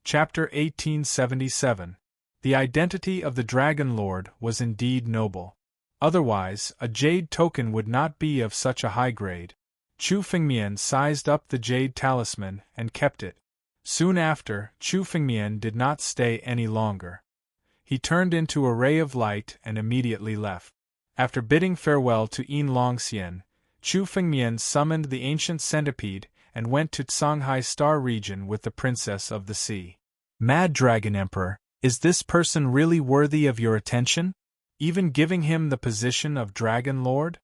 Chapter 1877. The identity of the Dragon Lord was indeed noble. Otherwise, a jade token would not be of such a high grade. Chu Fengmian sized up the jade talisman and kept it. Soon after, Chu Fengmian did not stay any longer. He turned into a ray of light and immediately left. After bidding farewell to Yin Longxian, Chu Fengmian summoned the ancient centipede and went to Songhai Star region with the Princess of the Sea. Mad Dragon Emperor, is this person really worthy of your attention? Even giving him the position of Dragon Lord?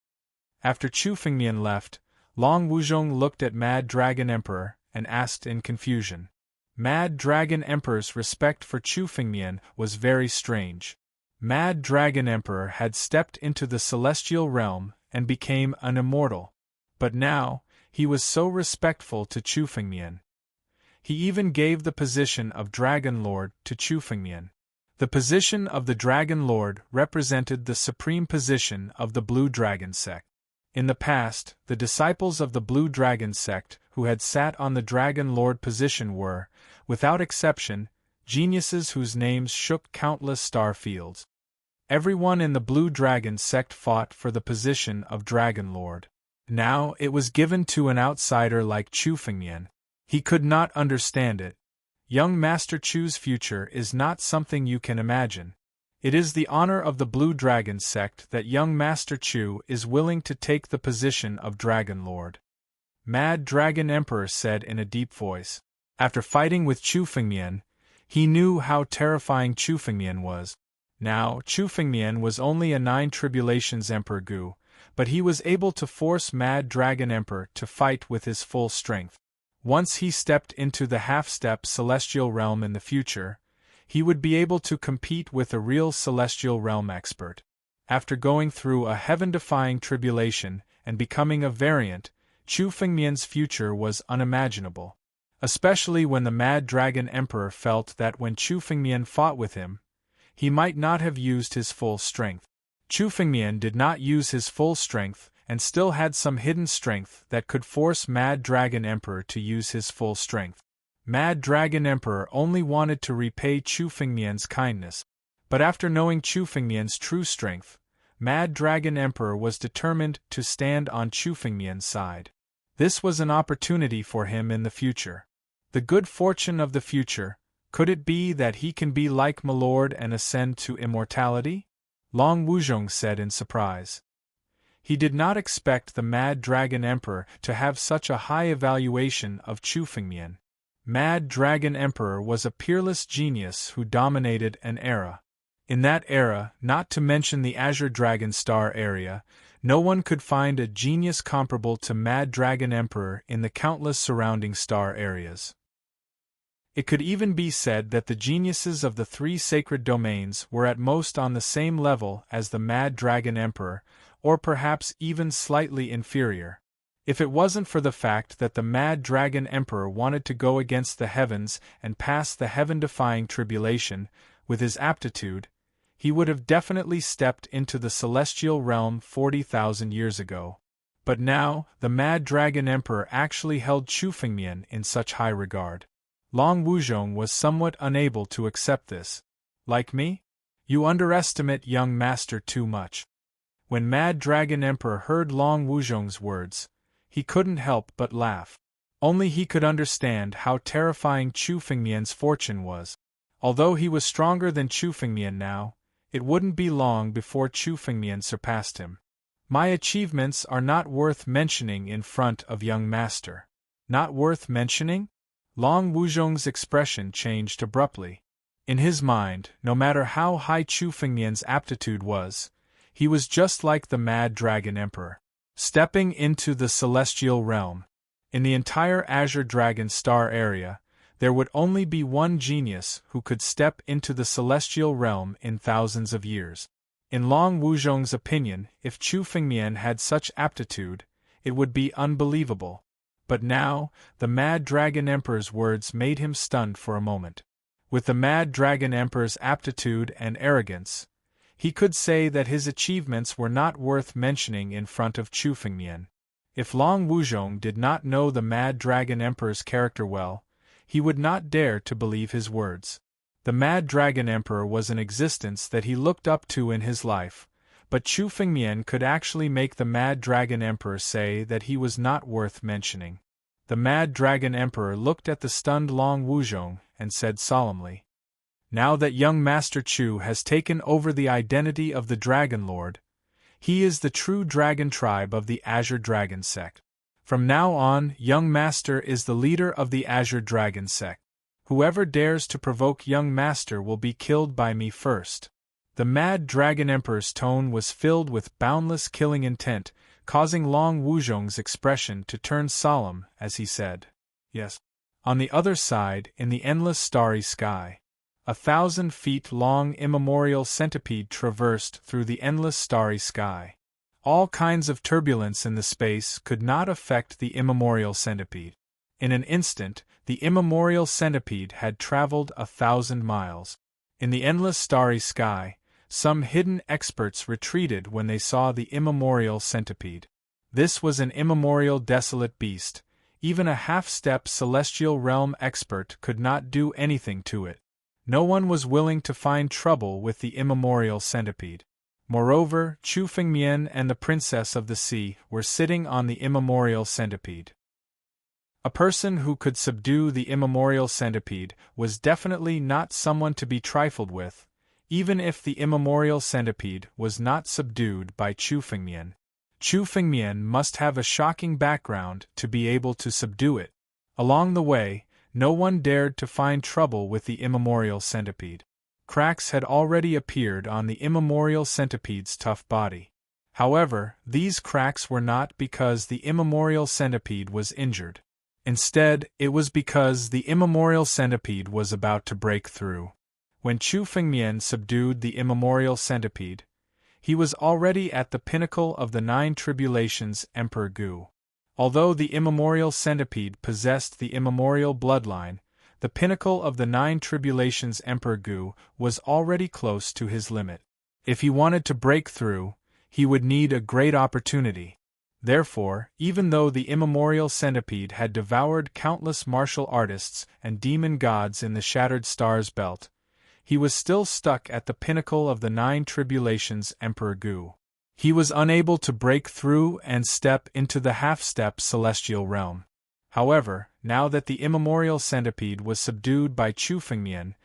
After Chu Fengmian left, Long Wuzhong looked at Mad Dragon Emperor and asked in confusion. Mad Dragon Emperor's respect for Chu Fengmian was very strange. Mad Dragon Emperor had stepped into the celestial realm and became an immortal. But now, he was so respectful to Chu Fengmian. He even gave the position of Dragon Lord to Chu Fengmian. The position of the Dragon Lord represented the supreme position of the Blue Dragon sect. In the past, the disciples of the Blue Dragon sect who had sat on the Dragon Lord position were, without exception, geniuses whose names shook countless star fields. Everyone in the Blue Dragon sect fought for the position of Dragon Lord. Now it was given to an outsider like Chu Fengmian. He could not understand it. Young Master Chu's future is not something you can imagine. It is the honor of the Blue Dragon sect that young Master Chu is willing to take the position of Dragon Lord. Mad Dragon Emperor said in a deep voice. After fighting with Chu Fengmian, he knew how terrifying Chu Fengmian was. Now, Chu Fengmian was only a 9 Tribulations Emperor Gu, but he was able to force Mad Dragon Emperor to fight with his full strength. Once he stepped into the half-step celestial realm in the future, he would be able to compete with a real celestial realm expert. After going through a heaven-defying tribulation and becoming a variant, Chu Fengmian's future was unimaginable. Especially when the Mad Dragon Emperor felt that when Chu Fengmian fought with him, he might not have used his full strength. Chu Fengmian did not use his full strength and still had some hidden strength that could force Mad Dragon Emperor to use his full strength. Mad Dragon Emperor only wanted to repay Chu Fengmian's kindness, but after knowing Chu Fengmian's true strength, Mad Dragon Emperor was determined to stand on Chu Fengmian's side. This was an opportunity for him in the future. The good fortune of the future, could it be that he can be like Milord and ascend to immortality? Long Wuzhong said in surprise. He did not expect the Mad Dragon Emperor to have such a high evaluation of Chu Fengmian. Mad Dragon Emperor was a peerless genius who dominated an era. In that era, not to mention the Azure Dragon Star area, no one could find a genius comparable to Mad Dragon Emperor in the countless surrounding star areas. It could even be said that the geniuses of the 3 sacred domains were at most on the same level as the Mad Dragon Emperor, or perhaps even slightly inferior. If it wasn't for the fact that the Mad Dragon Emperor wanted to go against the heavens and pass the heaven-defying tribulation, with his aptitude, he would have definitely stepped into the celestial realm 40,000 years ago. But now, the Mad Dragon Emperor actually held Chu Fengmian in such high regard. Long Wuzhong was somewhat unable to accept this. Like me? You underestimate young master too much. When Mad Dragon Emperor heard Long Wuzhong's words, he couldn't help but laugh. Only he could understand how terrifying Chu Fengmian's fortune was. Although he was stronger than Chu Fengmian now, it wouldn't be long before Chu Fengmian surpassed him. My achievements are not worth mentioning in front of young master. Not worth mentioning? Long Wuzhong's expression changed abruptly. In his mind, no matter how high Chu Fengmian's aptitude was, he was just like the Mad Dragon Emperor, stepping into the celestial realm. In the entire Azure Dragon Star area, there would only be one genius who could step into the celestial realm in thousands of years. In Long Wuzhong's opinion, if Chu Fengmian had such aptitude, it would be unbelievable. But now, the Mad Dragon Emperor's words made him stunned for a moment. With the Mad Dragon Emperor's aptitude and arrogance, he could say that his achievements were not worth mentioning in front of Chu Fengmian. If Long Wuzhong did not know the Mad Dragon Emperor's character well, he would not dare to believe his words. The Mad Dragon Emperor was an existence that he looked up to in his life, but Chu Fengmian could actually make the Mad Dragon Emperor say that he was not worth mentioning. The Mad Dragon Emperor looked at the stunned Long Wuzhong and said solemnly, "Now that young Master Chu has taken over the identity of the Dragon Lord, he is the true dragon tribe of the Azure Dragon sect. From now on, young Master is the leader of the Azure Dragon sect. Whoever dares to provoke young Master will be killed by me first." The Mad Dragon Emperor's tone was filled with boundless killing intent, causing Long Wuzhong's expression to turn solemn as he said, "Yes." On the other side, in the endless starry sky, 1,000 feet long immemorial centipede traversed through the endless starry sky. All kinds of turbulence in the space could not affect the immemorial centipede. In an instant, the immemorial centipede had traveled 1,000 miles. In the endless starry sky, some hidden experts retreated when they saw the immemorial centipede. This was an immemorial desolate beast. Even a half-step celestial realm expert could not do anything to it. No one was willing to find trouble with the immemorial centipede. Moreover, Chu Fengmian and the Princess of the Sea were sitting on the immemorial centipede. A person who could subdue the immemorial centipede was definitely not someone to be trifled with, even if the immemorial centipede was not subdued by Chu Fengmian. Chu Fengmian must have a shocking background to be able to subdue it. Along the way, no one dared to find trouble with the immemorial centipede. Cracks had already appeared on the immemorial centipede's tough body. However, these cracks were not because the immemorial centipede was injured. Instead, it was because the immemorial centipede was about to break through. When Chu Fengmian subdued the immemorial centipede, he was already at the pinnacle of the 9 tribulations Emperor Gu. Although the immemorial centipede possessed the immemorial bloodline, the pinnacle of the 9 tribulations Emperor Gu was already close to his limit. If he wanted to break through, he would need a great opportunity. Therefore, even though the immemorial centipede had devoured countless martial artists and demon gods in the Shattered Stars Belt, he was still stuck at the pinnacle of the 9 tribulations Emperor Gu. He was unable to break through and step into the half-step celestial realm. However, now that the immemorial centipede was subdued by Chu Fengmian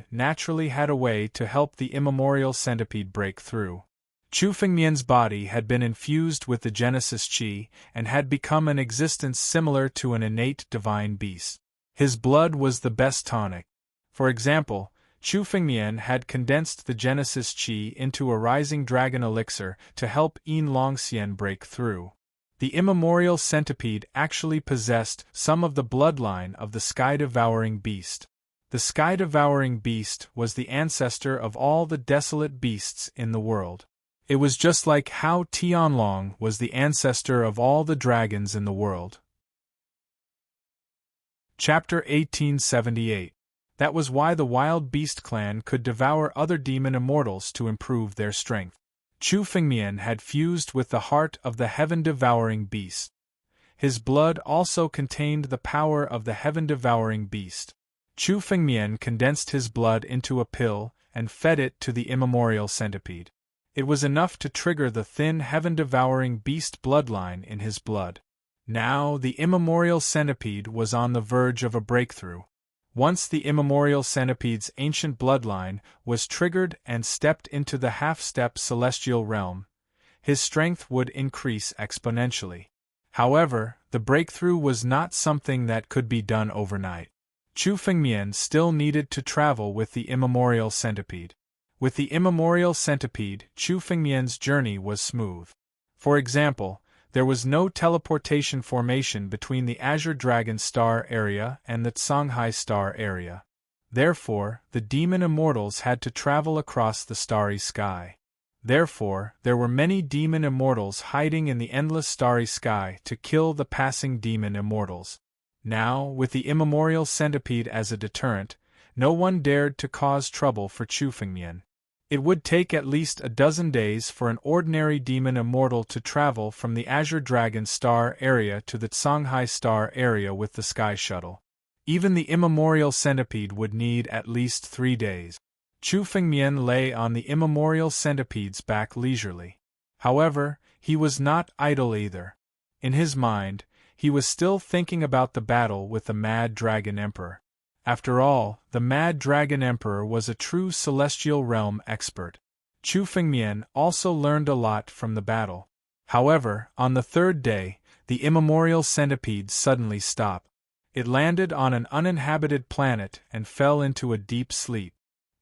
naturally had a way to help the immemorial centipede break through. Chu Fengmian's body had been infused with the Genesis Qi and had become an existence similar to an innate divine beast. His blood was the best tonic. For example, Chu Fengmian had condensed the Genesis Qi into a rising dragon elixir to help Yin Longxian break through. The immemorial centipede actually possessed some of the bloodline of the sky-devouring beast. The sky-devouring beast was the ancestor of all the desolate beasts in the world. It was just like how Tianlong was the ancestor of all the dragons in the world. Chapter 1878. That was why the Wild Beast clan could devour other demon immortals to improve their strength. Chu Fengmian had fused with the heart of the heaven-devouring beast. His blood also contained the power of the heaven-devouring beast. Chu Fengmian condensed his blood into a pill and fed it to the immemorial centipede. It was enough to trigger the thin heaven-devouring beast bloodline in his blood. Now the immemorial centipede was on the verge of a breakthrough. Once the immemorial centipede's ancient bloodline was triggered and stepped into the half-step celestial realm, his strength would increase exponentially. However, the breakthrough was not something that could be done overnight. Chu Fengmian still needed to travel with the immemorial centipede. With the immemorial centipede, Chu Fengmian's journey was smooth. For example, there was no teleportation formation between the Azure Dragon Star area and the Songhai Star area. Therefore, the demon immortals had to travel across the starry sky. Therefore, there were many demon immortals hiding in the endless starry sky to kill the passing demon immortals. Now, with the immemorial centipede as a deterrent, no one dared to cause trouble for Chu Fengmian. It would take at least a dozen days for an ordinary demon immortal to travel from the Azure Dragon Star area to the Songhai Star area with the Sky Shuttle. Even the immemorial centipede would need at least 3 days. Chu Fengmian lay on the immemorial centipede's back leisurely. However, he was not idle either. In his mind, he was still thinking about the battle with the Mad Dragon Emperor. After all, the Mad Dragon Emperor was a true celestial realm expert. Chu Fengmian also learned a lot from the battle. However, on the 3rd day, the immemorial centipede suddenly stopped. It landed on an uninhabited planet and fell into a deep sleep.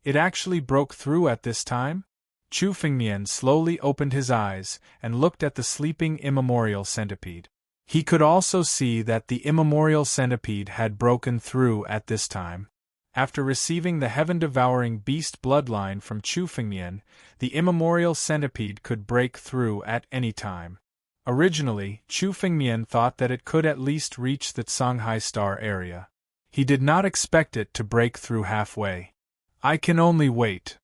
It actually broke through at this time? Chu Fengmian slowly opened his eyes and looked at the sleeping immemorial centipede. He could also see that the immemorial centipede had broken through at this time. After receiving the heaven-devouring beast bloodline from Chu Fengmian, the immemorial centipede could break through at any time. Originally, Chu Fengmian thought that it could at least reach the Songhai star area. He did not expect it to break through halfway. I can only wait.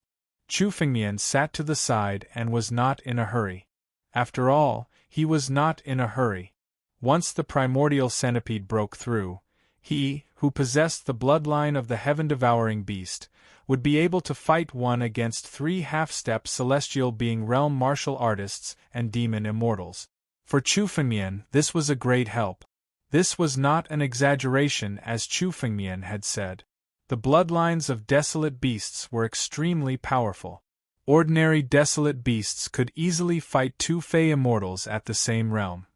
Chu Fengmian sat to the side and was not in a hurry. After all, he was not in a hurry. Once the primordial centipede broke through, he, who possessed the bloodline of the heaven-devouring beast, would be able to fight one against 3 half-step celestial being realm martial artists and demon immortals. For Chu Fengmian, this was a great help. This was not an exaggeration, as Chu Fengmian had said. The bloodlines of desolate beasts were extremely powerful. Ordinary desolate beasts could easily fight 2 Fey immortals at the same realm.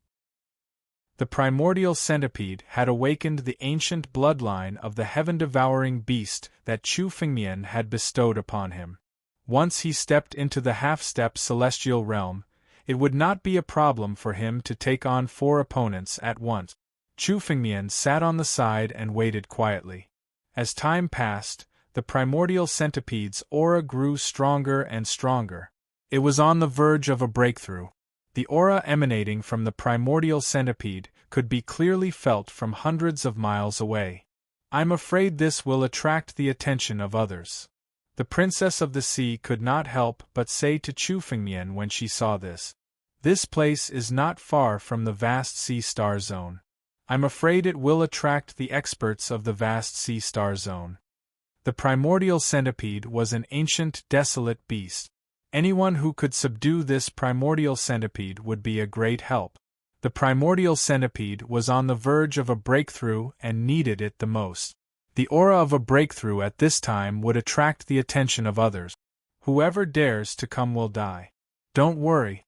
The primordial centipede had awakened the ancient bloodline of the heaven-devouring beast that Chu Fengmian had bestowed upon him. Once he stepped into the half-step celestial realm, it would not be a problem for him to take on 4 opponents at once. Chu Fengmian sat on the side and waited quietly. As time passed, the primordial centipede's aura grew stronger and stronger. It was on the verge of a breakthrough. The aura emanating from the primordial centipede could be clearly felt from hundreds of miles away. I'm afraid this will attract the attention of others. The Princess of the Sea could not help but say to Chu Fengmian when she saw this. This place is not far from the vast sea star zone. I'm afraid it will attract the experts of the vast sea star zone. The primordial centipede was an ancient, desolate beast. Anyone who could subdue this primordial centipede would be a great help. The primordial centipede was on the verge of a breakthrough and needed it the most. The aura of a breakthrough at this time would attract the attention of others. Whoever dares to come will die. Don't worry.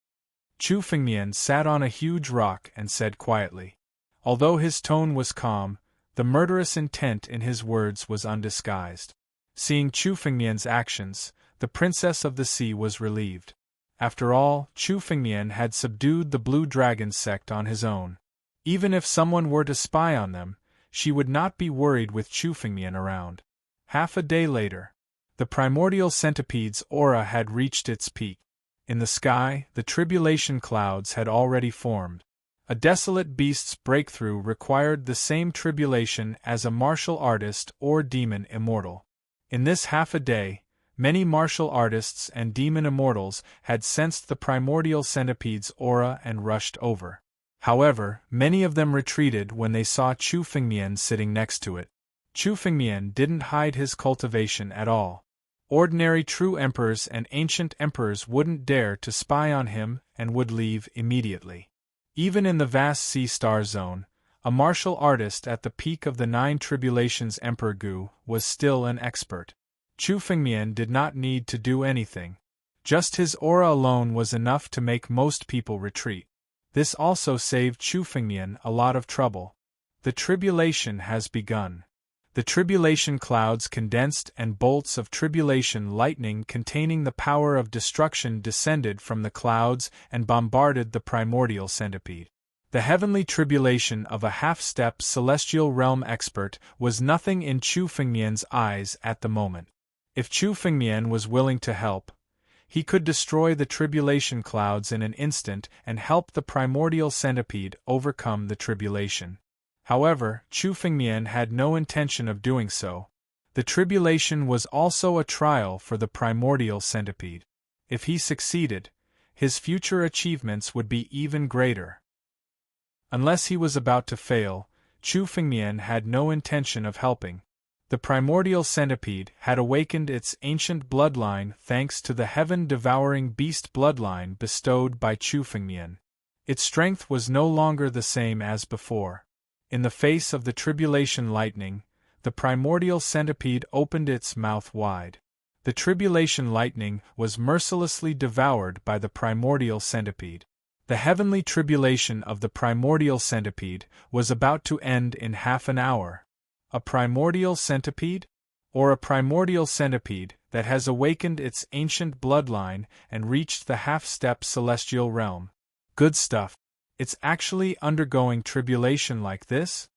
Chu Fengmian sat on a huge rock and said quietly. Although his tone was calm, the murderous intent in his words was undisguised. Seeing Chu Fengmian's actions, the Princess of the Sea was relieved. After all, Chu Fengmian had subdued the Blue Dragon sect on his own. Even if someone were to spy on them, she would not be worried with Chu Fengmian around. Half a day later, the primordial centipede's aura had reached its peak. In the sky, the tribulation clouds had already formed. A desolate beast's breakthrough required the same tribulation as a martial artist or demon immortal. In this half a day, many martial artists and demon immortals had sensed the primordial centipede's aura and rushed over. However, many of them retreated when they saw Chu Fengmian sitting next to it. Chu Fengmian didn't hide his cultivation at all. Ordinary true emperors and ancient emperors wouldn't dare to spy on him and would leave immediately. Even in the vast sea star zone, a martial artist at the peak of the 9 tribulations Emperor Gu was still an expert. Chu Fengmian did not need to do anything. Just his aura alone was enough to make most people retreat. This also saved Chu Fengmian a lot of trouble. The tribulation has begun. The tribulation clouds condensed and bolts of tribulation lightning containing the power of destruction descended from the clouds and bombarded the primordial centipede. The heavenly tribulation of a half-step celestial realm expert was nothing in Chu Fengmian's eyes at the moment. If Chu Fengmian was willing to help, he could destroy the tribulation clouds in an instant and help the primordial centipede overcome the tribulation. However, Chu Fengmian had no intention of doing so. The tribulation was also a trial for the primordial centipede. If he succeeded, his future achievements would be even greater. Unless he was about to fail, Chu Fengmian had no intention of helping. The primordial centipede had awakened its ancient bloodline thanks to the heaven-devouring beast bloodline bestowed by Chu Fengmian. Its strength was no longer the same as before. In the face of the tribulation lightning, the primordial centipede opened its mouth wide. The tribulation lightning was mercilessly devoured by the primordial centipede. The heavenly tribulation of the primordial centipede was about to end in half an hour. A primordial centipede? Or a primordial centipede that has awakened its ancient bloodline and reached the half-step celestial realm. Good stuff. It's actually undergoing tribulation like this?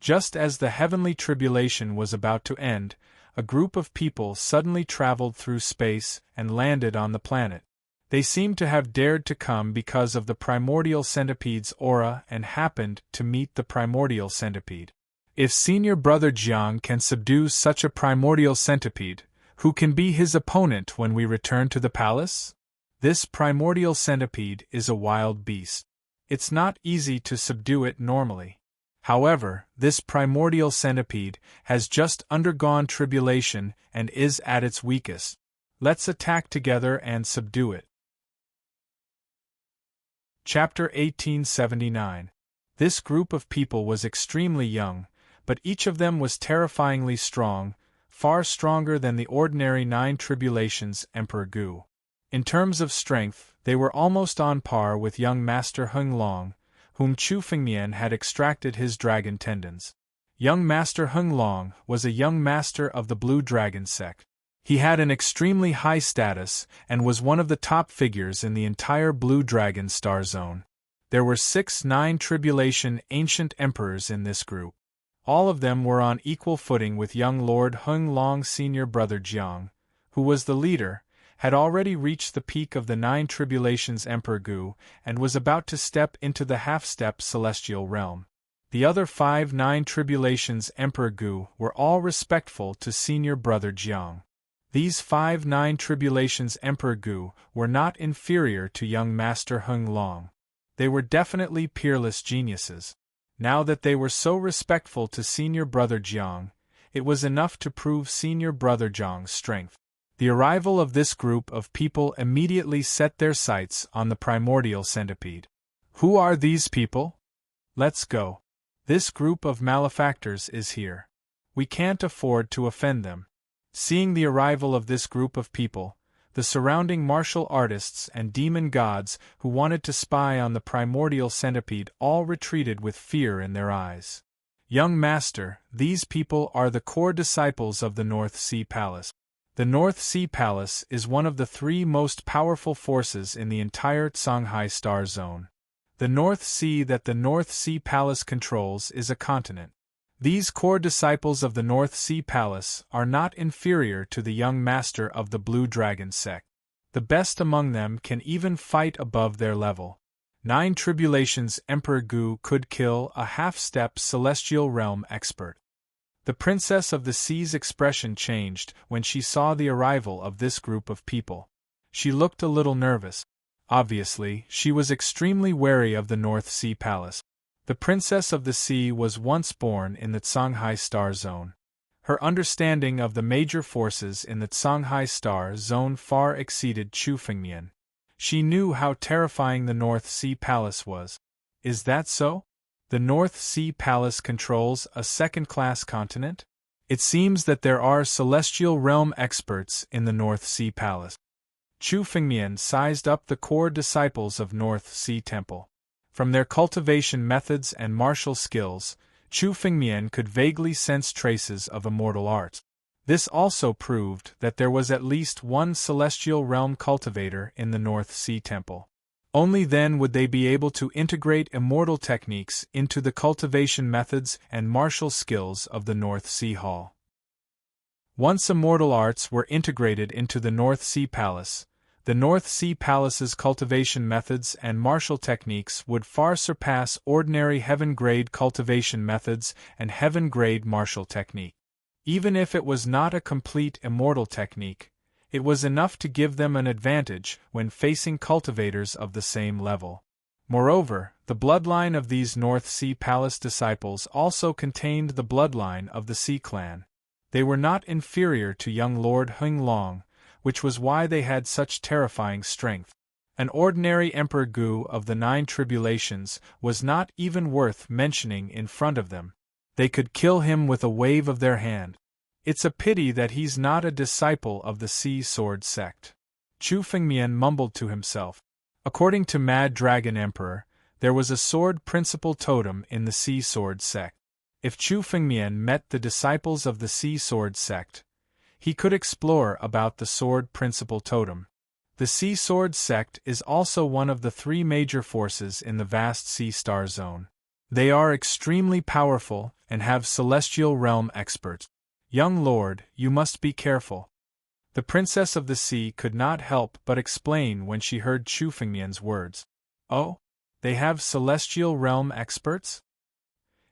Just as the heavenly tribulation was about to end, a group of people suddenly traveled through space and landed on the planet. They seemed to have dared to come because of the primordial centipede's aura and happened to meet the primordial centipede. If Senior Brother Jiang can subdue such a primordial centipede, who can be his opponent when we return to the palace? This primordial centipede is a wild beast. It's not easy to subdue it normally. However, this primordial centipede has just undergone tribulation and is at its weakest. Let's attack together and subdue it. Chapter 1879. This group of people was extremely young, but each of them was terrifyingly strong, far stronger than the ordinary 9 tribulations Emperor Gu. In terms of strength, they were almost on par with young Master Heng Long, whom Chu Fengmian had extracted his dragon tendons. Young Master Heng Long was a young master of the Blue Dragon sect. He had an extremely high status and was one of the top figures in the entire Blue Dragon star zone. There were 6 9-tribulation ancient emperors in this group. All of them were on equal footing with young Lord Heng Long's senior brother Jiang, who was the leader, had already reached the peak of the 9 tribulations Emperor Gu, and was about to step into the half-step celestial realm. The other 5 9 tribulations Emperor Gu were all respectful to senior brother Jiang. These 5 9 tribulations Emperor Gu were not inferior to young Master Heng Long. They were definitely peerless geniuses. Now that they were so respectful to senior brother Jiang, it was enough to prove senior brother Jiang's strength. The arrival of this group of people immediately set their sights on the primordial centipede. Who are these people? Let's go. This group of malefactors is here. We can't afford to offend them. Seeing the arrival of this group of people, the surrounding martial artists and demon gods who wanted to spy on the primordial centipede all retreated with fear in their eyes. Young Master, these people are the core disciples of the North Sea Palace. The North Sea Palace is one of the 3 most powerful forces in the entire Songhai Star Zone. The North Sea that the North Sea Palace controls is a continent. These core disciples of the North Sea Palace are not inferior to the young master of the Blue Dragon sect. The best among them can even fight above their level. 9 tribulations Emperor Gu could kill a half-step celestial realm expert. The Princess of the Sea's expression changed when she saw the arrival of this group of people. She looked a little nervous. Obviously, she was extremely wary of the North Sea Palace. The Princess of the Sea was once born in the Songhai Star Zone. Her understanding of the major forces in the Songhai Star Zone far exceeded Chu Fengmian. She knew how terrifying the North Sea Palace was. Is that so? The North Sea Palace controls a second-class continent? It seems that there are celestial realm experts in the North Sea Palace. Chu Fengmian sized up the core disciples of North Sea Temple. From their cultivation methods and martial skills, Chu Fengmian could vaguely sense traces of immortal art. This also proved that there was at least one celestial realm cultivator in the North Sea Temple. Only then would they be able to integrate immortal techniques into the cultivation methods and martial skills of the North Sea Hall. Once immortal arts were integrated into the North Sea Palace, the North Sea Palace's cultivation methods and martial techniques would far surpass ordinary heaven-grade cultivation methods and heaven-grade martial technique. Even if it was not a complete immortal technique, it was enough to give them an advantage when facing cultivators of the same level. Moreover, The bloodline of these North Sea Palace disciples also contained the bloodline of the Sea Clan. They were not inferior to young Lord Hung Long, which was why they had such terrifying strength. An ordinary Emperor Gu of the 9 Tribulations was not even worth mentioning in front of them. They could kill him with a wave of their hand. It's a pity that he's not a disciple of the Sea Sword sect. Chu Fengmian mumbled to himself. According to Mad Dragon Emperor, there was a sword principal totem in the Sea Sword sect. If Chu Fengmian met the disciples of the Sea Sword sect, he could explore about the sword principal totem. The Sea Sword sect is also one of the 3 major forces in the vast Sea Star Zone. They are extremely powerful and have celestial realm experts. Young lord, you must be careful. The Princess of the Sea could not help but explain when she heard Chu Fengmian's words. Oh? They have celestial realm experts?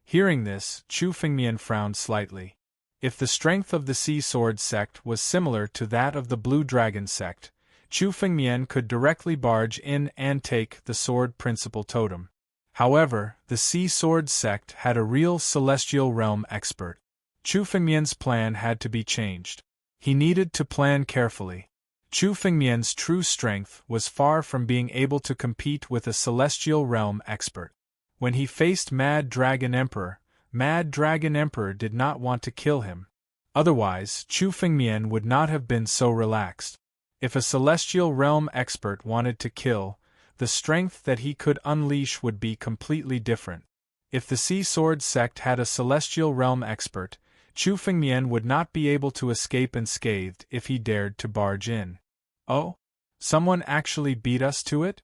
Hearing this, Chu Fengmian frowned slightly. If the strength of the Sea Sword sect was similar to that of the Blue Dragon sect, Chu Fengmian could directly barge in and take the sword principal totem. However, the Sea Sword sect had a real celestial realm expert. Chu Fengmian's plan had to be changed. He needed to plan carefully. Chu Fengmian's true strength was far from being able to compete with a celestial realm expert. When he faced Mad Dragon Emperor did not want to kill him. Otherwise, Chu Fengmian would not have been so relaxed. If a celestial realm expert wanted to kill, the strength that he could unleash would be completely different. If the Sea Sword sect had a celestial realm expert, Chu Fengmian would not be able to escape unscathed if he dared to barge in. Oh? Someone actually beat us to it?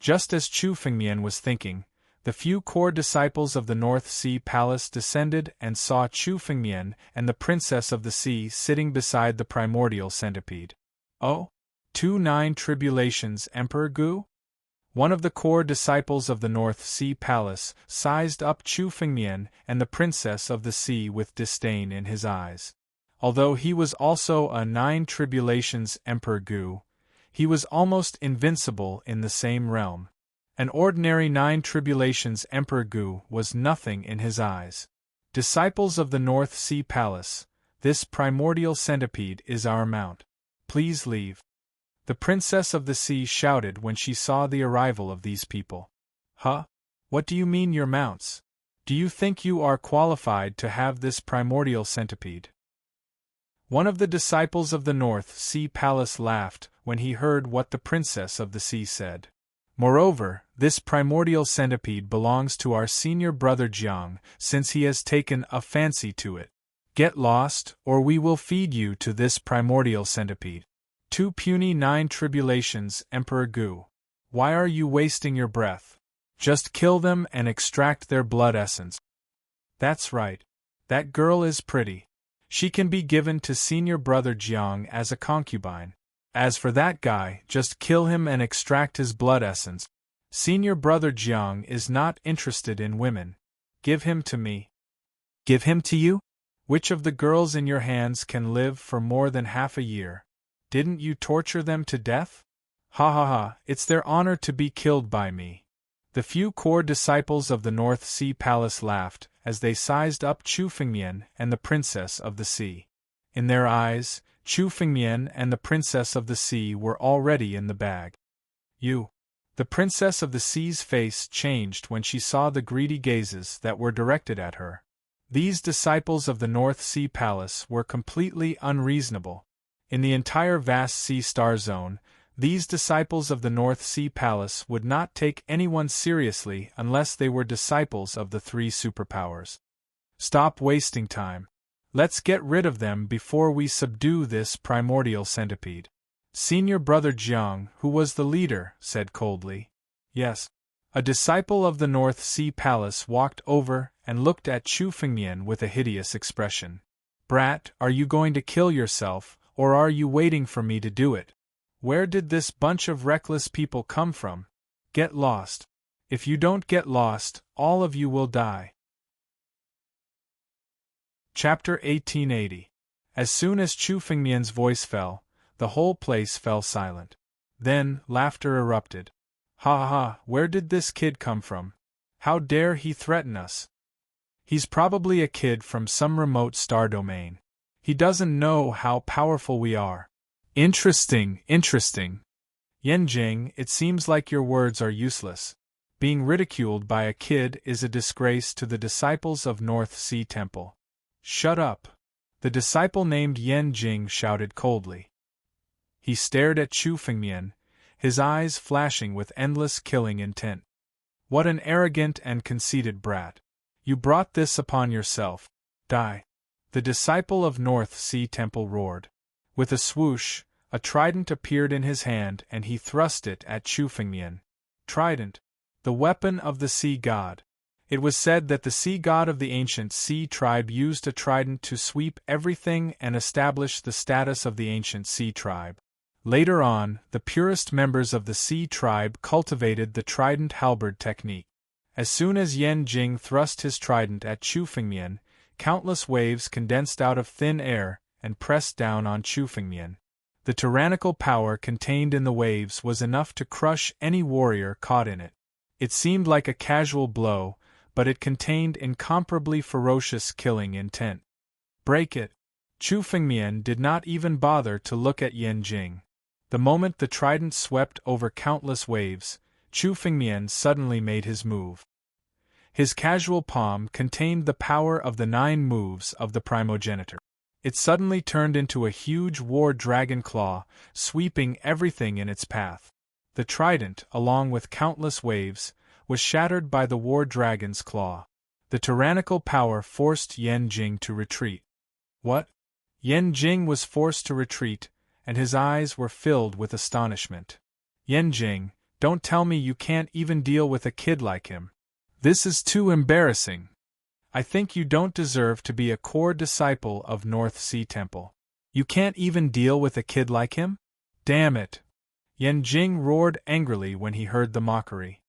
Just as Chu Fengmian was thinking, the few core disciples of the North Sea Palace descended and saw Chu Fengmian and the Princess of the Sea sitting beside the primordial centipede. Oh? 9 Tribulations Emperor Gu? One of the core disciples of the North Sea Palace sized up Chu Fengmian and the Princess of the Sea with disdain in his eyes. Although he was also a 9 Tribulations Emperor Gu, he was almost invincible in the same realm. An ordinary 9 Tribulations Emperor Gu was nothing in his eyes. Disciples of the North Sea Palace, this primordial centipede is our mount. Please leave. The Princess of the Sea shouted when she saw the arrival of these people. Huh? What do you mean your mounts? Do you think you are qualified to have this primordial centipede? One of the disciples of the North Sea Palace laughed when he heard what the Princess of the Sea said. Moreover, this primordial centipede belongs to our senior brother Jiang, since he has taken a fancy to it. Get lost, or we will feed you to this primordial centipede. 2 puny 9 Tribulations Emperor Gu. Why are you wasting your breath? Just kill them and extract their blood essence. That's right. That girl is pretty. She can be given to senior brother Jiang as a concubine. As for that guy, just kill him and extract his blood essence. Senior brother Jiang is not interested in women. Give him to me. Give him to you? Which of the girls in your hands can live for more than half a year? Didn't you torture them to death? Ha ha ha, it's their honor to be killed by me. The few core disciples of the North Sea Palace laughed as they sized up Chu Fengmian and the Princess of the Sea. In their eyes, Chu Fengmian and the Princess of the Sea were already in the bag. You. The Princess of the Sea's face changed when she saw the greedy gazes that were directed at her. These disciples of the North Sea Palace were completely unreasonable. In the entire vast Sea Star Zone, these disciples of the North Sea Palace would not take anyone seriously unless they were disciples of the 3 superpowers. Stop wasting time. Let's get rid of them before we subdue this primordial centipede. Senior brother Jiang, who was the leader, said coldly. Yes. A disciple of the North Sea Palace walked over and looked at Chu Fengmian with a hideous expression. Brat, are you going to kill yourself, or are you waiting for me to do it? Where did this bunch of reckless people come from? Get lost. If you don't get lost, all of you will die. Chapter 1880. As soon as Chu Fengmian's voice fell, the whole place fell silent. Then, laughter erupted. Ha ha, where did this kid come from? How dare he threaten us? He's probably a kid from some remote star domain. He doesn't know how powerful we are. Interesting, interesting. Yanjing, it seems like your words are useless. Being ridiculed by a kid is a disgrace to the disciples of North Sea Temple. Shut up. The disciple named Yanjing shouted coldly. He stared at Chu Fengmian, his eyes flashing with endless killing intent. What an arrogant and conceited brat. You brought this upon yourself. Die. The disciple of North Sea Temple roared. With a swoosh, a trident appeared in his hand and he thrust it at Chu Fengmian. Trident. The weapon of the sea god. It was said that the sea god of the ancient sea tribe used a trident to sweep everything and establish the status of the ancient sea tribe. Later on, the purest members of the sea tribe cultivated the trident halberd technique. As soon as Yan Jing thrust his trident at Chu Fengmian, countless waves condensed out of thin air and pressed down on Chu Fengmian. The tyrannical power contained in the waves was enough to crush any warrior caught in it. It seemed like a casual blow, but it contained incomparably ferocious killing intent. Break it! Chu Fengmian did not even bother to look at Yan Jing. The moment the trident swept over countless waves, Chu Fengmian suddenly made his move. His casual palm contained the power of the 9 moves of the primogenitor. It suddenly turned into a huge war dragon claw, sweeping everything in its path. The trident, along with countless waves, was shattered by the war dragon's claw. The tyrannical power forced Yan Jing to retreat. What? Yan Jing was forced to retreat, and his eyes were filled with astonishment. Yan Jing, don't tell me you can't even deal with a kid like him. This is too embarrassing. I think you don't deserve to be a core disciple of North Sea Temple. You can't even deal with a kid like him? Damn it! Yan Jing roared angrily when he heard the mockery.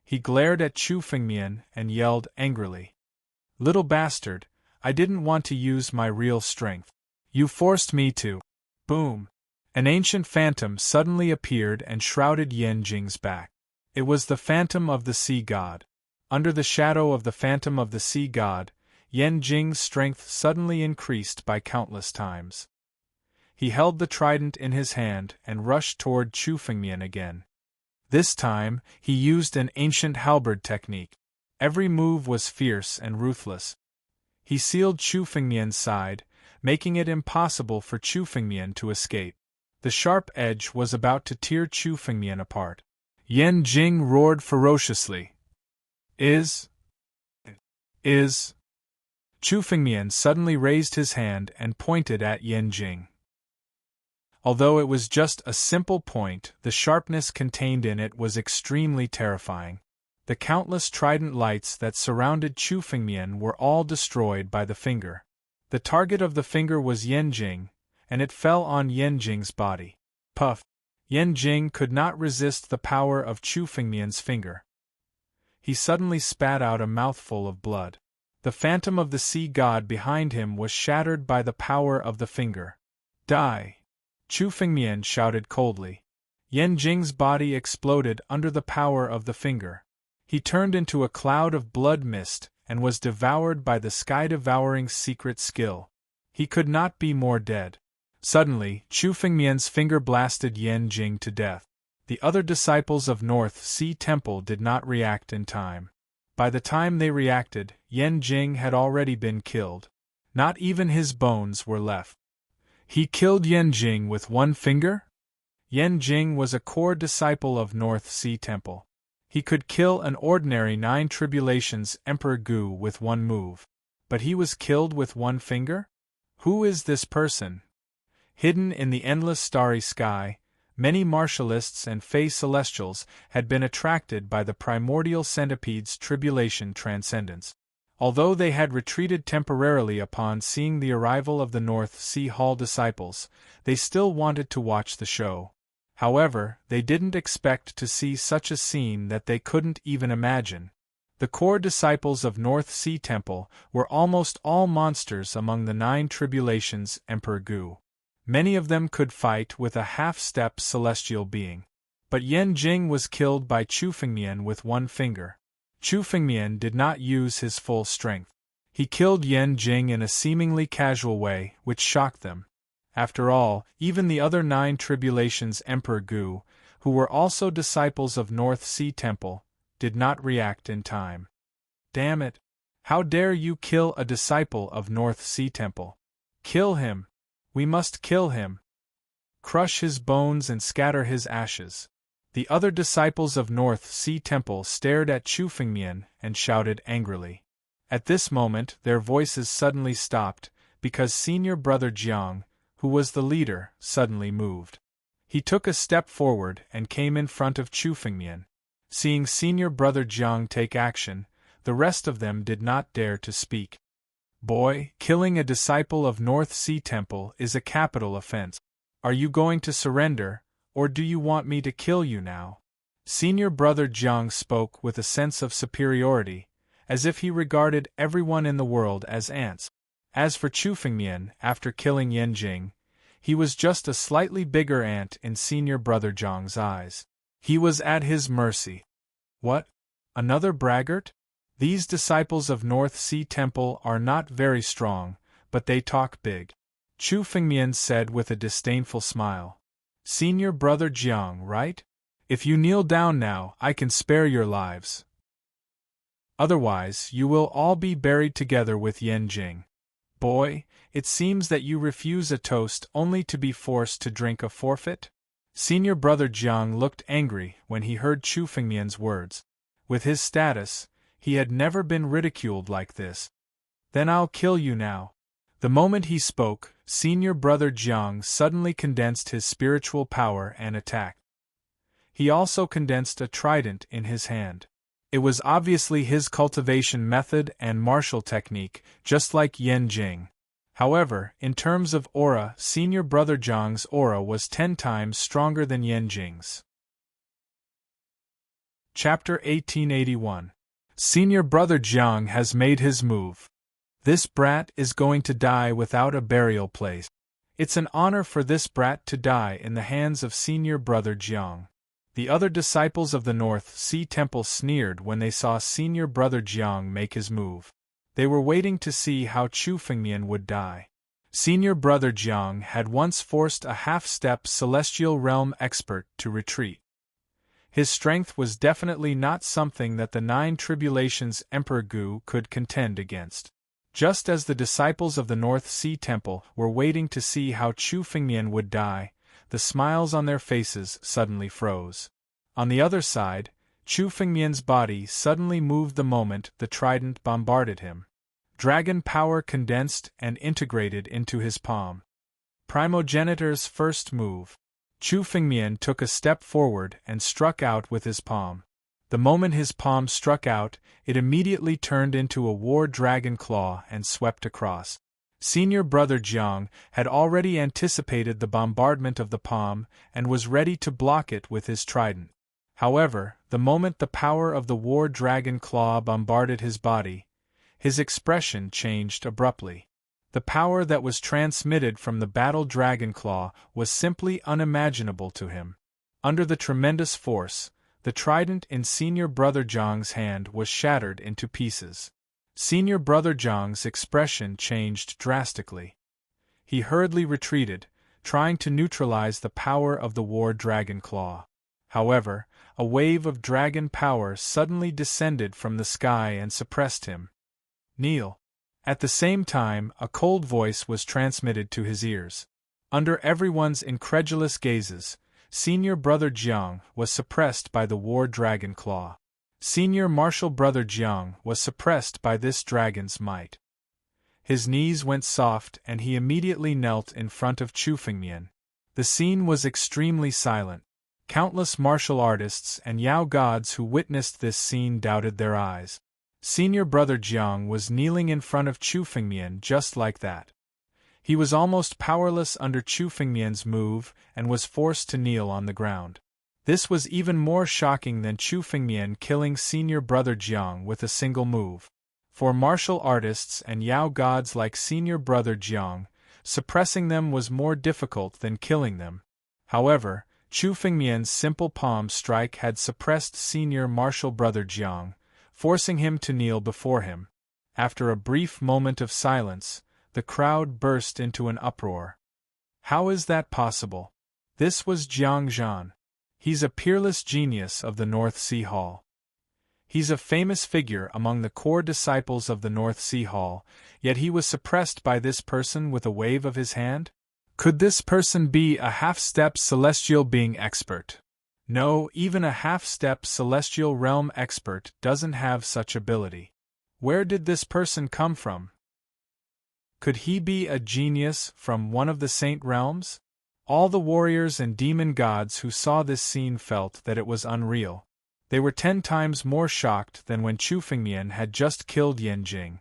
He glared at Chu Fengmian and yelled angrily. Little bastard, I didn't want to use my real strength. You forced me to. Boom! An ancient phantom suddenly appeared and shrouded Yan Jing's back. It was the phantom of the sea god. Under the shadow of the phantom of the sea god, Yan Jing's strength suddenly increased by countless times. He held the trident in his hand and rushed toward Chu Fengmian again. This time, he used an ancient halberd technique. Every move was fierce and ruthless. He sealed Chu Fengmian's side, making it impossible for Chu Fengmian to escape. The sharp edge was about to tear Chu Fengmian apart. Yan Jing roared ferociously. Is. Chu Fengmian suddenly raised his hand and pointed at Yan Jing. Although it was just a simple point, the sharpness contained in it was extremely terrifying. The countless trident lights that surrounded Chu Fengmian were all destroyed by the finger. The target of the finger was Yan Jing, and it fell on Yan Jing's body. Puff! Yan Jing could not resist the power of Chu Fengmian's finger. He suddenly spat out a mouthful of blood. The phantom of the sea god behind him was shattered by the power of the finger. Die! Chu Fengmian shouted coldly. Yan Jing's body exploded under the power of the finger. He turned into a cloud of blood mist and was devoured by the sky-devouring secret skill. He could not be more dead. Suddenly, Chu Fengmian's finger blasted Yan Jing to death. The other disciples of North Sea Temple did not react in time. By the time they reacted, Yan Jing had already been killed. Not even his bones were left. He killed Yan Jing with one finger? Yan Jing was a core disciple of North Sea Temple. He could kill an ordinary 9 Tribulations Emperor Gu with one move. But he was killed with one finger? Who is this person? Hidden in the endless starry sky, many martialists and Fey Celestials had been attracted by the primordial centipede's tribulation transcendence. Although they had retreated temporarily upon seeing the arrival of the North Sea Hall disciples, they still wanted to watch the show. However, they didn't expect to see such a scene that they couldn't even imagine. The core disciples of North Sea Temple were almost all monsters among the 9 Tribulations Emperor Gu. Many of them could fight with a half-step celestial being. But Yan Jing was killed by Chu Fengmian with one finger. Chu Fengmian did not use his full strength. He killed Yan Jing in a seemingly casual way, which shocked them. After all, even the other 9 tribulations Emperor Gu, who were also disciples of North Sea Temple, did not react in time. Damn it! How dare you kill a disciple of North Sea Temple? Kill him! We must kill him! Crush his bones and scatter his ashes. The other disciples of North Sea Temple stared at Chu Fengmian and shouted angrily. At this moment their voices suddenly stopped, because Senior Brother Jiang, who was the leader, suddenly moved. He took a step forward and came in front of Chu Fengmian. Seeing Senior Brother Jiang take action, the rest of them did not dare to speak. Boy, killing a disciple of North Sea Temple is a capital offense. Are you going to surrender, or do you want me to kill you now? Senior Brother Jiang spoke with a sense of superiority, as if he regarded everyone in the world as ants. As for Chu Fengmian, after killing Yan Jing, he was just a slightly bigger ant in Senior Brother Jiang's eyes. He was at his mercy. What? Another braggart? These disciples of North Sea Temple are not very strong, but they talk big. Chu Fengmian said with a disdainful smile. Senior Brother Jiang, right? If you kneel down now, I can spare your lives. Otherwise, you will all be buried together with Yan Jing. Boy, it seems that you refuse a toast only to be forced to drink a forfeit? Senior Brother Jiang looked angry when he heard Chu Fengmian's words. With his status, he had never been ridiculed like this. Then I'll kill you now. The moment he spoke, Senior Brother Jiang suddenly condensed his spiritual power and attacked. He also condensed a trident in his hand. It was obviously his cultivation method and martial technique, just like Yan Jing. However, in terms of aura, Senior Brother Jiang's aura was 10 times stronger than Yan Jing's. Chapter 1881. Senior Brother Jiang has made his move. This brat is going to die without a burial place. It's an honor for this brat to die in the hands of Senior Brother Jiang. The other disciples of the North Sea Temple sneered when they saw Senior Brother Jiang make his move. They were waiting to see how Chu Fengmian would die. Senior Brother Jiang had once forced a half-step Celestial Realm expert to retreat. His strength was definitely not something that the 9 tribulations Emperor Gu could contend against. Just as the disciples of the North Sea Temple were waiting to see how Chu Fengmian would die, the smiles on their faces suddenly froze. On the other side, Chu Fengmian's body suddenly moved the moment the trident bombarded him. Dragon power condensed and integrated into his palm. Primogenitor's first move. Chu Fengmian took a step forward and struck out with his palm. The moment his palm struck out, it immediately turned into a war dragon claw and swept across. Senior Brother Jiang had already anticipated the bombardment of the palm and was ready to block it with his trident. However, the moment the power of the war dragon claw bombarded his body, his expression changed abruptly. The power that was transmitted from the battle dragon claw was simply unimaginable to him. Under the tremendous force, the trident in Senior Brother Jiang's hand was shattered into pieces. Senior Brother Jiang's expression changed drastically. He hurriedly retreated, trying to neutralize the power of the war dragon claw. However, a wave of dragon power suddenly descended from the sky and suppressed him. Kneel. At the same time, a cold voice was transmitted to his ears. Under everyone's incredulous gazes, Senior Brother Jiang was suppressed by the war dragon claw. Senior Martial Brother Jiang was suppressed by this dragon's might. His knees went soft and he immediately knelt in front of Chu Fengmian. The scene was extremely silent. Countless martial artists and Yao gods who witnessed this scene doubted their eyes. Senior Brother Jiang was kneeling in front of Chu Fengmian just like that. He was almost powerless under Chu Fengmian's move and was forced to kneel on the ground. This was even more shocking than Chu Fengmian killing Senior Brother Jiang with a single move. For martial artists and Yao gods like Senior Brother Jiang, suppressing them was more difficult than killing them. However, Chu Fengmian's simple palm strike had suppressed senior martial brother Jiang, forcing him to kneel before him. After a brief moment of silence, the crowd burst into an uproar. How is that possible? This was Jiang Zhan. He's a peerless genius of the North Sea Hall. He's a famous figure among the core disciples of the North Sea Hall, yet he was suppressed by this person with a wave of his hand? Could this person be a half-step celestial being expert? No, even a half-step celestial realm expert doesn't have such ability. Where did this person come from? Could he be a genius from one of the Saint Realms? All the warriors and demon gods who saw this scene felt that it was unreal. They were 10 times more shocked than when Chu Fengmian had just killed Yan Jing.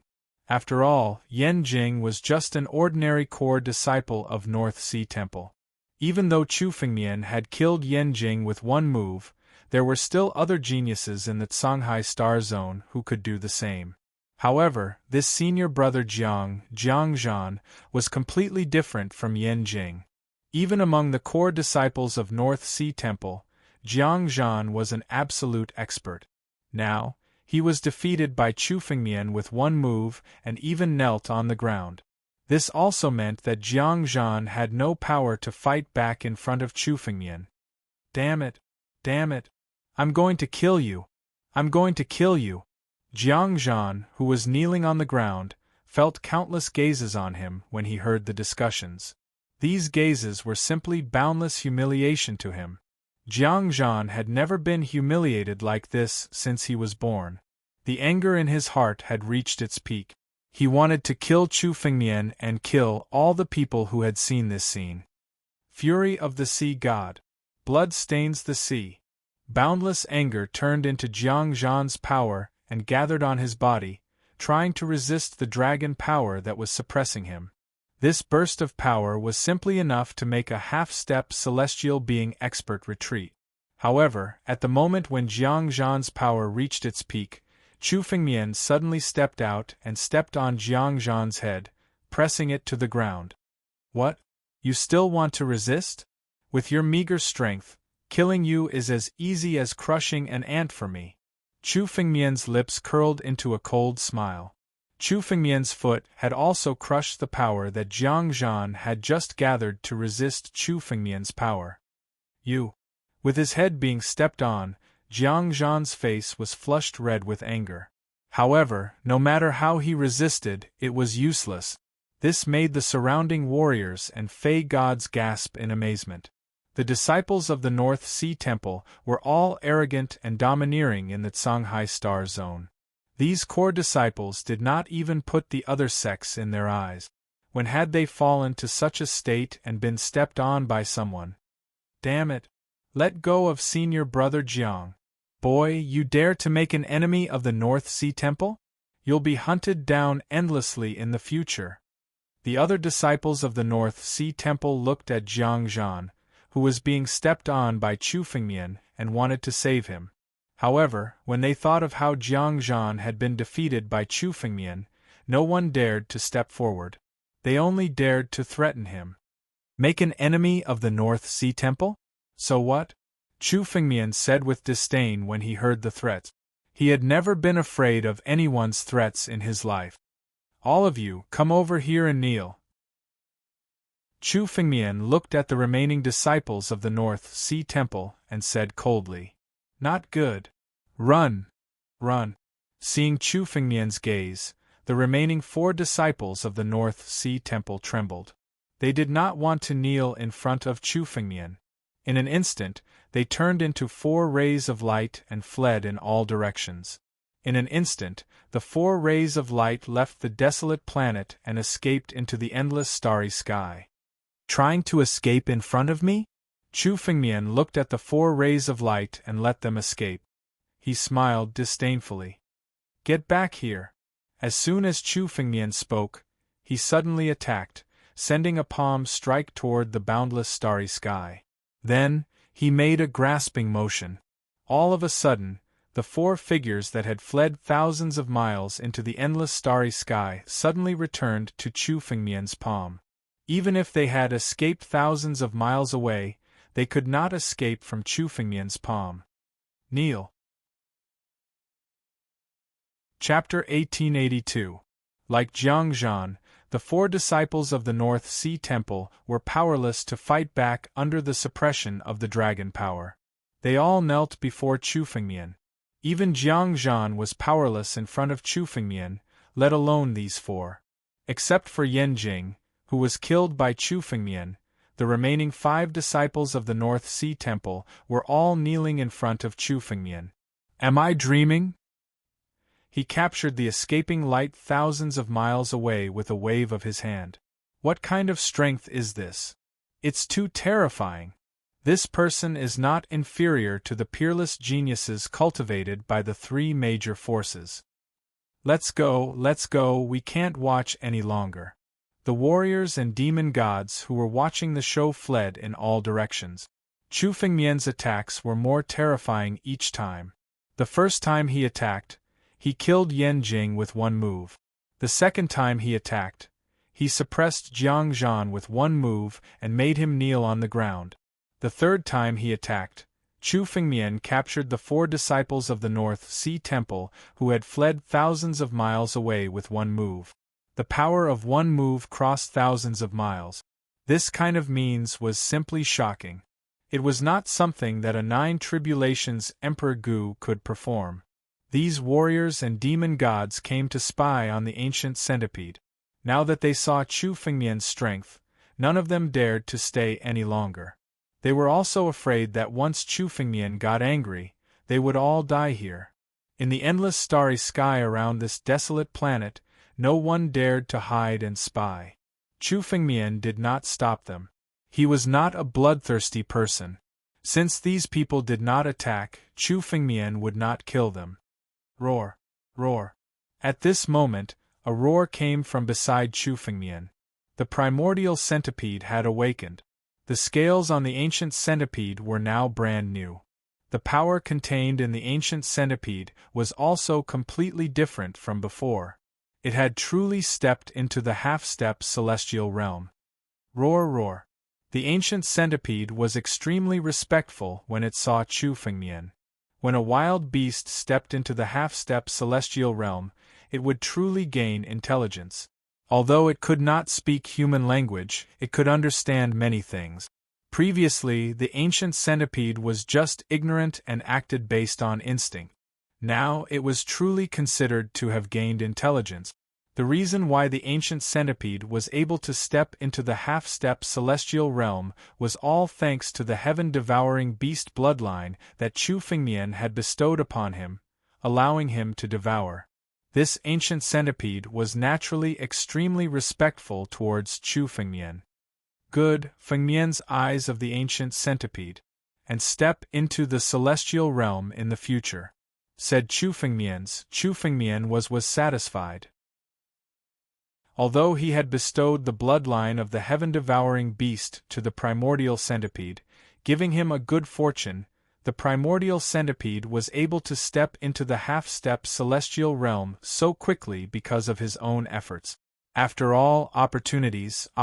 After all, Yan Jing was just an ordinary core disciple of North Sea Temple. Even though Chu Fengmian had killed Yan Jing with one move, there were still other geniuses in the Songhai Star Zone who could do the same. However, this senior brother Jiang Zhan, was completely different from Yan Jing. Even among the core disciples of North Sea Temple, Jiang Zhan was an absolute expert. Now, he was defeated by Chu Fengmian with one move and even knelt on the ground. This also meant that Jiang Zhan had no power to fight back in front of Chu Fengmian. Damn it! Damn it! I'm going to kill you! I'm going to kill you! Jiang Zhan, who was kneeling on the ground, felt countless gazes on him when he heard the discussions. These gazes were simply boundless humiliation to him. Jiang Zhan had never been humiliated like this since he was born. The anger in his heart had reached its peak. He wanted to kill Chu Fengmian and kill all the people who had seen this scene. Fury of the Sea God. Blood stains the sea. Boundless anger turned into Jiang Zhan's power and gathered on his body, trying to resist the dragon power that was suppressing him. This burst of power was simply enough to make a half-step celestial being expert retreat. However, at the moment when Jiang Zhan's power reached its peak, Chu Fengmian suddenly stepped out and stepped on Jiang Zhan's head, pressing it to the ground. What? You still want to resist? With your meager strength, killing you is as easy as crushing an ant for me. Chu Fengmian's lips curled into a cold smile. Chu Fengmian's foot had also crushed the power that Jiang Zhan had just gathered to resist Chu Fengmian's power. You. With his head being stepped on, Jiang Zhan's face was flushed red with anger. However, no matter how he resisted, it was useless. This made the surrounding warriors and Fey gods gasp in amazement. The disciples of the North Sea Temple were all arrogant and domineering in the Songhai Star Zone. These core disciples did not even put the other sects in their eyes. When had they fallen to such a state and been stepped on by someone? Damn it! Let go of senior brother Jiang. Boy, you dare to make an enemy of the North Sea Temple? You'll be hunted down endlessly in the future. The other disciples of the North Sea Temple looked at Jiang Zhan, who was being stepped on by Chu Fengmian, and wanted to save him. However, when they thought of how Jiang Zhan had been defeated by Chu Fengmian, no one dared to step forward. They only dared to threaten him. Make an enemy of the North Sea Temple? So what? Chu Fengmian said with disdain when he heard the threats. He had never been afraid of anyone's threats in his life. All of you, come over here and kneel. Chu Fengmian looked at the remaining disciples of the North Sea Temple and said coldly, "Not good. Run! Run!" Seeing Chu Fengmian's gaze, the remaining 4 disciples of the North Sea Temple trembled. They did not want to kneel in front of Chu Fengmian. In an instant, they turned into 4 rays of light and fled in all directions. In an instant, the 4 rays of light left the desolate planet and escaped into the endless starry sky. Trying to escape in front of me? Chu Fengmian looked at the 4 rays of light and let them escape. He smiled disdainfully. Get back here. As soon as Chu Fengmian spoke, he suddenly attacked, sending a palm strike toward the boundless starry sky. Then, he made a grasping motion. All of a sudden, the 4 figures that had fled thousands of miles into the endless starry sky suddenly returned to Chu Fengmian's palm. Even if they had escaped thousands of miles away, They could not escape from Chu Fengmian's palm. Kneel. Chapter 1882. Like Jiang Zhan, the 4 disciples of the North Sea Temple were powerless to fight back under the suppression of the dragon power. They all knelt before Chu Fengmian. Even Jiang Zhan was powerless in front of Chu Fengmian, let alone these 4. Except for Yan Jing, who was killed by Chu Fengmian, the remaining 5 disciples of the North Sea Temple were all kneeling in front of Chu Fengmian. Am I dreaming? He captured the escaping light thousands of miles away with a wave of his hand. What kind of strength is this? It's too terrifying. This person is not inferior to the peerless geniuses cultivated by the 3 major forces. Let's go, we can't watch any longer. The warriors and demon gods who were watching the show fled in all directions. Chu Fengmian's attacks were more terrifying each time. The first time he attacked, he killed Yan Jing with 1 move. The second time he attacked, he suppressed Jiang Zhan with 1 move and made him kneel on the ground. The third time he attacked, Chu Fengmian captured the 4 disciples of the North Sea Temple who had fled thousands of miles away with 1 move. The power of 1 move crossed thousands of miles. This kind of means was simply shocking. It was not something that a 9 tribulations Emperor Gu could perform. These warriors and demon gods came to spy on the ancient centipede. Now that they saw Chu Fengmian's strength, none of them dared to stay any longer. They were also afraid that once Chu Fengmian got angry, they would all die here. In the endless starry sky around this desolate planet, no one dared to hide and spy. Chu Fengmian did not stop them. He was not a bloodthirsty person. Since these people did not attack, Chu Fengmian would not kill them. Roar! Roar! At this moment, a roar came from beside Chu Fengmian. The primordial centipede had awakened. The scales on the ancient centipede were now brand new. The power contained in the ancient centipede was also completely different from before. It had truly stepped into the half-step celestial realm. Roar, roar! The ancient centipede was extremely respectful when it saw Chu Fengmian. When a wild beast stepped into the half-step celestial realm, it would truly gain intelligence. Although it could not speak human language, it could understand many things. Previously, the ancient centipede was just ignorant and acted based on instinct. Now it was truly considered to have gained intelligence. The reason why the ancient centipede was able to step into the half-step celestial realm was all thanks to the heaven-devouring beast bloodline that Chu Fengmian had bestowed upon him, allowing him to devour. This ancient centipede was naturally extremely respectful towards Chu Fengmian. Good, Fengmian's eyes of the ancient centipede, and step into the celestial realm in the future, said Chu Fengmian was satisfied. Although he had bestowed the bloodline of the heaven-devouring beast to the primordial centipede, giving him a good fortune, the primordial centipede was able to step into the half-step celestial realm so quickly because of his own efforts. After all, opportunities to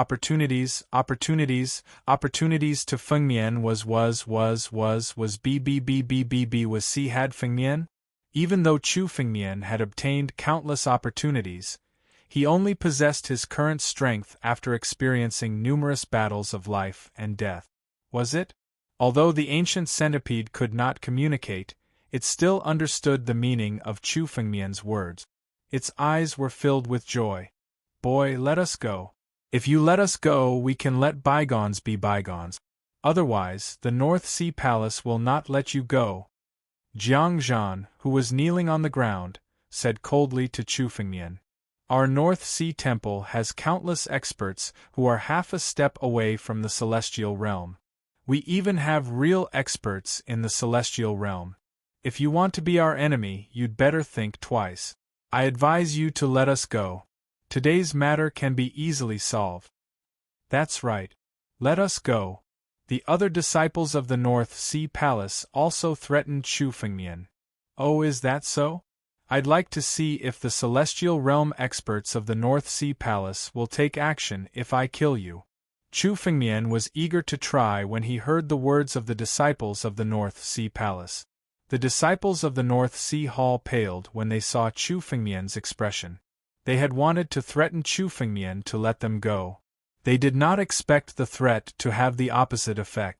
Fengmian was C had Fengmian? Even though Chu Fengmian had obtained countless opportunities, he only possessed his current strength after experiencing numerous battles of life and death. Was it? Although the ancient centipede could not communicate, it still understood the meaning of Chu Fengmian's words. Its eyes were filled with joy. Boy, let us go. If you let us go, we can let bygones be bygones. Otherwise, the North Sea Palace will not let you go. Jiang Zhan, who was kneeling on the ground, said coldly to Chu Fengmian. Our North Sea Temple has countless experts who are half a step away from the celestial realm. We even have real experts in the celestial realm. If you want to be our enemy, you'd better think twice. I advise you to let us go. Today's matter can be easily solved. That's right. Let us go. The other disciples of the North Sea Palace also threatened Chu Fengmian. Oh, is that so? I'd like to see if the celestial realm experts of the North Sea Palace will take action if I kill you. Chu Fengmian was eager to try when he heard the words of the disciples of the North Sea Palace. The disciples of the North Sea Hall paled when they saw Chu Fengmian's expression. They had wanted to threaten Chu Fengmian to let them go. They did not expect the threat to have the opposite effect.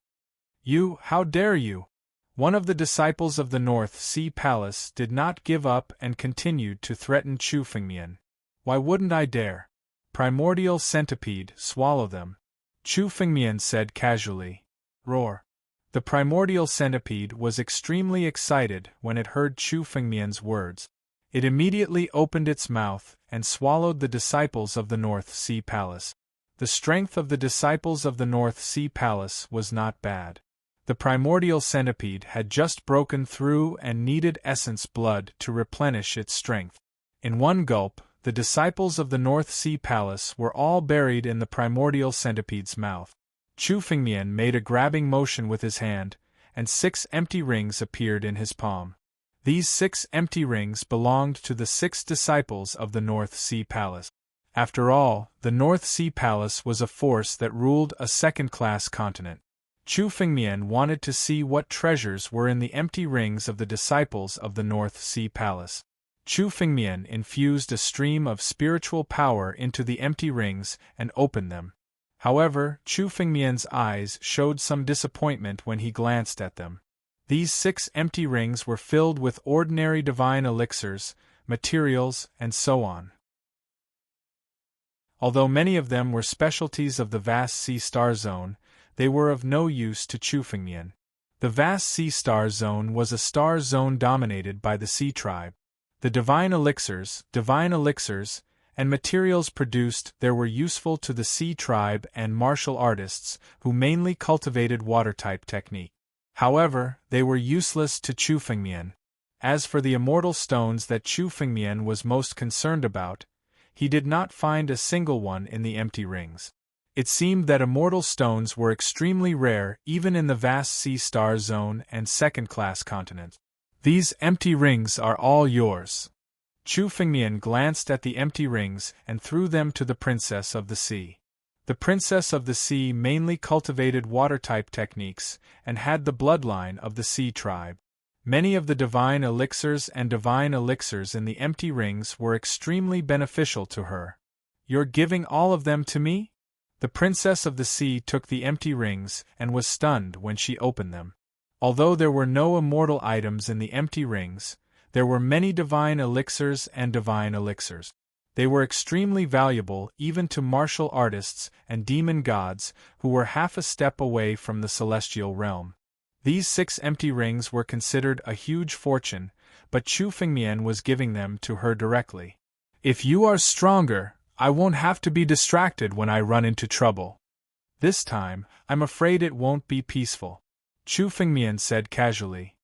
"You, how dare you?" One of the disciples of the North Sea Palace did not give up and continued to threaten Chu Fengmian. "Why wouldn't I dare? Primordial centipede, swallow them," Chu Fengmian said casually. Roar. The primordial centipede was extremely excited when it heard Chu Fengmian's words. It immediately opened its mouth and swallowed the disciples of the North Sea Palace. The strength of the disciples of the North Sea Palace was not bad. The primordial centipede had just broken through and needed essence blood to replenish its strength. In one gulp, the disciples of the North Sea Palace were all buried in the primordial centipede's mouth. Chu Fengmian made a grabbing motion with his hand, and 6 empty rings appeared in his palm. These 6 empty rings belonged to the 6 disciples of the North Sea Palace. After all, the North Sea Palace was a force that ruled a second-class continent. Chu Fengmian wanted to see what treasures were in the empty rings of the disciples of the North Sea Palace. Chu Fengmian infused a stream of spiritual power into the empty rings and opened them. However, Chu Fengmian's eyes showed some disappointment when he glanced at them. These 6 empty rings were filled with ordinary divine elixirs, materials, and so on. Although many of them were specialties of the vast sea star zone, they were of no use to Chu Fengmian. The vast sea star zone was a star zone dominated by the sea tribe. The divine elixirs, and materials produced there were useful to the sea tribe and martial artists, who mainly cultivated water-type technique. However, they were useless to Chu Fengmian. As for the immortal stones that Chu Fengmian was most concerned about, he did not find a single one in the empty rings. It seemed that immortal stones were extremely rare even in the vast sea star zone and second-class continent. "These empty rings are all yours." Chu Fengmian glanced at the empty rings and threw them to the Princess of the Sea. The Princess of the Sea mainly cultivated water-type techniques and had the bloodline of the sea tribe. Many of the divine elixirs in the empty rings were extremely beneficial to her. "You're giving all of them to me?" The Princess of the Sea took the empty rings and was stunned when she opened them. Although there were no immortal items in the empty rings, there were many divine elixirs. They were extremely valuable even to martial artists and demon gods who were half a step away from the celestial realm. These 6 empty rings were considered a huge fortune, but Chu Fengmian was giving them to her directly. "If you are stronger, I won't have to be distracted when I run into trouble. This time, I'm afraid it won't be peaceful," Chu Fengmian said casually.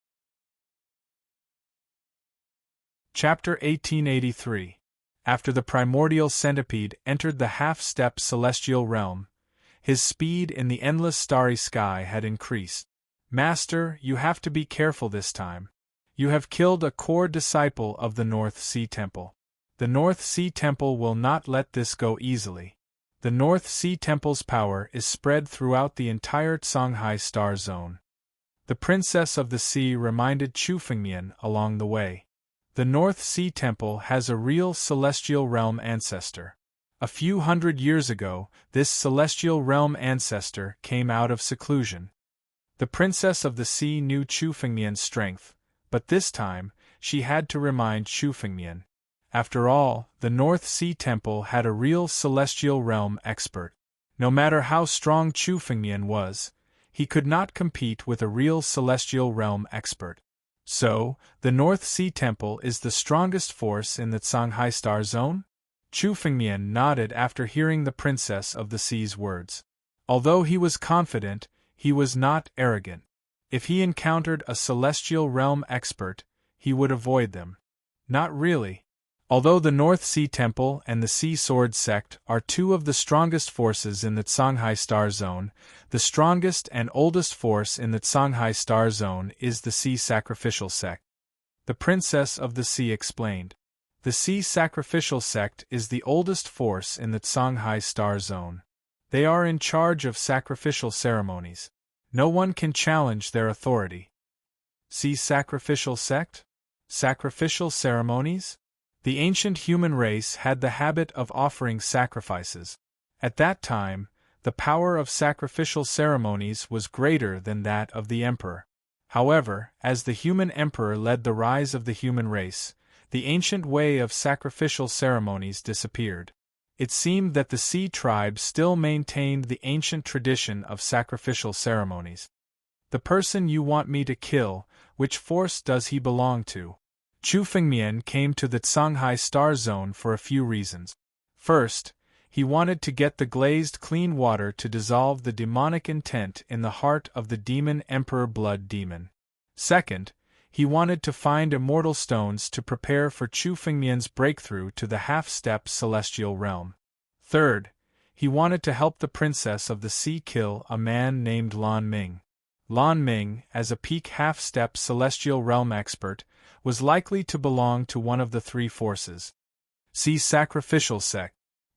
Chapter 1883. After the primordial centipede entered the half-step celestial realm, his speed in the endless starry sky had increased. "Master, you have to be careful this time. You have killed a core disciple of the North Sea Temple. The North Sea Temple will not let this go easily. The North Sea Temple's power is spread throughout the entire Songhai star zone." The Princess of the Sea reminded Chu Fengmian along the way. The North Sea Temple has a real celestial realm ancestor. A few hundred years ago, this celestial realm ancestor came out of seclusion. The Princess of the Sea knew Chu Fengmian's strength, but this time, she had to remind Chu Fengmian. After all, the North Sea Temple had a real celestial realm expert. No matter how strong Chu Fengmian was, he could not compete with a real celestial realm expert. So, the North Sea Temple is the strongest force in the Songhai Star Zone? Chu Fengmian nodded after hearing the Princess of the Sea's words. Although he was confident, he was not arrogant. If he encountered a celestial realm expert, he would avoid them. Not really. Although the North Sea Temple and the Sea Sword Sect are 2 of the strongest forces in the Songhai Star Zone, the strongest and oldest force in the Songhai Star Zone is the Sea Sacrificial Sect. The Princess of the Sea explained. The Sea Sacrificial Sect is the oldest force in the Songhai Star Zone. They are in charge of sacrificial ceremonies. No one can challenge their authority. See sacrificial sect? Sacrificial ceremonies? The ancient human race had the habit of offering sacrifices. At that time, the power of sacrificial ceremonies was greater than that of the emperor. However, as the human emperor led the rise of the human race, the ancient way of sacrificial ceremonies disappeared. It seemed that the Sea tribe still maintained the ancient tradition of sacrificial ceremonies. The person you want me to kill, which force does he belong to? Chu Fengmian came to the Songhai Star Zone for a few reasons. First, he wanted to get the glazed clean water to dissolve the demonic intent in the heart of the demon Emperor Blood Demon. Second, he wanted to find immortal stones to prepare for Chu Fengmian's breakthrough to the half-step celestial realm. Third, he wanted to help the princess of the sea kill a man named Lan Ming. Lan Ming, as a peak half-step celestial realm expert, was likely to belong to one of the three forces. See sacrificial sect.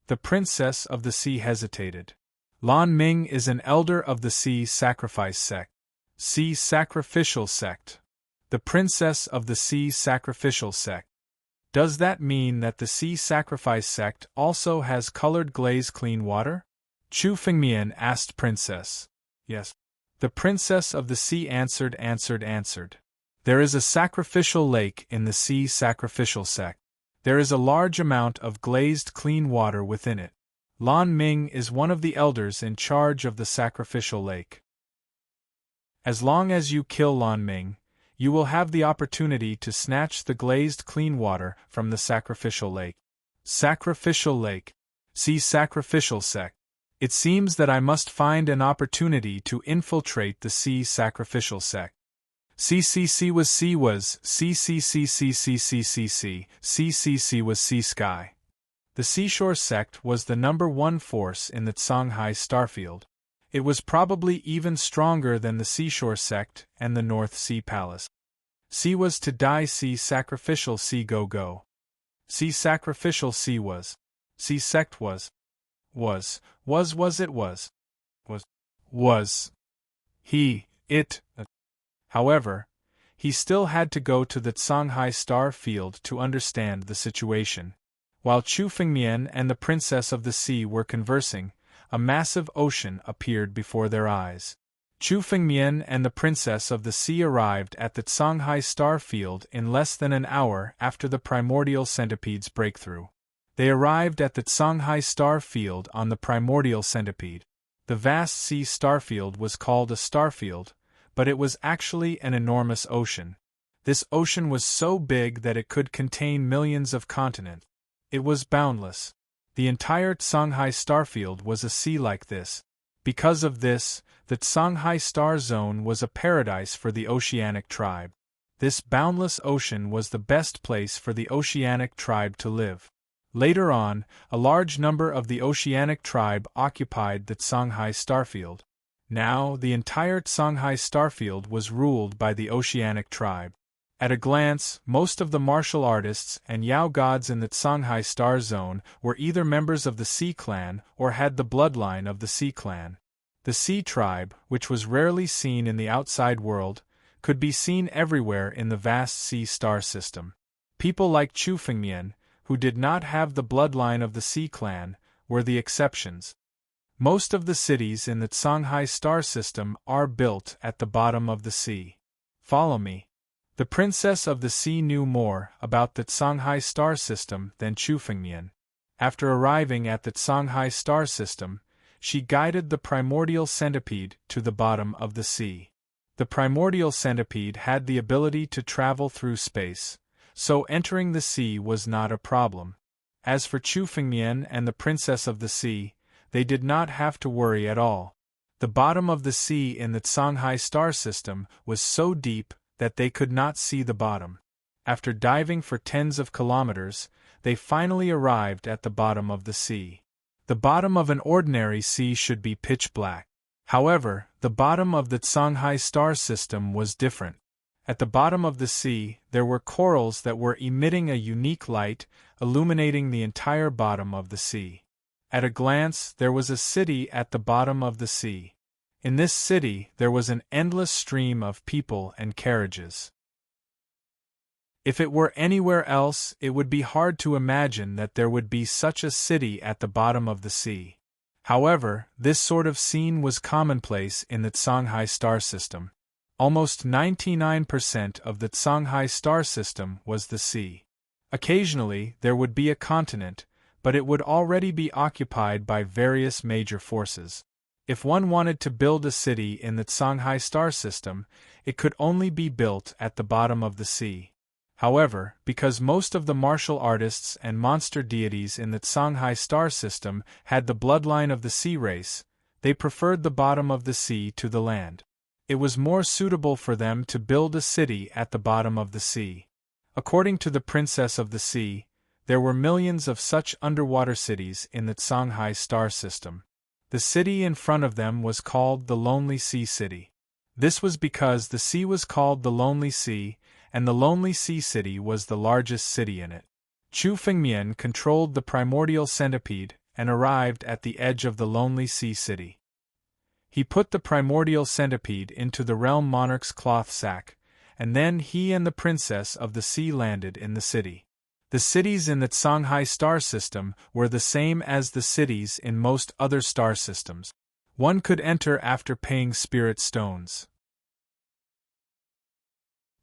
The princess of the sea hesitated. Lan Ming is an elder of the sea sacrifice sect. See sacrificial sect. The princess of the sea sacrificial sect. Does that mean that the sea sacrifice sect also has colored glazed clean water? Chu Fengmian asked princess. Yes. The princess of the sea answered. There is a sacrificial lake in the sea sacrificial sect. There is a large amount of glazed clean water within it. Lan Ming is one of the elders in charge of the sacrificial lake. As long as you kill Lan Ming, you will have the opportunity to snatch the glazed clean water from the sacrificial lake. Sacrificial lake. See sacrificial sect. It seems that I must find an opportunity to infiltrate the sea sacrificial sect. CCC was sea sky. The seashore sect was the number one force in the Songhai starfield. It was probably even stronger than the seashore sect and the North Sea Palace. Sea was to die. Sea sacrificial sea go. Sea sacrificial sea was. Sea sect was. He, it. However, he still had to go to the Songhai star field to understand the situation. While Chu Fengmian and the princess of the sea were conversing, a massive ocean appeared before their eyes. Chu Fengmian and the princess of the sea arrived at the Songhai star field in less than an hour after the primordial centipede's breakthrough. They arrived at the Songhai star field on the primordial centipede. The vast sea starfield was called a starfield, but it was actually an enormous ocean. This ocean was so big that it could contain millions of continents. It was boundless. The entire Songhai starfield was a sea like this. Because of this, the Songhai star zone was a paradise for the oceanic tribe. This boundless ocean was the best place for the oceanic tribe to live. Later on, a large number of the oceanic tribe occupied the Songhai starfield. Now, the entire Songhai starfield was ruled by the oceanic tribe. At a glance, most of the martial artists and Yao gods in the Songhai star zone were either members of the Sea clan or had the bloodline of the Sea clan. The Sea tribe, which was rarely seen in the outside world, could be seen everywhere in the vast Sea star system. People like Chu Fengmian, who did not have the bloodline of the Sea clan, were the exceptions. Most of the cities in the Songhai star system are built at the bottom of the sea. Follow me. The princess of the sea knew more about the Songhai star system than Chu Fengmian. After arriving at the Songhai star system, she guided the primordial centipede to the bottom of the sea. The primordial centipede had the ability to travel through space, so entering the sea was not a problem. As for Chu Fengmian and the princess of the sea, they did not have to worry at all. The bottom of the sea in the Songhai star system was so deep that they could not see the bottom. After diving for tens of kilometers, they finally arrived at the bottom of the sea. The bottom of an ordinary sea should be pitch black. However, the bottom of the Songhai star system was different. At the bottom of the sea, there were corals that were emitting a unique light, illuminating the entire bottom of the sea. At a glance, there was a city at the bottom of the sea. In this city, there was an endless stream of people and carriages. If it were anywhere else, it would be hard to imagine that there would be such a city at the bottom of the sea. However, this sort of scene was commonplace in the Shanghai star system. Almost 99% of the Shanghai star system was the sea. Occasionally, there would be a continent, but it would already be occupied by various major forces. If one wanted to build a city in the Shanghai star system, it could only be built at the bottom of the sea. However, because most of the martial artists and monster deities in the Shanghai star system had the bloodline of the sea race, they preferred the bottom of the sea to the land. It was more suitable for them to build a city at the bottom of the sea. According to the Princess of the Sea, there were millions of such underwater cities in the Shanghai star system. The city in front of them was called the Lonely Sea City. This was because the sea was called the Lonely Sea, and the Lonely Sea City was the largest city in it. Chu Fengmian controlled the primordial centipede and arrived at the edge of the Lonely Sea City. He put the primordial centipede into the realm monarch's cloth sack, and then he and the Princess of the Sea landed in the city. The cities in the Shanghai star system were the same as the cities in most other star systems. One could enter after paying spirit stones.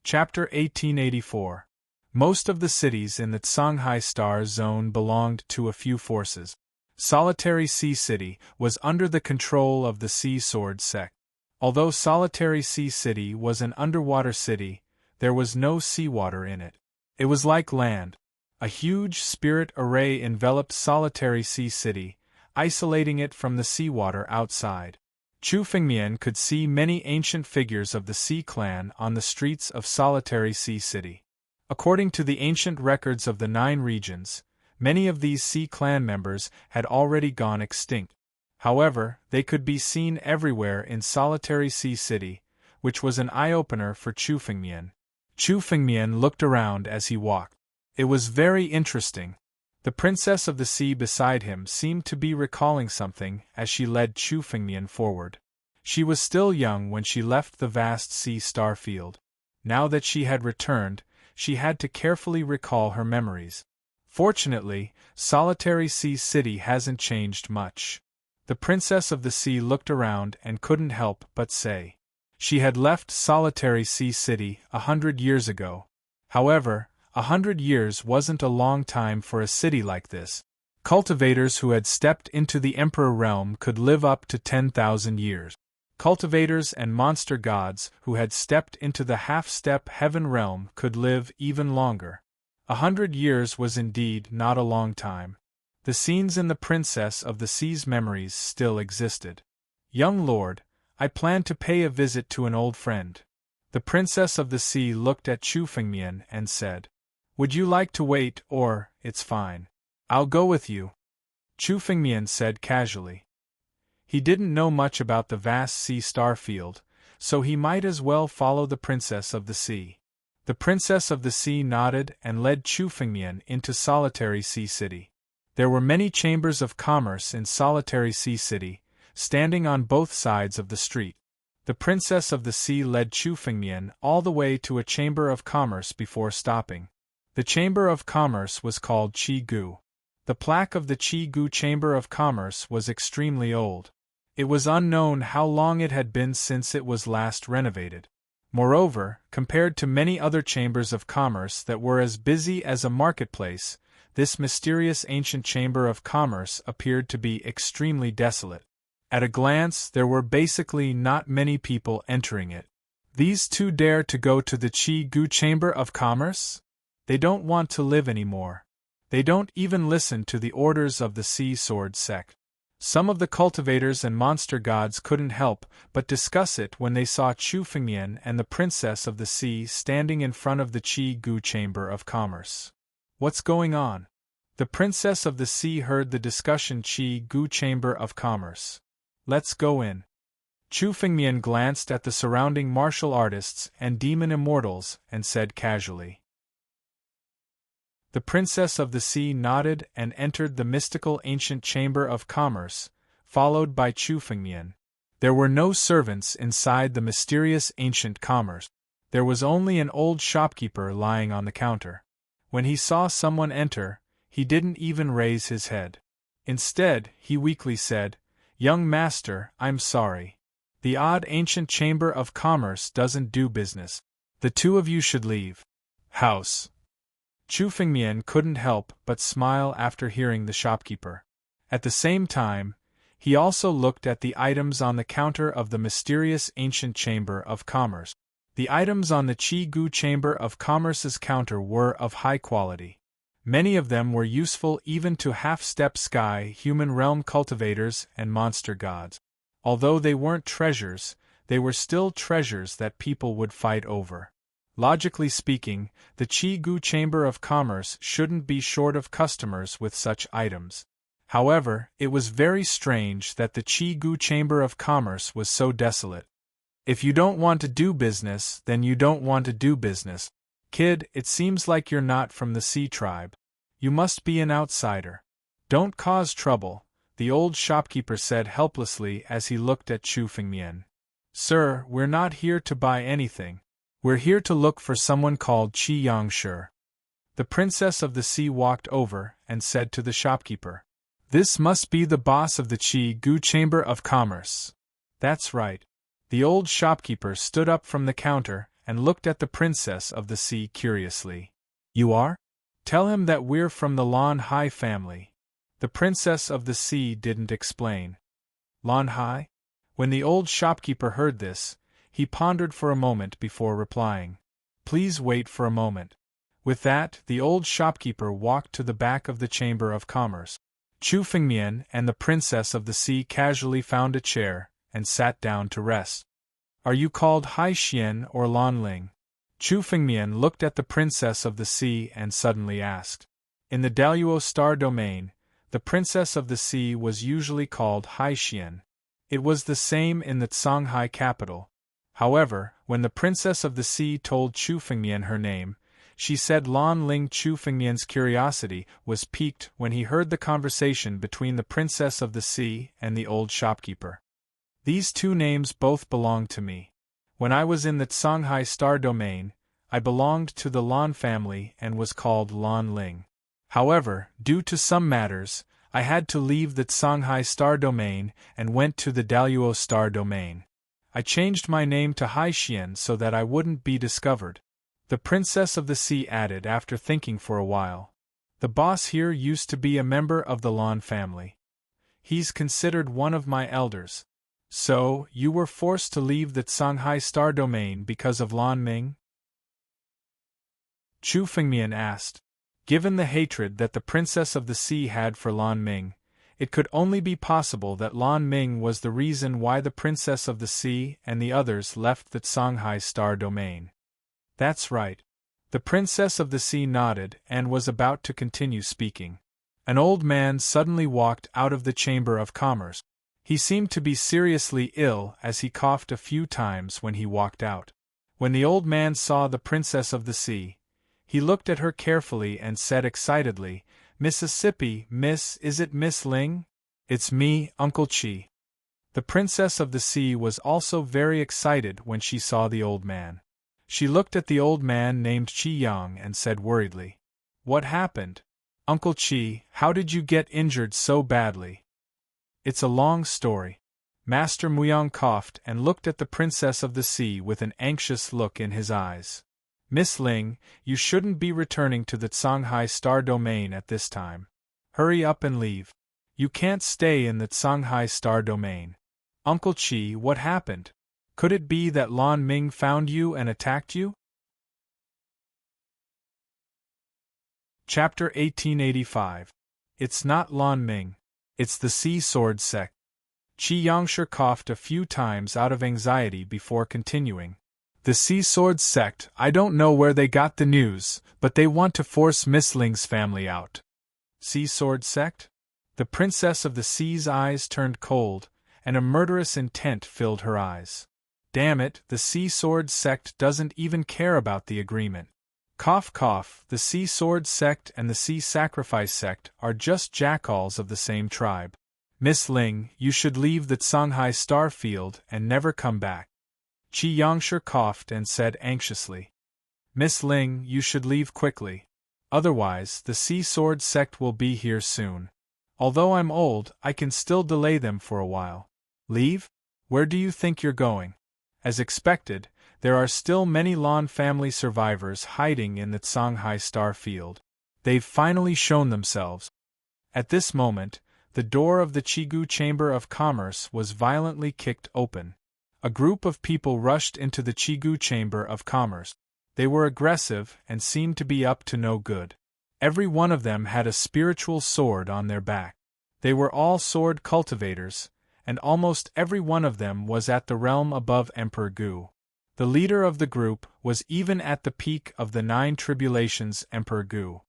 Chapter 1884. Most of the cities in the Shanghai star zone belonged to a few forces. Solitary Sea City was under the control of the Sea Sword sect. Although Solitary Sea City was an underwater city, there was no seawater in it. It was like land. A huge spirit array enveloped Solitary Sea City, isolating it from the seawater outside. Chu Fengmian could see many ancient figures of the Sea Clan on the streets of Solitary Sea City. According to the ancient records of the 9 regions, many of these Sea Clan members had already gone extinct. However, they could be seen everywhere in Solitary Sea City, which was an eye-opener for Chu Fengmian. Chu Fengmian looked around as he walked. It was very interesting. The Princess of the Sea beside him seemed to be recalling something as she led Chu Fengmian forward. She was still young when she left the vast sea star field. Now that she had returned, she had to carefully recall her memories. Fortunately, Solitary Sea City hasn't changed much. The Princess of the Sea looked around and couldn't help but say. She had left Solitary Sea City 100 years ago. However, 100 years wasn't a long time for a city like this. Cultivators who had stepped into the Emperor realm could live up to 10,000 years. Cultivators and monster gods who had stepped into the half-step heaven realm could live even longer. 100 years was indeed not a long time. The scenes in the Princess of the Sea's memories still existed. Young lord, I plan to pay a visit to an old friend. The Princess of the Sea looked at Chu Fengmian and said, Would you like to wait or, it's fine. I'll go with you. Chu Fengmian said casually. He didn't know much about the vast sea star field, so he might as well follow the Princess of the Sea. The Princess of the Sea nodded and led Chu Fengmian into Solitary Sea City. There were many chambers of commerce in Solitary Sea City, standing on both sides of the street. The Princess of the Sea led Chu Fengmian all the way to a chamber of commerce before stopping. The Chamber of Commerce was called Qi Gu. The plaque of the Qi Gu Chamber of Commerce was extremely old. It was unknown how long it had been since it was last renovated. Moreover, compared to many other chambers of commerce that were as busy as a marketplace, this mysterious ancient chamber of commerce appeared to be extremely desolate. At a glance, there were basically not many people entering it. These two dare to go to the Qi Gu Chamber of Commerce? They don't want to live anymore. They don't even listen to the orders of the Sea Sword sect. Some of the cultivators and monster gods couldn't help but discuss it when they saw Chu Fengmian and the Princess of the Sea standing in front of the Qi Gu Chamber of Commerce. What's going on? The Princess of the Sea heard the discussion. Qi Gu Chamber of Commerce. Let's go in. Chu Fengmian glanced at the surrounding martial artists and demon immortals and said casually. The Princess of the Sea nodded and entered the mystical ancient chamber of commerce, followed by Chu Fengmian. There were no servants inside the mysterious ancient commerce. There was only an old shopkeeper lying on the counter. When he saw someone enter, he didn't even raise his head. Instead, he weakly said, "Young master, I'm sorry. The odd ancient chamber of commerce doesn't do business. The two of you should leave." House. Chu Fengmian couldn't help but smile after hearing the shopkeeper. At the same time, he also looked at the items on the counter of the mysterious ancient chamber of commerce. The items on the Qi Gu Chamber of Commerce's counter were of high quality. Many of them were useful even to half-step sky human realm cultivators and monster gods. Although they weren't treasures, they were still treasures that people would fight over. Logically speaking, the Qi Gu Chamber of Commerce shouldn't be short of customers with such items. However, it was very strange that the Qi Gu Chamber of Commerce was so desolate. If you don't want to do business, then you don't want to do business. Kid, it seems like you're not from the Sea tribe. You must be an outsider. Don't cause trouble, the old shopkeeper said helplessly as he looked at Chu Fengmian. Sir, we're not here to buy anything. We're here to look for someone called Qi Yangshi. The Princess of the Sea walked over and said to the shopkeeper, "This must be the boss of the Qi Gu Chamber of Commerce." That's right. The old shopkeeper stood up from the counter and looked at the Princess of the Sea curiously. "You are? Tell him that we're from the Lan Hai family." The Princess of the Sea didn't explain. Lan Hai? When the old shopkeeper heard this, he pondered for a moment before replying. "Please wait for a moment." With that, the old shopkeeper walked to the back of the Chamber of Commerce. Chu Fengmian and the Princess of the Sea casually found a chair and sat down to rest. "Are you called Hai Xian or Lan Ling?" Chu Fengmian looked at the Princess of the Sea and suddenly asked. In the Daluo star domain, the Princess of the Sea was usually called Hai Xian. It was the same in the Songhai capital. However, when the Princess of the Sea told Chu Fengmian her name, she said Lan Ling. Chu Fengmian's curiosity was piqued when he heard the conversation between the Princess of the Sea and the old shopkeeper. "These two names both belong to me. When I was in the Songhai star domain, I belonged to the Lan family and was called Lan Ling. However, due to some matters, I had to leave the Songhai star domain and went to the Daluo star domain. I changed my name to Hai Xian so that I wouldn't be discovered," the Princess of the Sea added after thinking for a while. "The boss here used to be a member of the Lan family. He's considered one of my elders. So, you were forced to leave the Songhai star domain because of Lan Ming?" Chu Fengmian asked. Given the hatred that the Princess of the Sea had for Lan Ming, it could only be possible that Lan Ming was the reason why the Princess of the Sea and the others left the Songhai star domain. "That's right." The Princess of the Sea nodded and was about to continue speaking. An old man suddenly walked out of the Chamber of Commerce. He seemed to be seriously ill as he coughed a few times when he walked out. When the old man saw the Princess of the Sea, he looked at her carefully and said excitedly, "Mississippi, Miss, is it Miss Ling?" "It's me, Uncle Chi." The Princess of the Sea was also very excited when she saw the old man. She looked at the old man named Qi Yang and said worriedly, "What happened? Uncle Chi, how did you get injured so badly?" "It's a long story." Master Muyang coughed and looked at the Princess of the Sea with an anxious look in his eyes. "Miss Ling, you shouldn't be returning to the Songhai star domain at this time. Hurry up and leave. You can't stay in the Songhai star domain." "Uncle Chi, what happened? Could it be that Lan Ming found you and attacked you?" Chapter 1885. It's not Lan Ming. It's the Sea Sword sect. Qi Yangshi coughed a few times out of anxiety before continuing. "The Sea Sword sect, I don't know where they got the news, but they want to force Miss Ling's family out." "Sea Sword sect?" The Princess of the Sea's eyes turned cold, and a murderous intent filled her eyes. "Damn it, the Sea Sword sect doesn't even care about the agreement. Cough cough, the Sea Sword sect and the Sea Sacrifice sect are just jackals of the same tribe. Miss Ling, you should leave the Tsanghai Star Field and never come back. Qi Yangsher coughed and said anxiously. Miss Ling, you should leave quickly. Otherwise, the Sea Sword sect will be here soon. Although I'm old, I can still delay them for a while. Leave? Where do you think you're going? As expected, there are still many Lan family survivors hiding in the Tsanghai Star Field. They've finally shown themselves. At this moment, the door of the Chigu Chamber of Commerce was violently kicked open. A group of people rushed into the Chigu Chamber of Commerce. They were aggressive and seemed to be up to no good. Every one of them had a spiritual sword on their back. They were all sword cultivators, and almost every one of them was at the realm above Emperor Gu. The leader of the group was even at the peak of the 9 tribulations Emperor Gu.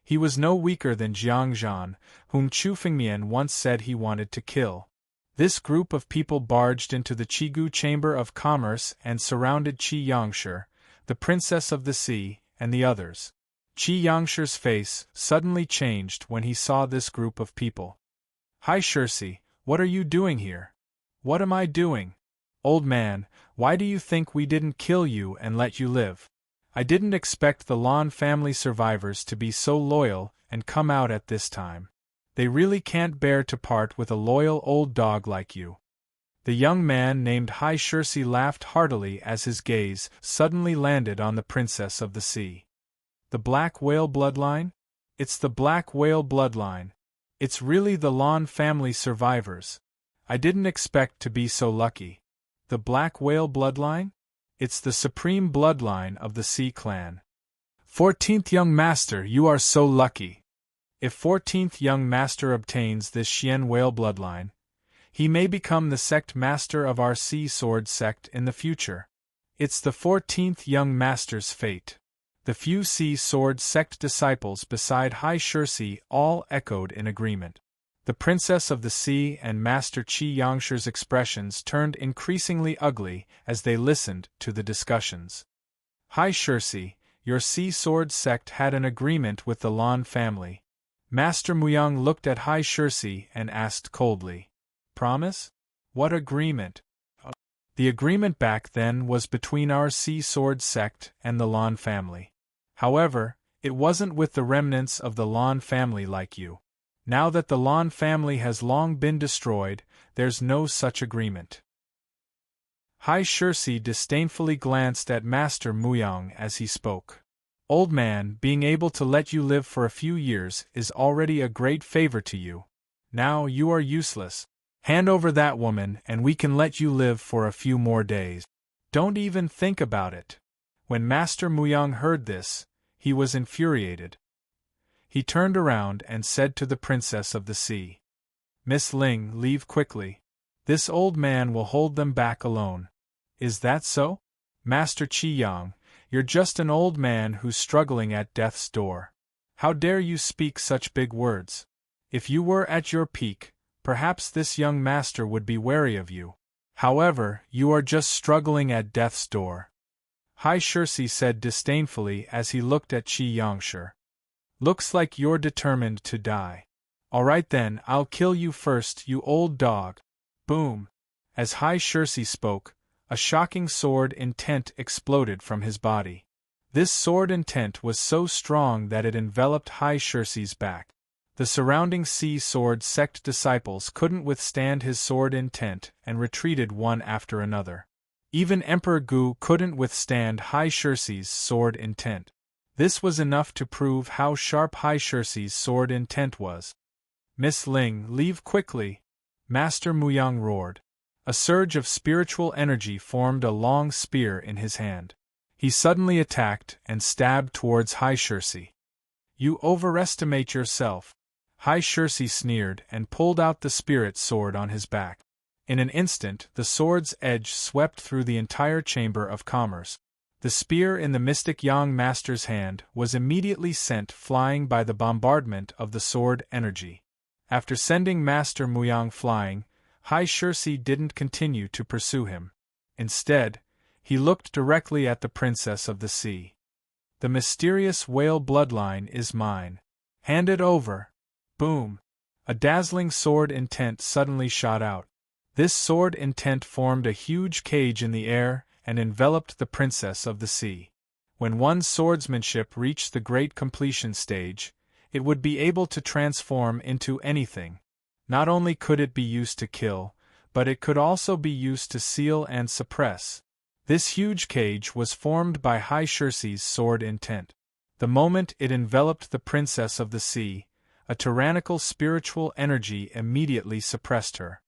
He was no weaker than Jiang Zhan, whom Chu Fengmian once said he wanted to kill. This group of people barged into the Chigu Chamber of Commerce and surrounded Qi Yangsher, the Princess of the Sea, and the others. Qi Yangsher's face suddenly changed when he saw this group of people. Hai Shirsi, what are you doing here? What am I doing? Old man, why do you think we didn't kill you and let you live? I didn't expect the Lan family survivors to be so loyal and come out at this time. They really can't bear to part with a loyal old dog like you. The young man named Hai Shirsi laughed heartily as his gaze suddenly landed on the Princess of the Sea. The Black Whale bloodline? It's the Black Whale bloodline. It's really the Lan family survivors. I didn't expect to be so lucky. The Black Whale bloodline? It's the supreme bloodline of the Sea clan. 14th young master, you are so lucky. If 14th young master obtains this Xian Whale bloodline, he may become the sect master of our Sea Sword sect in the future. It's the 14th young master's fate. The few Sea Sword sect disciples beside Hai Shirsi all echoed in agreement. The Princess of the Sea and Master Qi Yangsher's expressions turned increasingly ugly as they listened to the discussions. Hai Shirsi, your Sea Sword sect had an agreement with the Lan family. Master Muyang looked at Hai Shirsi and asked coldly. Promise? What agreement? The agreement back then was between our Sea Sword sect and the Lan family. However, it wasn't with the remnants of the Lan family like you. Now that the Lan family has long been destroyed, there's no such agreement. Hai Shirsi disdainfully glanced at Master Muyang as he spoke. Old man, being able to let you live for a few years is already a great favor to you. Now you are useless. Hand over that woman and we can let you live for a few more days. Don't even think about it. When Master Muyang heard this, he was infuriated. He turned around and said to the Princess of the Sea, Miss Ling, leave quickly. This old man will hold them back alone. Is that so? Master Qi Yang, you're just an old man who's struggling at death's door. How dare you speak such big words? If you were at your peak, perhaps this young master would be wary of you. However, you are just struggling at death's door. Hai Shirsi said disdainfully as he looked at Qi Yangsher. Looks like you're determined to die. All right then, I'll kill you first, you old dog. Boom! As Hai Shirsi spoke, a shocking sword intent exploded from his body. This sword intent was so strong that it enveloped Hai Shirsi's back. The surrounding Sea Sword sect disciples couldn't withstand his sword intent and retreated one after another. Even Emperor Gu couldn't withstand Hai Shirsi's sword intent. This was enough to prove how sharp Hai Shirsi's sword intent was. Miss Ling, leave quickly! Master Muyang roared. A surge of spiritual energy formed a long spear in his hand. He suddenly attacked and stabbed towards Hai Shirsi. You overestimate yourself. Hai Shirsi sneered and pulled out the spirit sword on his back. In an instant, the sword's edge swept through the entire chamber of commerce. The spear in the mystic young master's hand was immediately sent flying by the bombardment of the sword energy. After sending Master Muyang flying, Hai Shirsi didn't continue to pursue him. Instead, he looked directly at the Princess of the Sea. The mysterious whale bloodline is mine. Hand it over. Boom. A dazzling sword intent suddenly shot out. This sword intent formed a huge cage in the air and enveloped the princess of the sea. When one's swordsmanship reached the great completion stage, it would be able to transform into anything. Not only could it be used to kill, but it could also be used to seal and suppress. This huge cage was formed by High Shirsi's sword intent. The moment it enveloped the princess of the sea, a tyrannical spiritual energy immediately suppressed her.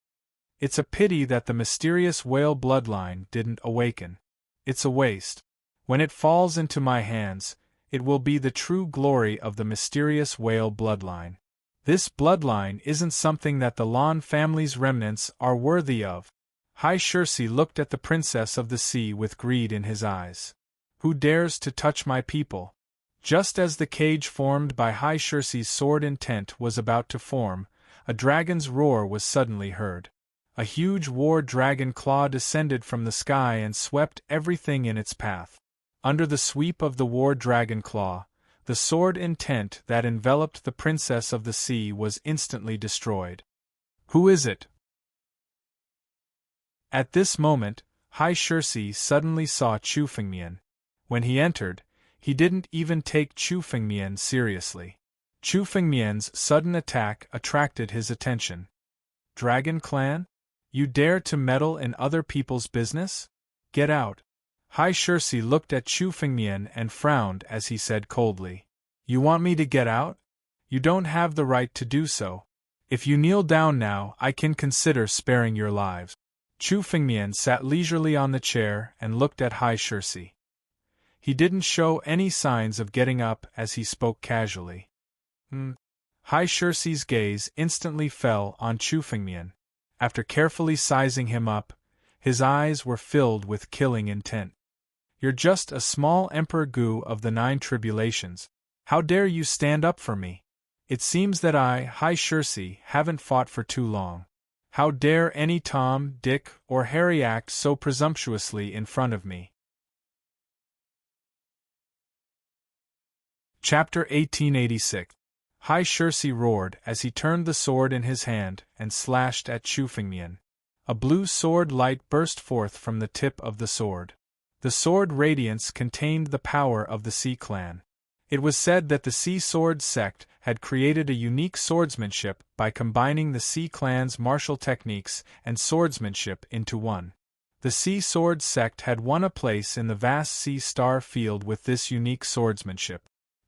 It's a pity that the mysterious whale bloodline didn't awaken. It's a waste. When it falls into my hands, it will be the true glory of the mysterious whale bloodline. This bloodline isn't something that the Lan family's remnants are worthy of. High Shirsi looked at the princess of the sea with greed in his eyes. Who dares to touch my people? Just as the cage formed by High Shirsi's sword intent was about to form, a dragon's roar was suddenly heard. A huge war dragon claw descended from the sky and swept everything in its path. Under the sweep of the war dragon claw, the sword intent that enveloped the princess of the sea was instantly destroyed. Who is it? At this moment, High Shirsi suddenly saw Chu Fengmian. When he entered, he didn't even take Chu Fengmian seriously. Chu Fengmian's sudden attack attracted his attention. Dragon Clan? You dare to meddle in other people's business? Get out. High Shirsi looked at Chu Fengmian and frowned as he said coldly. You want me to get out? You don't have the right to do so. If you kneel down now, I can consider sparing your lives. Chu Fengmian sat leisurely on the chair and looked at High Shirsi. He didn't show any signs of getting up as he spoke casually. High Shirsi's gaze instantly fell on Chu Fengmian. After carefully sizing him up, his eyes were filled with killing intent. You're just a small emperor Gu of the 9 tribulations. How dare you stand up for me? It seems that I, High Shirsi, haven't fought for too long. How dare any Tom, Dick, or Harry act so presumptuously in front of me? Chapter 1886. High Shirsi roared as he turned the sword in his hand and slashed at Chu Fengmian. A blue sword light burst forth from the tip of the sword. The sword radiance contained the power of the Sea Clan. It was said that the Sea Sword sect had created a unique swordsmanship by combining the Sea Clan's martial techniques and swordsmanship into one. The Sea Sword sect had won a place in the vast sea star field with this unique swordsmanship.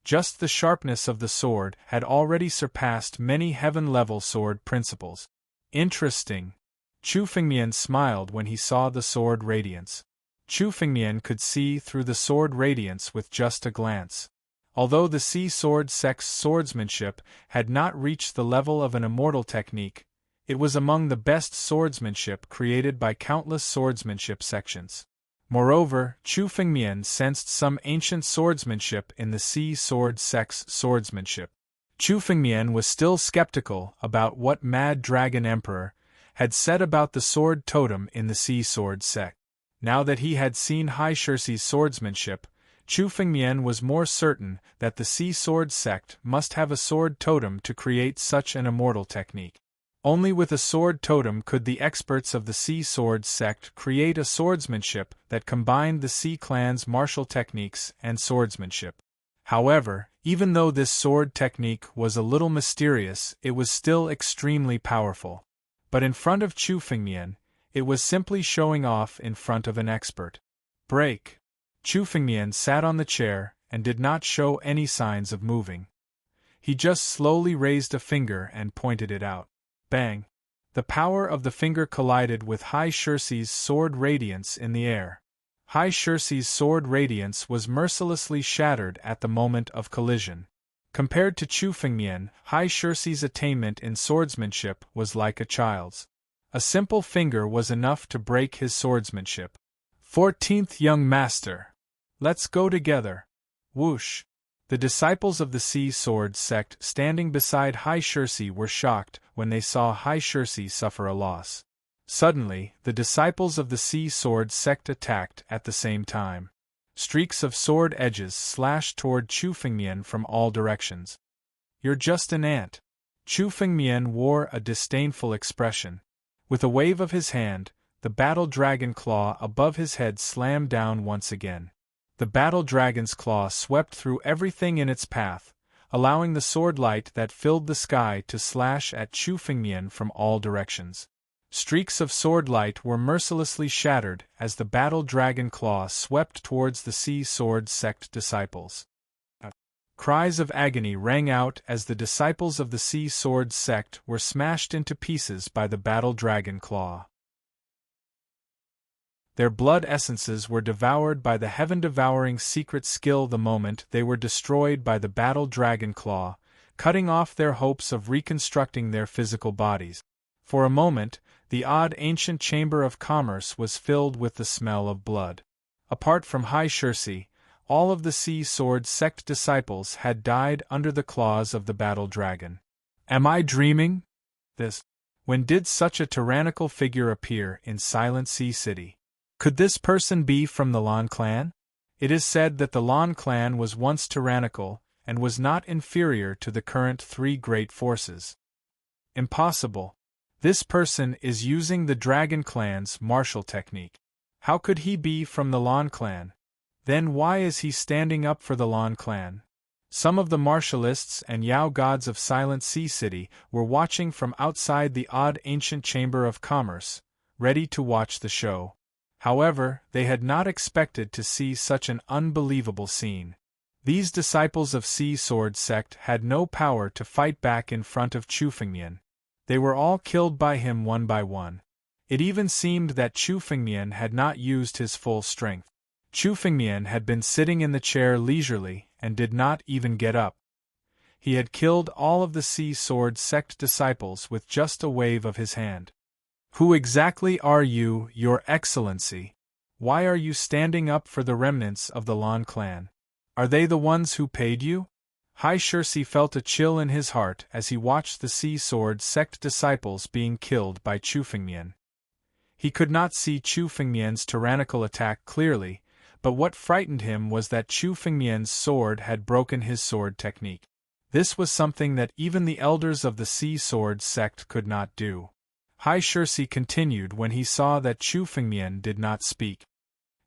Just the sharpness of the sword had already surpassed many heaven-level sword principles. Interesting. Chu Fengmian smiled when he saw the sword radiance. Chu Fengmian could see through the sword radiance with just a glance. Although the Sea Sword sect's swordsmanship had not reached the level of an immortal technique, it was among the best swordsmanship created by countless swordsmanship sections. Moreover, Chu Fengmian sensed some ancient swordsmanship in the Sea Sword sect's swordsmanship. Chu Fengmian was still skeptical about what Mad Dragon Emperor had said about the sword totem in the Sea Sword sect. Now that he had seen High Shirsi's swordsmanship, Chu Fengmian was more certain that the Sea Sword sect must have a sword totem to create such an immortal technique. Only with a sword totem could the experts of the Sea Sword sect create a swordsmanship that combined the Sea Clan's martial techniques and swordsmanship. However, even though this sword technique was a little mysterious, it was still extremely powerful. But in front of Chu Fengmian, it was simply showing off in front of an expert. Break. Chu Fengmian sat on the chair and did not show any signs of moving. He just slowly raised a finger and pointed it out. Bang! The power of the finger collided with High Shirsi's sword radiance in the air. High Shirsi's sword radiance was mercilessly shattered at the moment of collision. Compared to Chu Fengmian, High Shirsi's attainment in swordsmanship was like a child's. A simple finger was enough to break his swordsmanship. 14th Young Master. Let's go together. Whoosh. The disciples of the Sea Sword sect standing beside High Shirsi were shocked when they saw High Shirsi suffer a loss. Suddenly, the disciples of the Sea Sword sect attacked at the same time. Streaks of sword edges slashed toward Chu Fengmian from all directions. You're just an ant. Chu Fengmian wore a disdainful expression. With a wave of his hand, the battle dragon claw above his head slammed down once again. The battle dragon's claw swept through everything in its path, allowing the sword light that filled the sky to slash at Chu Fengmian from all directions. Streaks of sword light were mercilessly shattered as the battle dragon claw swept towards the Sea Sword Sect disciples. Cries of agony rang out as the disciples of the Sea Sword Sect were smashed into pieces by the battle dragon claw. Their blood essences were devoured by the heaven-devouring secret skill the moment they were destroyed by the battle dragon claw, cutting off their hopes of reconstructing their physical bodies. For a moment, the odd ancient chamber of commerce was filled with the smell of blood. Apart from Hai Shirsi, all of the Sea Sword Sect disciples had died under the claws of the battle dragon. Am I dreaming? When did such a tyrannical figure appear in Silent Sea City? Could this person be from the Lan clan? It is said that the Lan clan was once tyrannical, and was not inferior to the current three great forces. Impossible. This person is using the Dragon clan's martial technique. How could he be from the Lan clan? Then why is he standing up for the Lan clan? Some of the martialists and Yao gods of Silent Sea City were watching from outside the odd ancient chamber of commerce, ready to watch the show. However, they had not expected to see such an unbelievable scene. These disciples of Sea Sword Sect had no power to fight back in front of Chu Fengmian. They were all killed by him one by one. It even seemed that Chu Fengmian had not used his full strength. Chu Fengmian had been sitting in the chair leisurely and did not even get up. He had killed all of the Sea Sword Sect disciples with just a wave of his hand. Who exactly are you, Your Excellency? Why are you standing up for the remnants of the Lan clan? Are they the ones who paid you? Hai Shirsi felt a chill in his heart as he watched the Sea Sword Sect disciples being killed by Chu Fengmian. He could not see Chu Fengmian's tyrannical attack clearly, but what frightened him was that Chu Fengmian's sword had broken his sword technique. This was something that even the elders of the Sea Sword Sect could not do. Hai Shirsi continued when he saw that Chu Fengmian did not speak.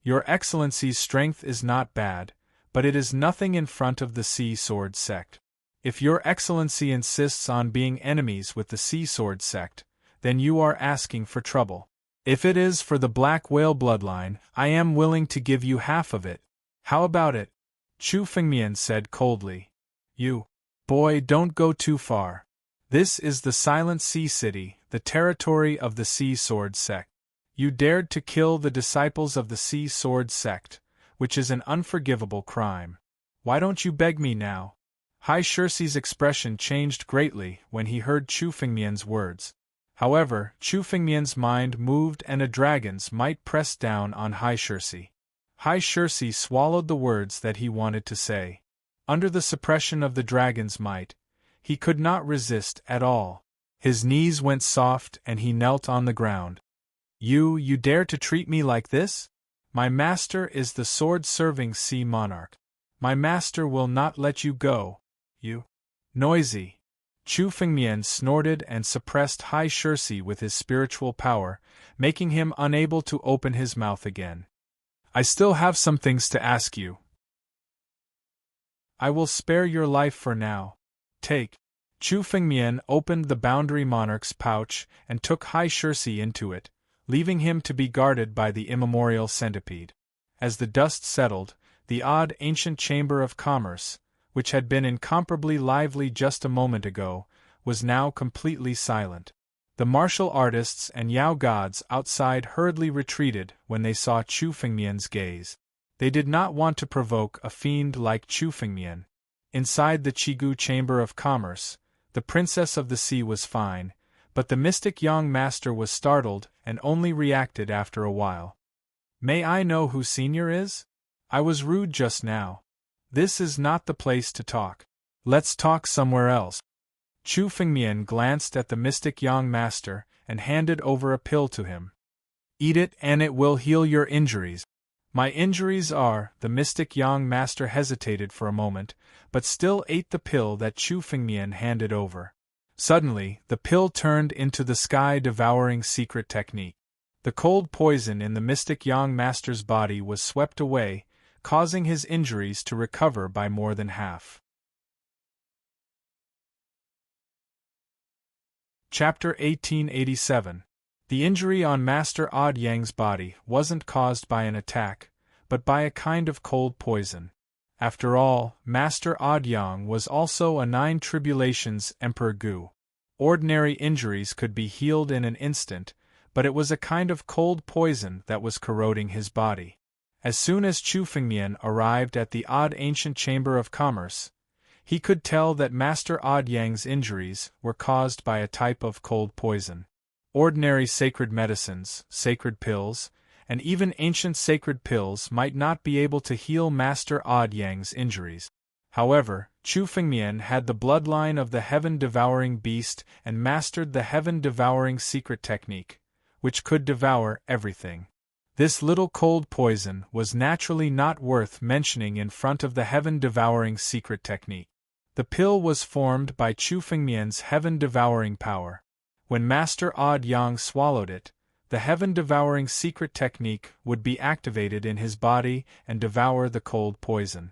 Your Excellency's strength is not bad, but it is nothing in front of the Sea Sword Sect. If Your Excellency insists on being enemies with the Sea Sword Sect, then you are asking for trouble. If it is for the Black Whale bloodline, I am willing to give you half of it. How about it? Chu Fengmian said coldly. You, boy, don't go too far. This is the Silent Sea City, the territory of the Sea Sword Sect. You dared to kill the disciples of the Sea Sword Sect, which is an unforgivable crime. Why don't you beg me now? Hai Shirsi's expression changed greatly when he heard Chu Fengmian's words. However, Chu Fengmian's mind moved and a dragon's might pressed down on Hai Shirsi. Hai Shirsi swallowed the words that he wanted to say. Under the suppression of the dragon's might, he could not resist at all. His knees went soft and he knelt on the ground. You dare to treat me like this? My master is the sword-serving sea monarch. My master will not let you go. You noisy. Chu Fengmian snorted and suppressed Hai Shirsi with his spiritual power, making him unable to open his mouth again. I still have some things to ask you. I will spare your life for now. Take. Chu Fengmian opened the Boundary Monarch's pouch and took Hai Shirsi into it, leaving him to be guarded by the immemorial centipede. As the dust settled, the odd ancient chamber of commerce, which had been incomparably lively just a moment ago, was now completely silent. The martial artists and Yao gods outside hurriedly retreated when they saw Chu Fengmian's gaze. They did not want to provoke a fiend like Chu Fengmian. Inside the Chigu Chamber of Commerce, the Princess of the Sea was fine, but the mystic young master was startled and only reacted after a while. May I know who Senior is? I was rude just now. This is not the place to talk. Let's talk somewhere else. Chu Fengmian glanced at the mystic young master and handed over a pill to him. Eat it and it will heal your injuries. My injuries are, the mystic young master hesitated for a moment, but still ate the pill that Chu Fengmian handed over. Suddenly, the pill turned into the sky-devouring secret technique. The cold poison in the mystic young master's body was swept away, causing his injuries to recover by more than half. Chapter 1887. The injury on Master Odd Yang's body wasn't caused by an attack, but by a kind of cold poison. After all, Master Odd Yang was also a Nine Tribulations Emperor Gu. Ordinary injuries could be healed in an instant, but it was a kind of cold poison that was corroding his body. As soon as Chu Fengmian arrived at the Odd Ancient Chamber of Commerce, he could tell that Master Odd Yang's injuries were caused by a type of cold poison. Ordinary sacred medicines, sacred pills, and even ancient sacred pills might not be able to heal Master Odd Yang's injuries. However, Chu Fengmian had the bloodline of the heaven-devouring beast and mastered the heaven-devouring secret technique, which could devour everything. This little cold poison was naturally not worth mentioning in front of the heaven-devouring secret technique. The pill was formed by Chu Fengmian's heaven-devouring power. When Master Odd Yang swallowed it, the heaven-devouring secret technique would be activated in his body and devour the cold poison.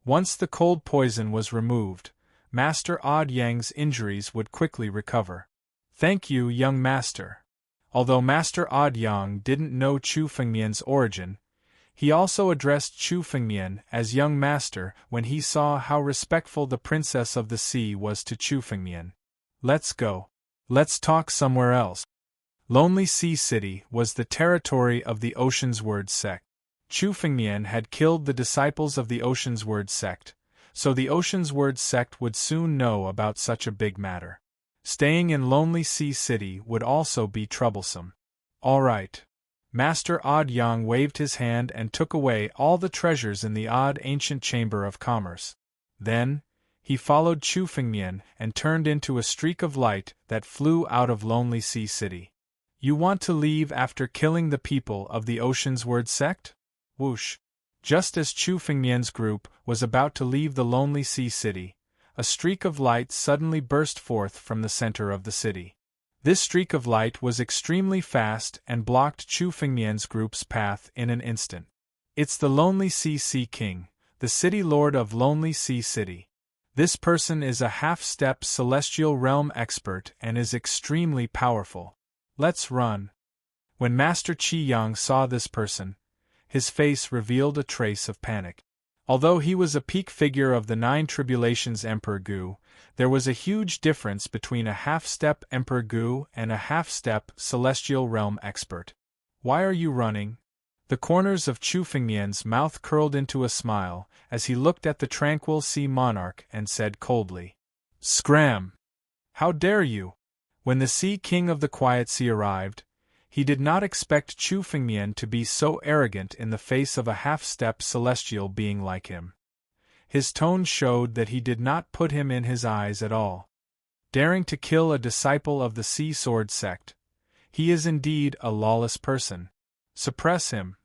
Once the cold poison was removed, Master Odd Yang's injuries would quickly recover. Thank you, young master. Although Master Odd Yang didn't know Chu Fengmian's origin, he also addressed Chu Fengmian as young master when he saw how respectful the Princess of the Sea was to Chu Fengmian. Let's go. Let's talk somewhere else. Lonely Sea City was the territory of the Ocean's Word sect. Chu Fengmian had killed the disciples of the Ocean's Word sect, so the Ocean's Word sect would soon know about such a big matter. Staying in Lonely Sea City would also be troublesome. All right. Master Odd Yang waved his hand and took away all the treasures in the Odd Ancient Chamber of Commerce. Then, he followed Chu Fengmian and turned into a streak of light that flew out of Lonely Sea City. You want to leave after killing the people of the Ocean's Word sect? Whoosh! Just as Chu Fengmian's group was about to leave the Lonely Sea City, a streak of light suddenly burst forth from the center of the city. This streak of light was extremely fast and blocked Chu Fengmian's group's path in an instant. It's the Lonely Sea Sea King, the City Lord of Lonely Sea City. This person is a half-step celestial realm expert and is extremely powerful. Let's run. When Master Qi Yang saw this person, his face revealed a trace of panic. Although he was a peak figure of the Nine Tribulations Emperor Gu, there was a huge difference between a half-step Emperor Gu and a half-step Celestial Realm expert. Why are you running? The corners of Chu Fengmian's mouth curled into a smile as he looked at the tranquil sea monarch and said coldly, "Scram! How dare you!" When the Sea King of the Quiet Sea arrived, he did not expect Chu Fengmian to be so arrogant in the face of a half-step celestial being like him. His tone showed that he did not put him in his eyes at all. Daring to kill a disciple of the Sea Sword sect, he is indeed a lawless person. Suppress him.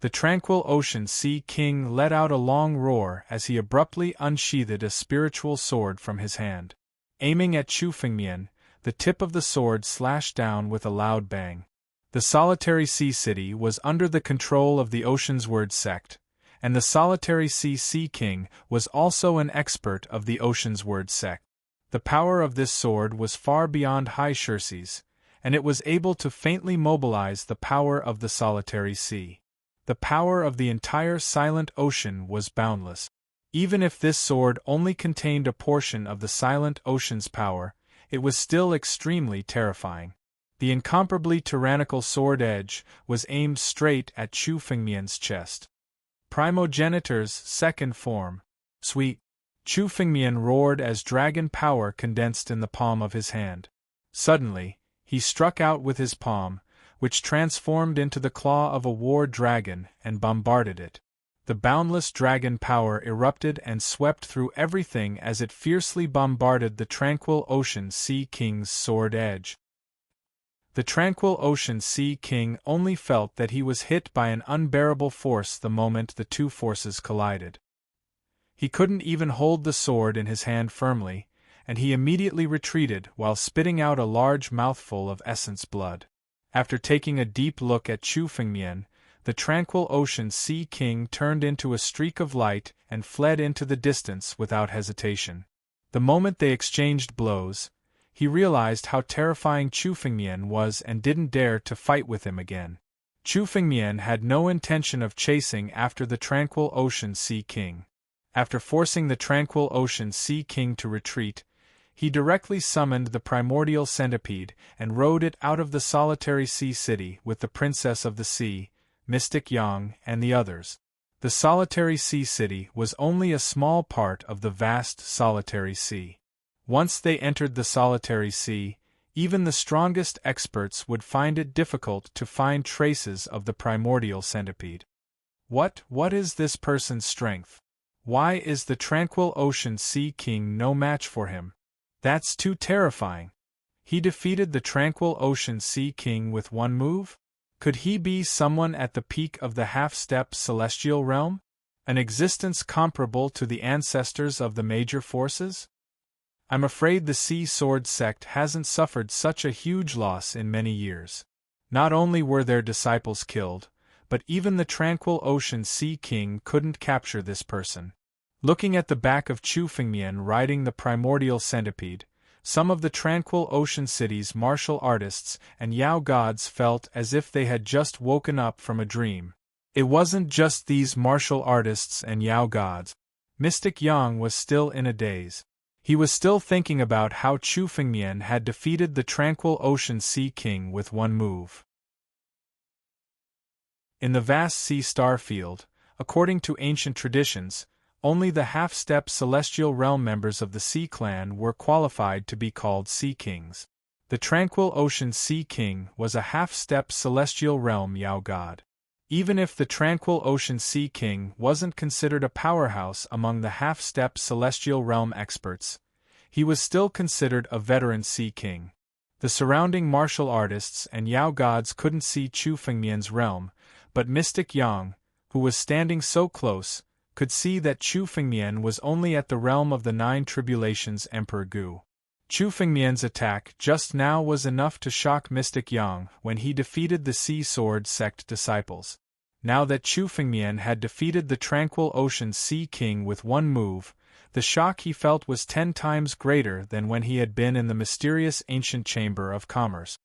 The tranquil ocean Sea King let out a long roar as he abruptly unsheathed a spiritual sword from his hand. Aiming at Chu Fengmian, the tip of the sword slashed down with a loud bang. The solitary sea city was under the control of the Ocean's Word sect, and the solitary Sea King was also an expert of the Ocean's Word sect. The power of this sword was far beyond High Shirse's, and it was able to faintly mobilize the power of the solitary sea. The power of the entire silent ocean was boundless. Even if this sword only contained a portion of the silent ocean's power, it was still extremely terrifying. The incomparably tyrannical sword edge was aimed straight at Chu Fengmian's chest. Primogenitor's second form. Sweet! Chu Fengmian roared as dragon power condensed in the palm of his hand. Suddenly, he struck out with his palm, which transformed into the claw of a war dragon and bombarded it. The boundless dragon power erupted and swept through everything as it fiercely bombarded the tranquil ocean Sea King's sword edge. The tranquil ocean sea king only felt that he was hit by an unbearable force the moment the two forces collided. He couldn't even hold the sword in his hand firmly, and he immediately retreated while spitting out a large mouthful of essence blood. After taking a deep look at Chu Fengmian, the tranquil ocean sea king turned into a streak of light and fled into the distance without hesitation. The moment they exchanged blows, he realized how terrifying Chu Fengmian was and didn't dare to fight with him again. Chu Fengmian had no intention of chasing after the tranquil ocean sea king. After forcing the tranquil ocean sea king to retreat, he directly summoned the primordial centipede and rode it out of the solitary sea city with the princess of the sea, Mystic Yang, and the others. The solitary sea city was only a small part of the vast solitary sea. Once they entered the solitary sea, even the strongest experts would find it difficult to find traces of the primordial centipede. What is this person's strength? Why is the tranquil ocean sea king no match for him? That's too terrifying. He defeated the tranquil ocean sea king with one move? Could he be someone at the peak of the half-step celestial realm? An existence comparable to the ancestors of the major forces? I'm afraid the Sea Sword sect hasn't suffered such a huge loss in many years. Not only were their disciples killed, but even the tranquil ocean sea king couldn't capture this person. Looking at the back of Chu Fengmian riding the primordial centipede, some of the tranquil ocean city's martial artists and Yao gods felt as if they had just woken up from a dream. It wasn't just these martial artists and Yao gods. Mystic Yang was still in a daze. He was still thinking about how Chu Fengmian had defeated the tranquil ocean sea king with one move. In the vast sea star field, according to ancient traditions, only the half-step celestial realm members of the Sea Clan were qualified to be called Sea Kings. The tranquil ocean Sea King was a half-step celestial realm Yao god. Even if the tranquil ocean Sea King wasn't considered a powerhouse among the half-step celestial realm experts, he was still considered a veteran Sea King. The surrounding martial artists and Yao gods couldn't see Chu Fengmian's realm, but Mystic Yang, who was standing so close, could see that Chu Fengmian was only at the realm of the Nine Tribulations Emperor Gu. Chu Fengmian's attack just now was enough to shock Mystic Yang when he defeated the Sea Sword sect disciples. Now that Chu Fengmian had defeated the tranquil ocean sea king with one move, the shock he felt was 10 times greater than when he had been in the mysterious ancient chamber of commerce.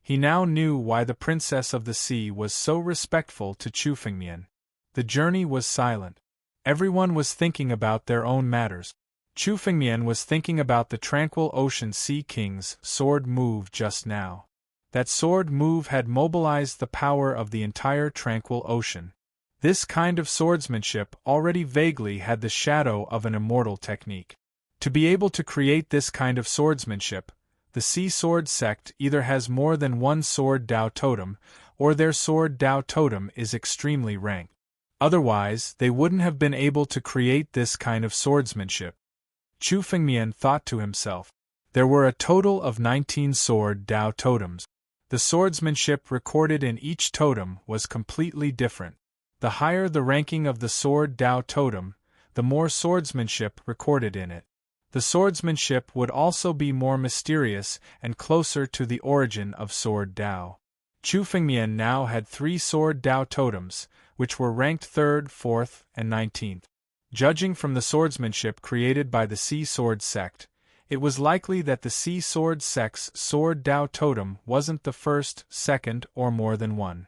He now knew why the princess of the sea was so respectful to Chu Fengmian. The journey was silent. Everyone was thinking about their own matters. Chu Fengmian was thinking about the tranquil ocean sea king's sword move just now. That sword move had mobilized the power of the entire tranquil ocean. This kind of swordsmanship already vaguely had the shadow of an immortal technique. To be able to create this kind of swordsmanship, the Sea Sword sect either has more than one sword Dao totem, or their sword Dao totem is extremely ranked. Otherwise, they wouldn't have been able to create this kind of swordsmanship. Chu Fengmian thought to himself. There were a total of 19 sword Dao totems. The swordsmanship recorded in each totem was completely different. The higher the ranking of the sword Dao totem, the more swordsmanship recorded in it. The swordsmanship would also be more mysterious and closer to the origin of sword Dao. Chu Fengmian now had 3 sword Dao totems, which were ranked 3rd, 4th, and 19th. Judging from the swordsmanship created by the Sea Sword sect, it was likely that the Sea Sword sect's sword Dao totem wasn't the 1st, 2nd, or more than one.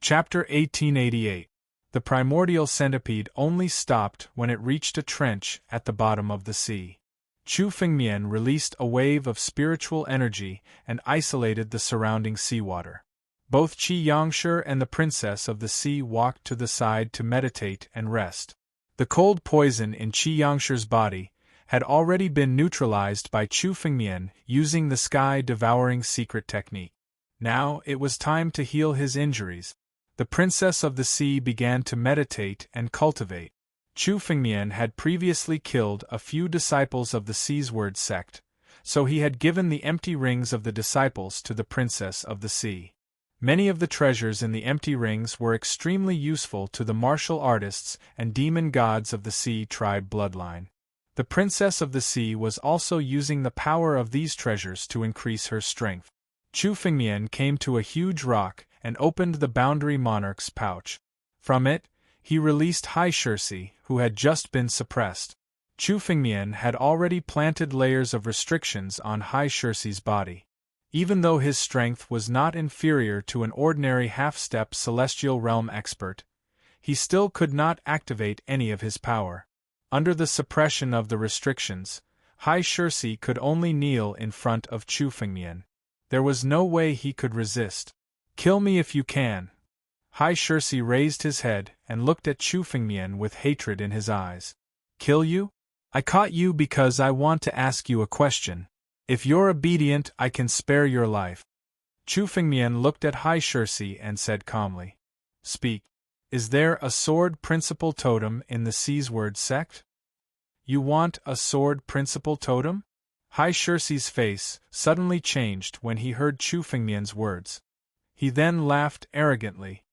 Chapter 1888. The primordial centipede only stopped when it reached a trench at the bottom of the sea. Chu Fengmian released a wave of spiritual energy and isolated the surrounding seawater. Both Qi Yangshi and the princess of the sea walked to the side to meditate and rest. The cold poison in Qi Yangshi's body had already been neutralized by Chu Fengmian using the sky-devouring secret technique. Now it was time to heal his injuries. The princess of the sea began to meditate and cultivate. Chu Fengmian had previously killed a few disciples of the Seasword sect, so he had given the empty rings of the disciples to the Princess of the Sea. Many of the treasures in the empty rings were extremely useful to the martial artists and demon gods of the Sea tribe bloodline. The Princess of the Sea was also using the power of these treasures to increase her strength. Chu Fengmian came to a huge rock and opened the Boundary Monarch's pouch. From it, he released Hai Shirsi, who had just been suppressed. Chu Fengmian had already planted layers of restrictions on Hai Shirsi's body. Even though his strength was not inferior to an ordinary half-step celestial realm expert, he still could not activate any of his power. Under the suppression of the restrictions, Hai Shirsi could only kneel in front of Chu Fengmian. There was no way he could resist. "Kill me if you can." Hai Shirsi raised his head and looked at Chu Fengmian with hatred in his eyes. "Kill you? I caught you because I want to ask you a question. If you're obedient, I can spare your life." Chu Fengmian looked at Hai Shirsi and said calmly, "Speak. Is there a sword principle totem in the Seasword sect?" "You want a sword principle totem?" Hai Shirsi's face suddenly changed when he heard Chu Fengmian's words. He then laughed arrogantly.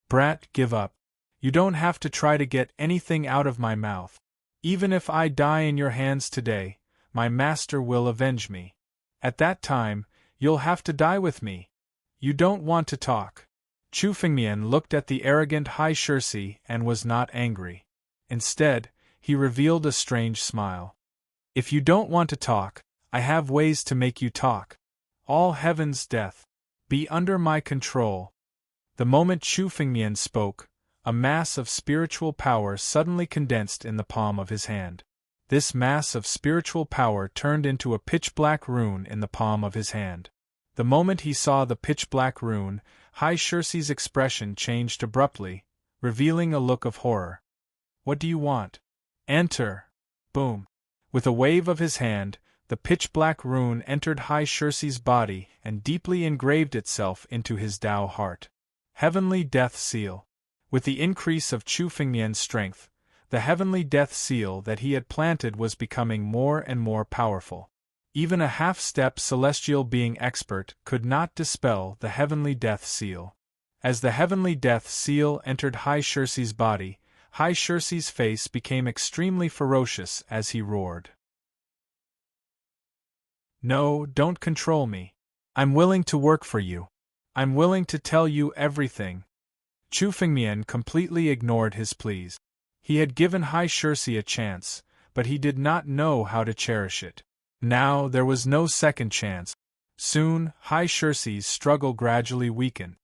"Brat, give up. You don't have to try to get anything out of my mouth. Even if I die in your hands today, my master will avenge me. At that time, you'll have to die with me. You don't want to talk." Chu Fengmian looked at the arrogant Hai Shirsi and was not angry. Instead, he revealed a strange smile. "If you don't want to talk, I have ways to make you talk. All heaven's death. Be under my control." The moment Chu Fengmian spoke, a mass of spiritual power suddenly condensed in the palm of his hand. This mass of spiritual power turned into a pitch-black rune in the palm of his hand. The moment he saw the pitch-black rune, Hai Shirsi's expression changed abruptly, revealing a look of horror. "What do you want?" "Enter!" Boom! With a wave of his hand, the pitch-black rune entered Hai Shirsi's body and deeply engraved itself into his Tao heart. Heavenly Death Seal. With the increase of Chu Fengmian's strength, the heavenly death seal that he had planted was becoming more and more powerful. Even a half-step celestial being expert could not dispel the heavenly death seal. As the heavenly death seal entered Hai Shirsi's body, Hai Shirsi's face became extremely ferocious as he roared. "No, don't control me. I'm willing to work for you. I'm willing to tell you everything." Chu Fengmian completely ignored his pleas. He had given Hai Shirsi a chance, but he did not know how to cherish it. Now there was no second chance. Soon, Hai Shirsi's struggle gradually weakened.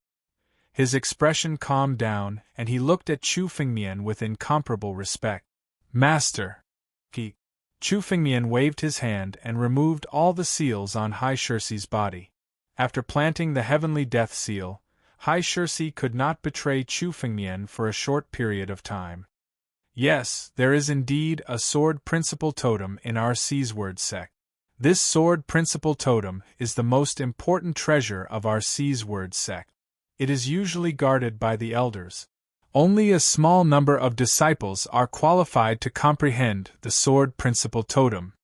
His expression calmed down, and he looked at Chu Fengmian with incomparable respect. "Master!" Chu Fengmian waved his hand and removed all the seals on Hai Shirsi's body. After planting the heavenly death seal, Hai Shirsi could not betray Chu Fengmian for a short period of time. "Yes, there is indeed a sword principle totem in our Seasword sect. This sword principle totem is the most important treasure of our Seasword sect. It is usually guarded by the elders. Only a small number of disciples are qualified to comprehend the sword principle totem.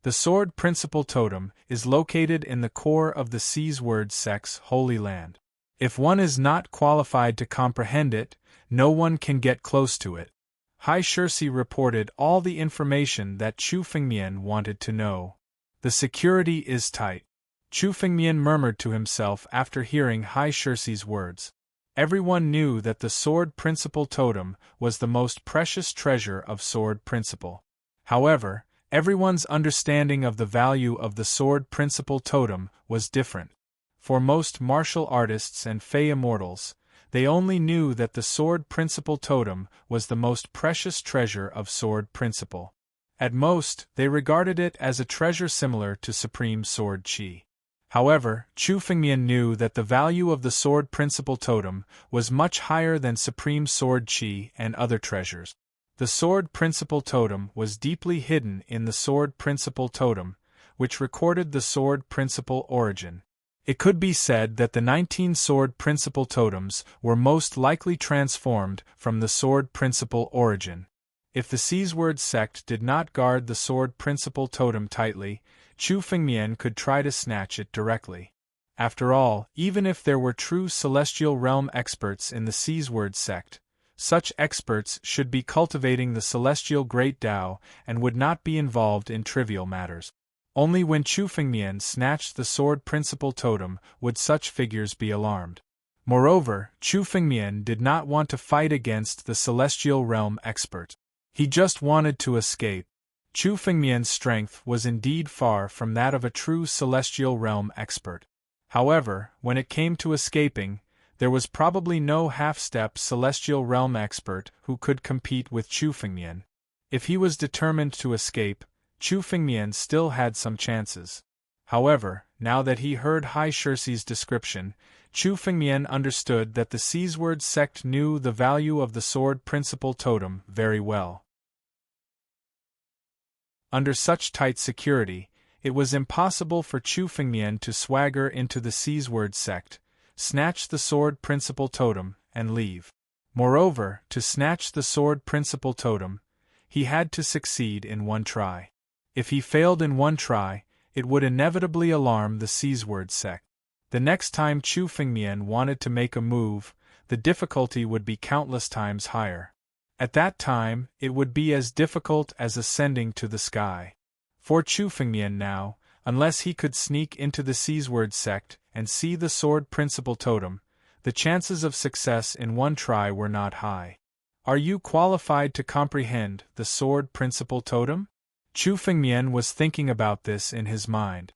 The sword principle totem is located in the core of the Seasword sect's Holy Land. If one is not qualified to comprehend it, no one can get close to it." Hai Shirsi reported all the information that Chu Fengmian wanted to know. "The security is tight," Chu Fengmian murmured to himself after hearing Hai Shirsi's words. Everyone knew that the sword principle totem was the most precious treasure of sword principle. However, everyone's understanding of the value of the sword principle totem was different. For most martial artists and Fey immortals, they only knew that the sword principle totem was the most precious treasure of sword principle. At most, they regarded it as a treasure similar to supreme sword chi. However, Chu Fengmian knew that the value of the sword principle totem was much higher than supreme sword chi and other treasures. The sword principle totem was deeply hidden in the sword principle totem, which recorded the sword principle origin. It could be said that the 19 sword principle totems were most likely transformed from the sword principle origin. If the Seasword sect did not guard the sword principle totem tightly, Chu Fengmian could try to snatch it directly. After all, even if there were true Celestial Realm experts in the Seasword sect, such experts should be cultivating the Celestial Great Tao and would not be involved in trivial matters. Only when Chu Fengmian snatched the Sword Principal Totem would such figures be alarmed. Moreover, Chu Fengmian did not want to fight against the Celestial Realm expert. He just wanted to escape. Chu Fengmian's strength was indeed far from that of a true Celestial Realm expert. However, when it came to escaping, there was probably no half-step Celestial Realm expert who could compete with Chu Fengmian. If he was determined to escape, Chu Fengmian still had some chances. However, now that he heard Hai Shirsi's description, Chu Fengmian understood that the Seasword sect knew the value of the Sword Principal Totem very well. Under such tight security, it was impossible for Chu Fengmian to swagger into the Seasword sect, snatch the Sword Principal Totem, and leave. Moreover, to snatch the Sword Principal Totem, he had to succeed in one try. If he failed in one try, it would inevitably alarm the Seasword sect. The next time Chu Fengmian wanted to make a move, the difficulty would be countless times higher. At that time, it would be as difficult as ascending to the sky. For Chu Fengmian now, unless he could sneak into the Seasword sect and see the Sword Principal Totem, the chances of success in one try were not high. Are you qualified to comprehend the Sword Principal Totem? Chu Fengmian was thinking about this in his mind.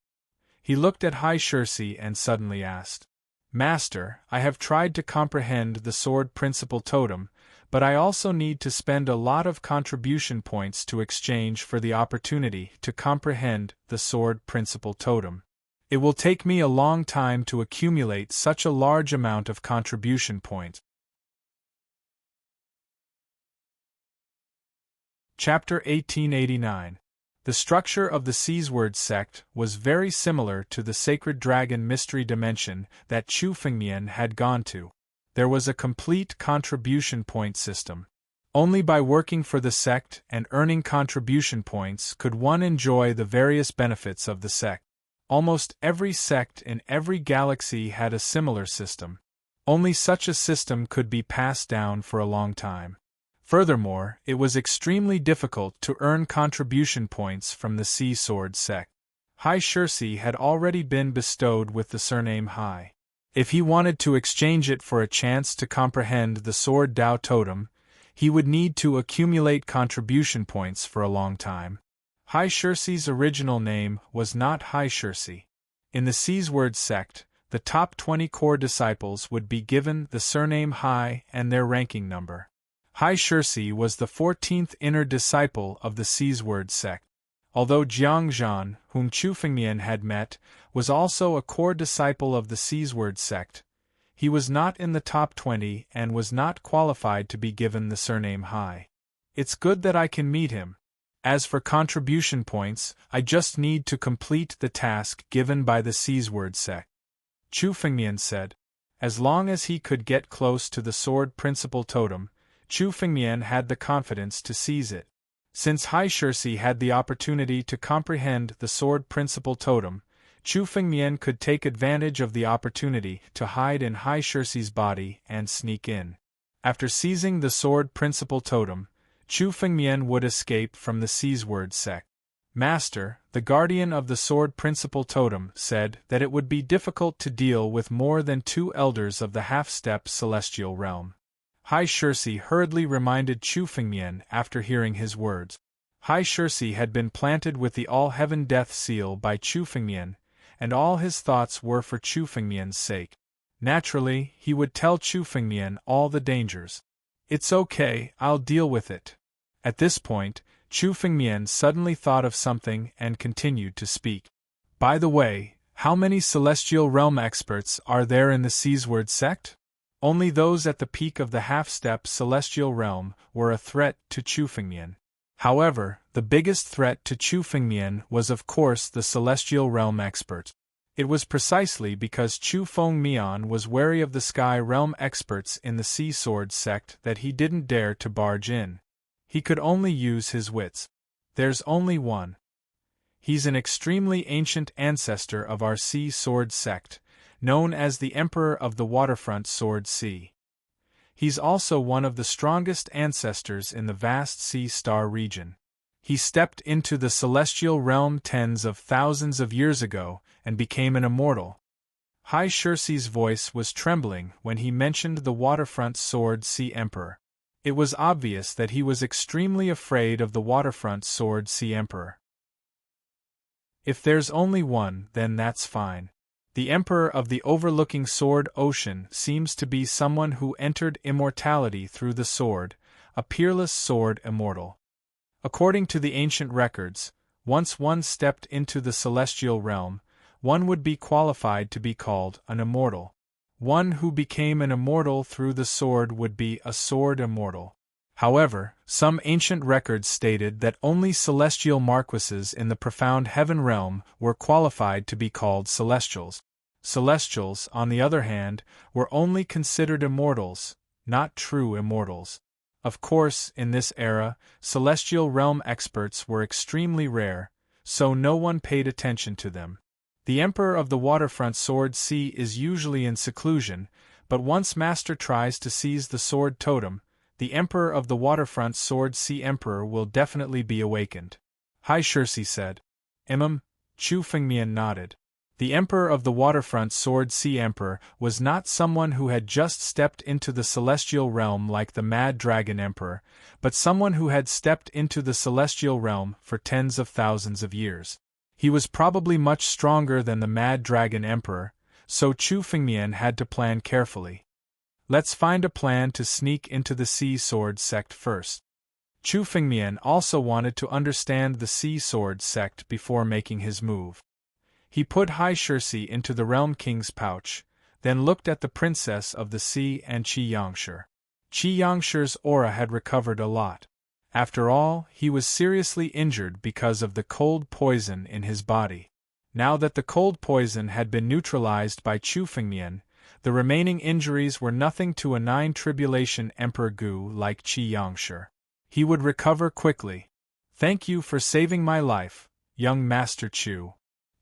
He looked at Hai Shirsi and suddenly asked, "Master, I have tried to comprehend the Sword Principal Totem, but I also need to spend a lot of contribution points to exchange for the opportunity to comprehend the Sword Principal Totem. It will take me a long time to accumulate such a large amount of contribution points." Chapter 1889. The structure of the Seasword sect was very similar to the Sacred Dragon Mystery Dimension that Chu Fengmian had gone to. There was a complete contribution point system. Only by working for the sect and earning contribution points could one enjoy the various benefits of the sect. Almost every sect in every galaxy had a similar system. Only such a system could be passed down for a long time. Furthermore, it was extremely difficult to earn contribution points from the Sea Sword sect. Hai Shirsi had already been bestowed with the surname Hai. If he wanted to exchange it for a chance to comprehend the Sword Tao Totem, he would need to accumulate contribution points for a long time. Hai Shirsi's original name was not Hai Shirsi. In the Seasword sect, the top 20 core disciples would be given the surname Hai and their ranking number. Hai Shirsi was the 14th inner disciple of the Seasword sect. Although Jiang Zhan, whom Chu Fengmian had met, was also a core disciple of the Seasword sect, he was not in the top 20 and was not qualified to be given the surname Hai. It's good that I can meet him. As for contribution points, I just need to complete the task given by the Seasword sect. Chu Fengmian said. As long as he could get close to the Sword Principal Totem, Chu Fengmian had the confidence to seize it. Since Hai Shirsi had the opportunity to comprehend the Sword Principal Totem, Chu Fengmian could take advantage of the opportunity to hide in Hai Shirsi's body and sneak in. After seizing the Sword Principal Totem, Chu Fengmian would escape from the Seasword sect. Master, the guardian of the Sword Principal Totem, said that it would be difficult to deal with more than 2 elders of the half-step celestial realm. Hai Shirsi hurriedly reminded Chu Fengmian after hearing his words. Hai Shirsi had been planted with the All-Heaven Death Seal by Chu Fengmian, and all his thoughts were for Chu Fengmian's sake. Naturally, he would tell Chu Fengmian all the dangers. "It's okay, I'll deal with it." At this point, Chu Fengmian suddenly thought of something and continued to speak. "By the way, how many Celestial Realm experts are there in the Seasword sect?" Only those at the peak of the half-step Celestial Realm were a threat to Chu Fengmian. However, the biggest threat to Chu Fengmian was of course the Celestial Realm expert. It was precisely because Chu Fengmian was wary of the Sky Realm experts in the Sea Sword sect that he didn't dare to barge in. He could only use his wits. There's only one. He's an extremely ancient ancestor of our Sea Sword sect, known as the Emperor of the Waterfront Sword Sea. He's also one of the strongest ancestors in the vast Sea Star region. He stepped into the celestial realm tens of thousands of years ago and became an immortal. Hai Shirsi's voice was trembling when he mentioned the Waterfront Sword Sea Emperor. It was obvious that he was extremely afraid of the Waterfront Sword Sea Emperor. If there's only one, then that's fine. The Emperor of the overlooking Sword Ocean seems to be someone who entered immortality through the sword, a peerless sword immortal. According to the ancient records, once one stepped into the celestial realm, one would be qualified to be called an immortal. One who became an immortal through the sword would be a sword immortal. However, some ancient records stated that only celestial marquises in the profound heaven realm were qualified to be called celestials. Celestials, on the other hand, were only considered immortals, not true immortals. Of course, in this era, celestial realm experts were extremely rare, so no one paid attention to them. The Emperor of the Waterfront Sword Sea is usually in seclusion, but once Master tries to seize the sword totem, the Emperor of the Waterfront Sword Sea Emperor will definitely be awakened. Hai Shirsi said. Chu Fengmian nodded. The Emperor of the Waterfront Sword Sea Emperor was not someone who had just stepped into the celestial realm like the Mad Dragon Emperor, but someone who had stepped into the celestial realm for tens of thousands of years. He was probably much stronger than the Mad Dragon Emperor, so Chu Fengmian had to plan carefully. Let's find a plan to sneak into the Sea Sword sect first. Chu Fengmian also wanted to understand the Sea Sword sect before making his move. He put Hai Shirsi into the Realm King's pouch, then looked at the Princess of the Sea and Qi Yangshi. Qi Yangshi's aura had recovered a lot. After all, he was seriously injured because of the cold poison in his body. Now that the cold poison had been neutralized by Chu Fengmian, the remaining injuries were nothing to a nine-tribulation Emperor Gu like Qi Yangshi. He would recover quickly. Thank you for saving my life, young Master Chu.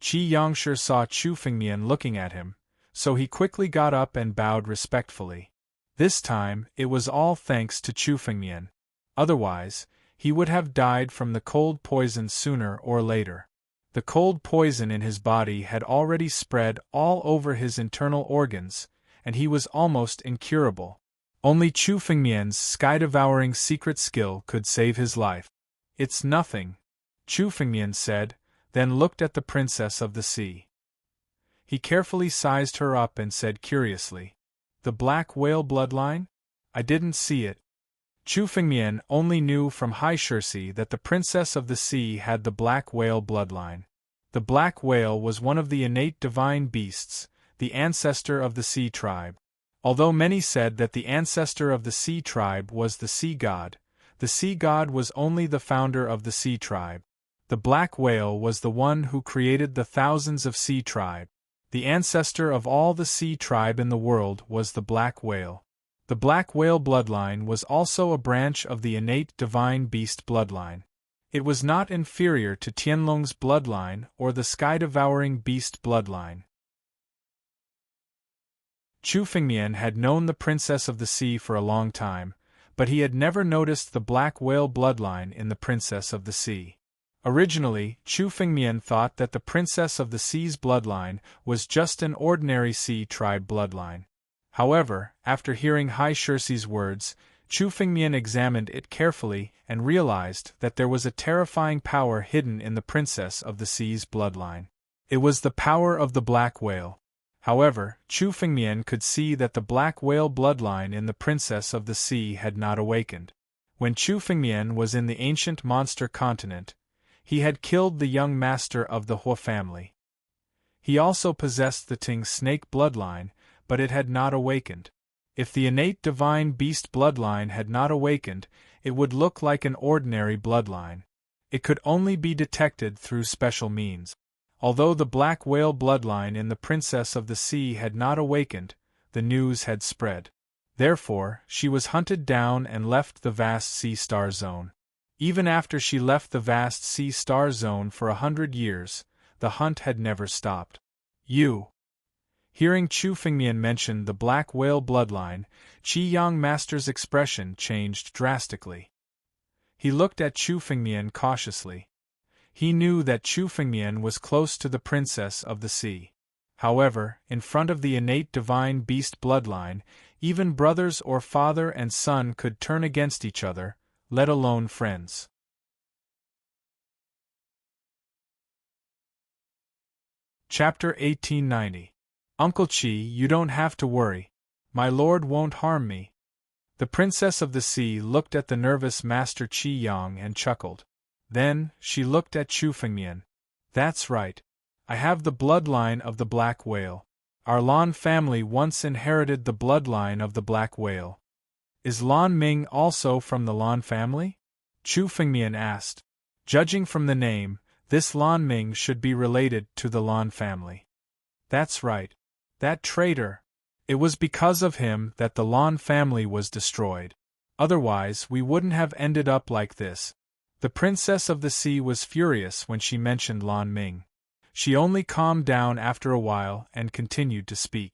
Qi Yangshi saw Chu Fengmian looking at him, so he quickly got up and bowed respectfully. This time, it was all thanks to Chu Fengmian. Otherwise, he would have died from the cold poison sooner or later. The cold poison in his body had already spread all over his internal organs, and he was almost incurable. Only Chu Fengmian's sky-devouring secret skill could save his life. It's nothing, Chu Fengmian said, then looked at the Princess of the Sea. He carefully sized her up and said curiously, "The Black Whale bloodline? I didn't see it." Chu Fengmian only knew from Hai Shirsi that the Princess of the Sea had the Black Whale bloodline. The Black Whale was one of the innate divine beasts, the ancestor of the Sea tribe. Although many said that the ancestor of the Sea tribe was the Sea God, the Sea God was only the founder of the Sea tribe. The Black Whale was the one who created the thousands of Sea tribe. The ancestor of all the Sea tribe in the world was the Black Whale. The Black Whale bloodline was also a branch of the innate divine beast bloodline. It was not inferior to Tianlong's bloodline or the sky-devouring beast bloodline. Chu Fengmian had known the Princess of the Sea for a long time, but he had never noticed the Black Whale bloodline in the Princess of the Sea. Originally, Chu Fengmian thought that the Princess of the Sea's bloodline was just an ordinary Sea tribe bloodline. However, after hearing Hai Shirsi's words, Chu Fengmian examined it carefully and realized that there was a terrifying power hidden in the Princess of the Sea's bloodline. It was the power of the Black Whale. However, Chu Fengmian could see that the Black Whale bloodline in the Princess of the Sea had not awakened. When Chu Fengmian was in the ancient monster continent, he had killed the young master of the Hua family. He also possessed the Ting snake bloodline, but it had not awakened. If the innate divine beast bloodline had not awakened, it would look like an ordinary bloodline. It could only be detected through special means. Although the Black Whale bloodline in the Princess of the Sea had not awakened, the news had spread. Therefore, she was hunted down and left the vast sea star zone. Even after she left the vast sea star zone for 100 years, the hunt had never stopped. You. Hearing Chu Fengmian mention the black whale bloodline, Qi Yang Master's expression changed drastically. He looked at Chu Fengmian cautiously. He knew that Chu Fengmian was close to the princess of the sea. However, in front of the innate divine beast bloodline, even brothers or father and son could turn against each other, let alone friends. Chapter 1890. Uncle Qi, you don't have to worry. My lord won't harm me. The princess of the sea looked at the nervous Master Qi Yang and chuckled. Then, she looked at Chu Fengmian. That's right. I have the bloodline of the black whale. Our Lan family once inherited the bloodline of the black whale. Is Lan Ming also from the Lan family? Chu Fengmian asked. Judging from the name, this Lan Ming should be related to the Lan family. That's right. That traitor. It was because of him that the Lan family was destroyed. Otherwise, we wouldn't have ended up like this. The princess of the sea was furious when she mentioned Lan Ming. She only calmed down after a while and continued to speak.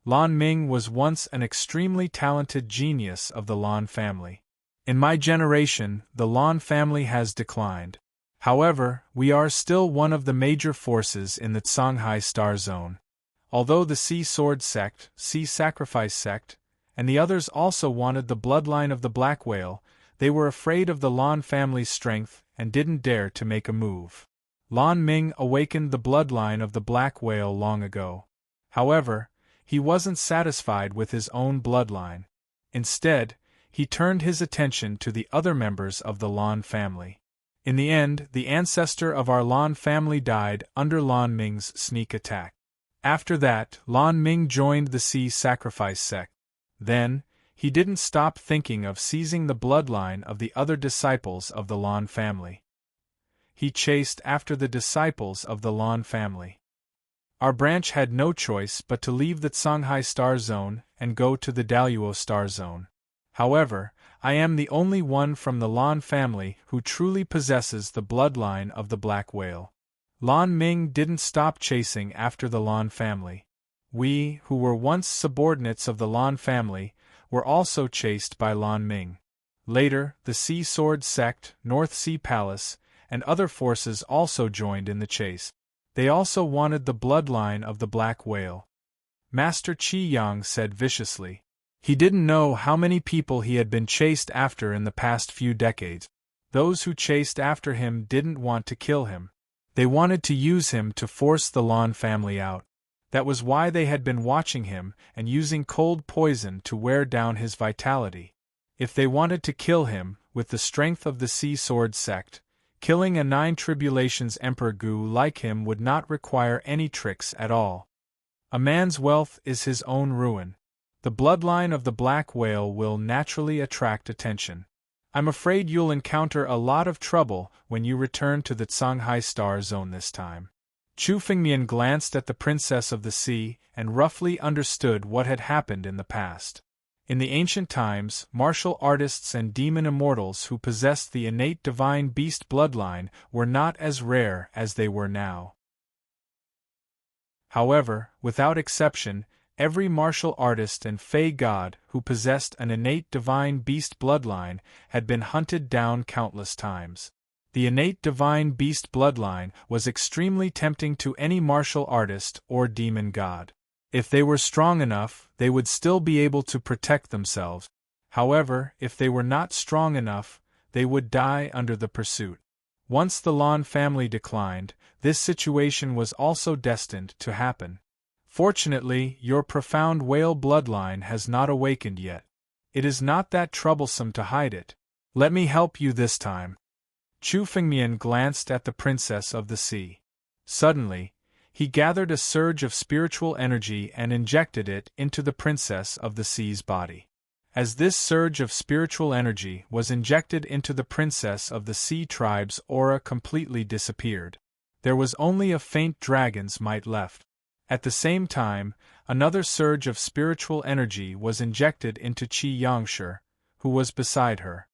Lan Ming was once an extremely talented genius of the Lan family. In my generation, the Lan family has declined. However, we are still one of the major forces in the Songhai Star Zone. Although the Sea Sword Sect, Sea Sacrifice Sect, and the others also wanted the bloodline of the black whale, they were afraid of the Lan family's strength and didn't dare to make a move. Lan Ming awakened the bloodline of the black whale long ago. However, he wasn't satisfied with his own bloodline. Instead, he turned his attention to the other members of the Lan family. In the end, the ancestor of our Lan family died under Lan Ming's sneak attack. After that, Lan Ming joined the Sea Sacrifice Sect. Then, he didn't stop thinking of seizing the bloodline of the other disciples of the Lan family. He chased after the disciples of the Lan family. Our branch had no choice but to leave the Songhai Star Zone and go to the Daluo Star Zone. However, I am the only one from the Lan family who truly possesses the bloodline of the black whale. Lan Ming didn't stop chasing after the Lan family. We, who were once subordinates of the Lan family, were also chased by Lan Ming. Later, the Sea Sword Sect, North Sea Palace, and other forces also joined in the chase. They also wanted the bloodline of the black whale. Master Qi Yang said viciously. He didn't know how many people he had been chased after in the past few decades. Those who chased after him didn't want to kill him. They wanted to use him to force the Lan family out. That was why they had been watching him and using cold poison to wear down his vitality. If they wanted to kill him, with the strength of the Sea Sword Sect, killing a Nine Tribulations Emperor Gu like him would not require any tricks at all. A man's wealth is his own ruin. The bloodline of the black whale will naturally attract attention. I'm afraid you'll encounter a lot of trouble when you return to the Songhai Star Zone this time. Chu Fengmian glanced at the princess of the sea and roughly understood what had happened in the past. In the ancient times, martial artists and demon immortals who possessed the innate divine beast bloodline were not as rare as they were now. However, without exception, every martial artist and fey god who possessed an innate divine beast bloodline had been hunted down countless times. The innate divine beast bloodline was extremely tempting to any martial artist or demon god. If they were strong enough, they would still be able to protect themselves. However, if they were not strong enough, they would die under the pursuit. Once the Lan family declined, this situation was also destined to happen. Fortunately, your profound whale bloodline has not awakened yet. It is not that troublesome to hide it. Let me help you this time. Chu Fengmian glanced at the princess of the sea. Suddenly, he gathered a surge of spiritual energy and injected it into the princess of the sea's body. As this surge of spiritual energy was injected into the princess of the sea tribe's aura completely disappeared. There was only a faint dragon's might left. At the same time, another surge of spiritual energy was injected into Qi Yangshi, who was beside her.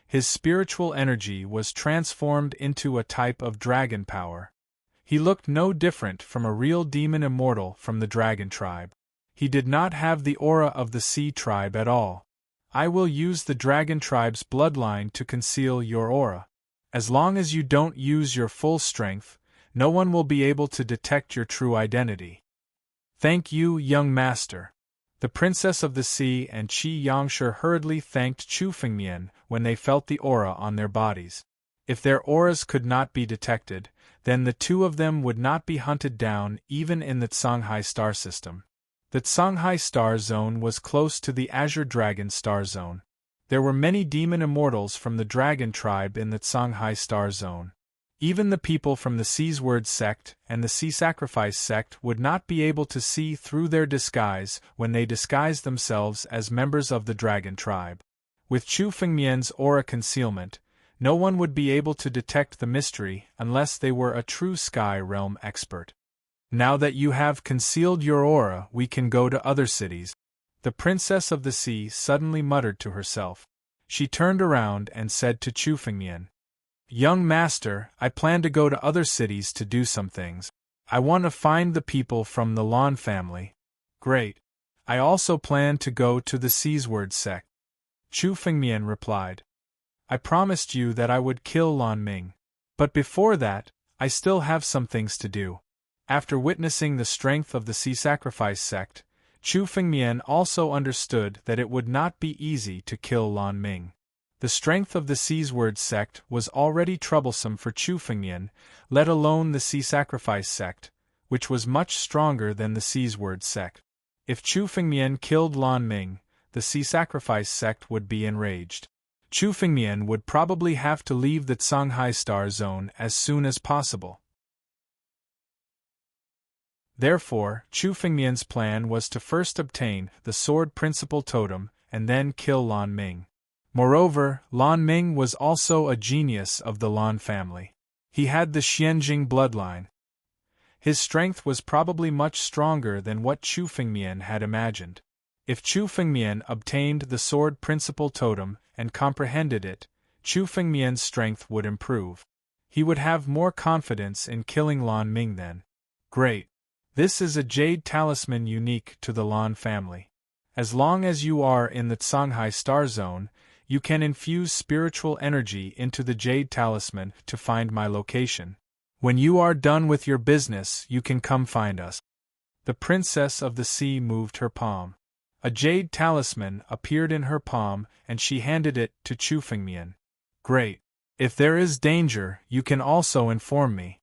His spiritual energy was transformed into a type of dragon power. He looked no different from a real demon immortal from the dragon tribe. He did not have the aura of the sea tribe at all. I will use the dragon tribe's bloodline to conceal your aura. As long as you don't use your full strength, no one will be able to detect your true identity. Thank you, young master. The Princess of the Sea and Qi Yangshi hurriedly thanked Chu Fengmian when they felt the aura on their bodies. If their auras could not be detected, then the two of them would not be hunted down even in the Songhai star system. The Songhai star zone was close to the Azure Dragon star zone. There were many demon immortals from the dragon tribe in the Songhai star zone. Even the people from the Sea's Word sect and the Sea Sacrifice sect would not be able to see through their disguise when they disguised themselves as members of the dragon tribe. With Chu Fengmian's aura concealment, no one would be able to detect the mystery unless they were a true Sky Realm expert. Now that you have concealed your aura, we can go to other cities. The Princess of the Sea suddenly muttered to herself. She turned around and said to Chu Fengmian, Young master, I plan to go to other cities to do some things. I want to find the people from the Lan family. Great. I also plan to go to the Sea's Word sect. Chu Fengmian replied. I promised you that I would kill Lan Ming. But before that, I still have some things to do. After witnessing the strength of the Sea Sacrifice sect, Chu Fengmian also understood that it would not be easy to kill Lan Ming. The strength of the Sea's Word sect was already troublesome for Chu Fengmian, let alone the Sea Sacrifice sect, which was much stronger than the Sea's Word sect. If Chu Fengmian killed Lan Ming, the Sea Sacrifice sect would be enraged. Chu Fengmian would probably have to leave the Songhai star zone as soon as possible. Therefore, Chu Fengmian's plan was to first obtain the Sword Principal Totem and then kill Lan Ming. Moreover, Lan Ming was also a genius of the Lan family. He had the Xianjing bloodline. His strength was probably much stronger than what Chu Fengmian had imagined. If Chu Fengmian obtained the Sword Principal Totem and comprehended it, Chu Fengmian's strength would improve. He would have more confidence in killing Lan Ming then. Great. This is a jade talisman unique to the Lan family. As long as you are in the Songhai star zone, you can infuse spiritual energy into the jade talisman to find my location. When you are done with your business, you can come find us. The Princess of the Sea moved her palm. A jade talisman appeared in her palm and she handed it to Chu Fengmian. Great. If there is danger, you can also inform me.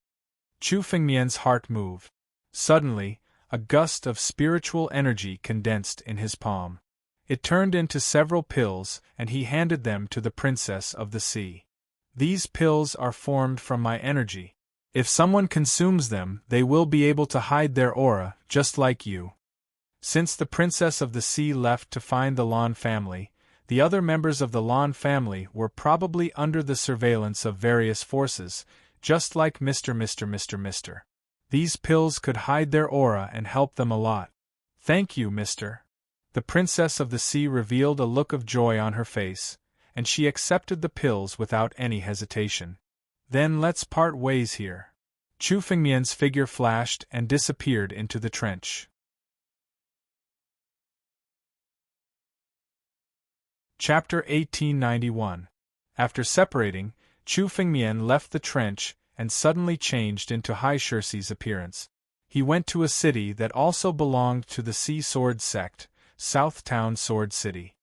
Chu Fengmian's heart moved. Suddenly, a gust of spiritual energy condensed in his palm. It turned into several pills, and he handed them to the Princess of the Sea. These pills are formed from my energy. If someone consumes them, they will be able to hide their aura, just like you. Since the Princess of the Sea left to find the Lan family, the other members of the Lan family were probably under the surveillance of various forces, just like Mr. These pills could hide their aura and help them a lot. Thank you, Mr. The Princess of the Sea revealed a look of joy on her face, and she accepted the pills without any hesitation. Then let's part ways here. Chu Fengmian's figure flashed and disappeared into the trench. Chapter 1891. After separating, Chu Fengmian left the trench and suddenly changed into Hai Shirsi's appearance. He went to a city that also belonged to the Sea Sword sect, Southtown Sword City.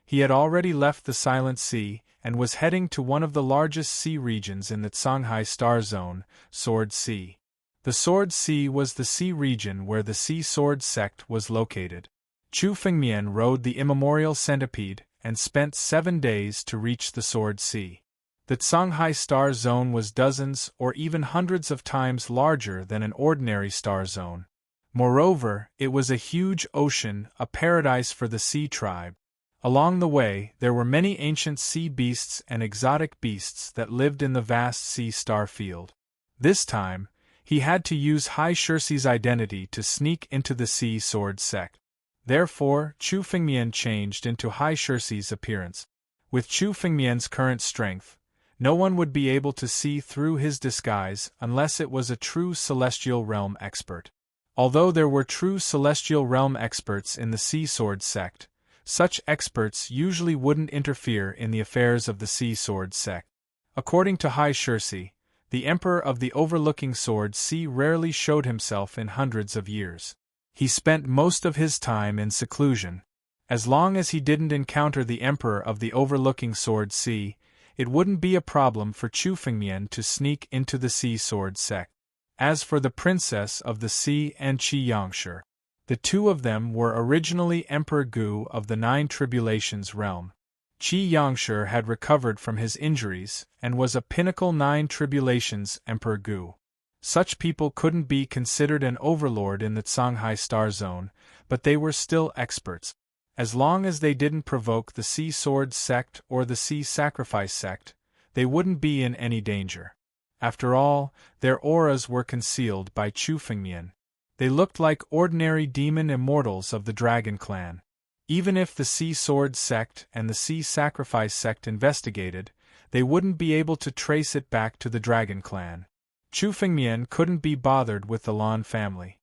He had already left the Silent Sea and was heading to one of the largest sea regions in the Songhai Star Zone, Sword Sea. The Sword Sea was the sea region where the Sea Sword sect was located. Chu Fengmian rode the immemorial centipede and spent 7 days to reach the Sword Sea. The Songhai Star Zone was dozens or even hundreds of times larger than an ordinary star zone. Moreover, it was a huge ocean, a paradise for the sea tribe. Along the way, there were many ancient sea beasts and exotic beasts that lived in the vast sea star field. This time, he had to use Hai Shirsi's identity to sneak into the Sea Sword sect. Therefore, Chu Fengmian changed into Hai Shirsi's appearance. With Chu Fengmian's current strength, no one would be able to see through his disguise unless it was a true Celestial Realm expert. Although there were true Celestial Realm experts in the Sea Sword sect, such experts usually wouldn't interfere in the affairs of the Sea Sword sect. According to Hai Shirsi, the Emperor of the Overlooking Sword Sea rarely showed himself in hundreds of years. He spent most of his time in seclusion. As long as he didn't encounter the Emperor of the Overlooking Sword Sea, it wouldn't be a problem for Chu Fengmian to sneak into the Sea Sword sect. As for the Princess of the Sea and Qi Yangshi, the two of them were originally Emperor Gu of the Nine Tribulations realm. Qi Yangshi had recovered from his injuries and was a pinnacle Nine Tribulations Emperor Gu. Such people couldn't be considered an overlord in the Songhai Star Zone, but they were still experts. As long as they didn't provoke the Sea Sword sect or the Sea Sacrifice sect, they wouldn't be in any danger. After all, their auras were concealed by Chu Fengmian. They looked like ordinary demon immortals of the Dragon Clan. Even if the Sea Sword sect and the Sea Sacrifice sect investigated, they wouldn't be able to trace it back to the Dragon Clan. Chu Fengmian couldn't be bothered with the Lan family.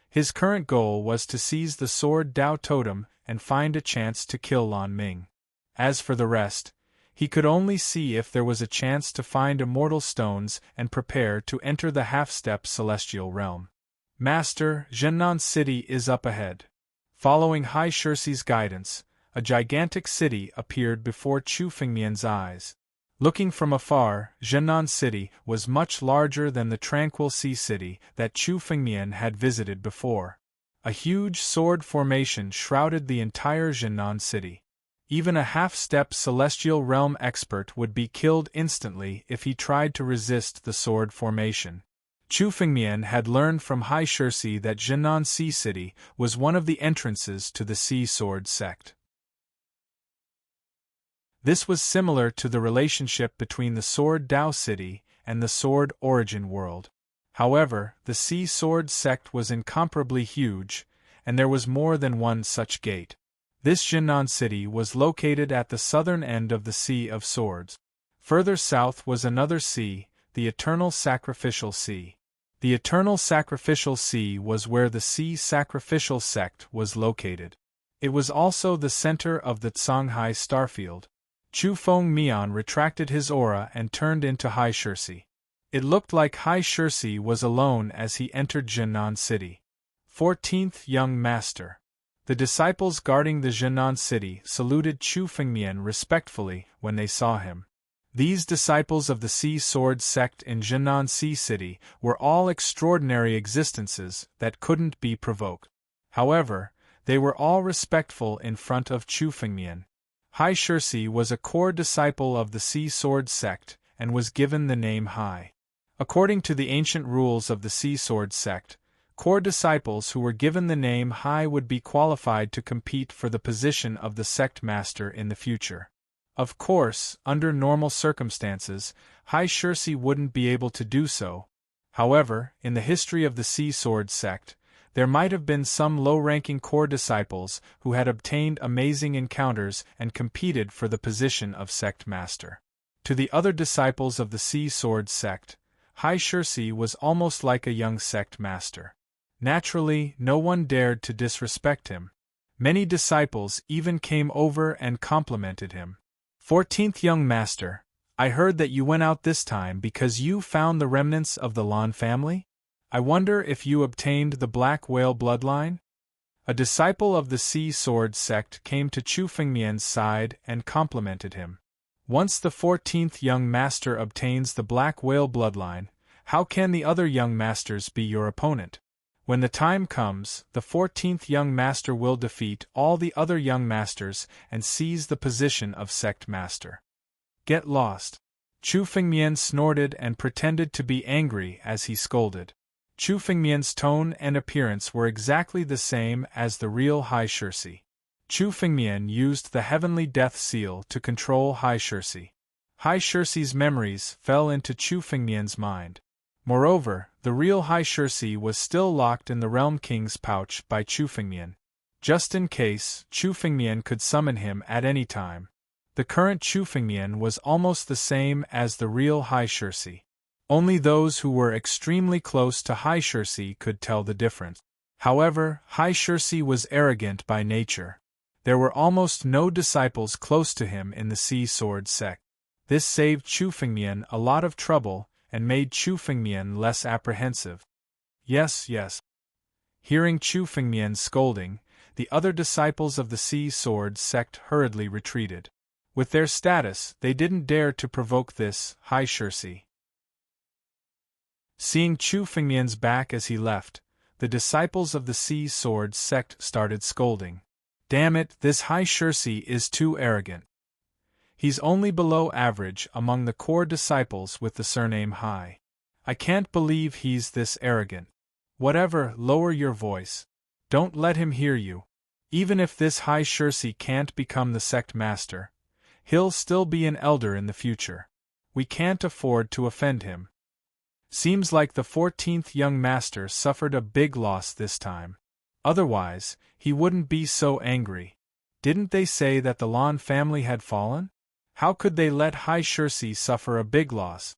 His current goal was to seize the Sword Dao Totem and find a chance to kill Lan Ming. As for the rest, he could only see if there was a chance to find immortal stones and prepare to enter the half-step celestial realm. Master, Zhennan City is up ahead. Following Hai Shirsi's guidance, a gigantic city appeared before Chu Fengmian's eyes. Looking from afar, Zhennan City was much larger than the tranquil sea city that Chu Fengmian had visited before. A huge sword formation shrouded the entire Zhennan City. Even a half-step celestial realm expert would be killed instantly if he tried to resist the sword formation. Chu Fengmian had learned from Hai Shirsi that Zhennan Sea City was one of the entrances to the Sea Sword sect. This was similar to the relationship between the Sword Dao City and the Sword Origin world. However, the Sea Sword sect was incomparably huge, and there was more than one such gate. This Zhennan City was located at the southern end of the Sea of Swords. Further south was another sea, the Eternal Sacrificial Sea. The Eternal Sacrificial Sea was where the Sea Sacrificial sect was located. It was also the center of the Songhai Starfield. Chu Fengmian retracted his aura and turned into Hai Shirsi. It looked like Hai Shirsi was alone as he entered Zhennan City. 14th Young Master. The disciples guarding the Zhennan City saluted Chu Fengmian respectfully when they saw him. These disciples of the Sea Sword sect in Zhennan Sea City were all extraordinary existences that couldn't be provoked. However, they were all respectful in front of Chu Fengmian. Hai Shirsi was a core disciple of the Sea Sword sect and was given the name Hai. According to the ancient rules of the Sea Sword sect, core disciples who were given the name Hai would be qualified to compete for the position of the sect master in the future. Of course, under normal circumstances, Hai Shirsi wouldn't be able to do so. However, in the history of the Sea Sword sect, there might have been some low-ranking core disciples who had obtained amazing encounters and competed for the position of sect master. To the other disciples of the Sea Sword sect, Hai Shirsi was almost like a young sect master. Naturally, no one dared to disrespect him. Many disciples even came over and complimented him. 14th Young Master, I heard that you went out this time because you found the remnants of the Lan family? I wonder if you obtained the Black Whale bloodline? A disciple of the Sea Sword sect came to Chu Fengmian's side and complimented him. Once the 14th Young Master obtains the Black Whale bloodline, how can the other Young Masters be your opponent? When the time comes, the 14th Young Master will defeat all the other Young Masters and seize the position of Sect Master. Get lost. Chu Fengmian snorted and pretended to be angry as he scolded. Chu Fengmian's tone and appearance were exactly the same as the real Hai Shirsi. Chu Fengmian used the Heavenly Death Seal to control Hai Shirsi. Hai Shirsi's memories fell into Chu Fengmian's mind. Moreover, the real Hai Shirsi was still locked in the Realm King's pouch by Chu Fengmian. Just in case, Chu Fengmian could summon him at any time. The current Chufengmian was almost the same as the real Hai Shirsi. Only those who were extremely close to Hai Shirsi could tell the difference. However, Hai Shirsi was arrogant by nature. There were almost no disciples close to him in the Sea Sword sect. This saved Chufengmian a lot of trouble and made Chufengmian less apprehensive. Yes. Hearing Chufengmian's scolding, the other disciples of the Sea Sword sect hurriedly retreated. With their status, they didn't dare to provoke this Hai Shirsi. Seeing Chufengmian's back as he left, the disciples of the Sea Sword sect started scolding. Damn it, this Hai Shirsi is too arrogant. He's only below average among the core disciples with the surname Hai. I can't believe he's this arrogant. Whatever, lower your voice. Don't let him hear you. Even if this Hai Shirsi can't become the sect master, he'll still be an elder in the future. We can't afford to offend him. Seems like the 14th young master suffered a big loss this time. Otherwise, he wouldn't be so angry. Didn't they say that the Lan family had fallen? How could they let Hai Shirsi suffer a big loss?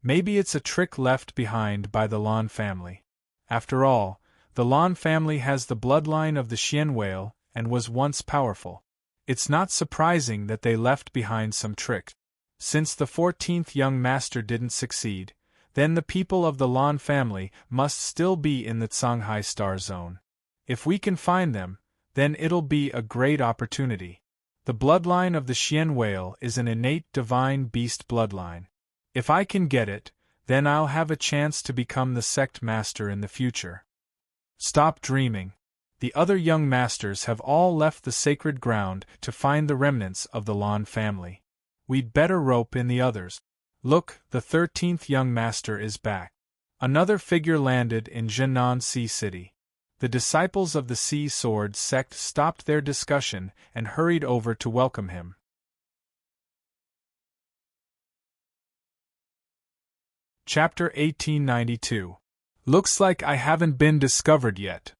Maybe it's a trick left behind by the Lan family. After all, the Lan family has the bloodline of the Xian whale and was once powerful. It's not surprising that they left behind some trick. Since the 14th young master didn't succeed, then the people of the Lan family must still be in the Songhai Star Zone. If we can find them, then it'll be a great opportunity. The bloodline of the Xian whale is an innate divine beast bloodline. If I can get it, then I'll have a chance to become the sect master in the future. Stop dreaming. The other young masters have all left the sacred ground to find the remnants of the Lan family. We'd better rope in the others. Look, the 13th young master is back. Another figure landed in Jinan Sea City. The disciples of the Sea Sword sect stopped their discussion and hurried over to welcome him. Chapter 1892. Looks like I haven't been discovered yet.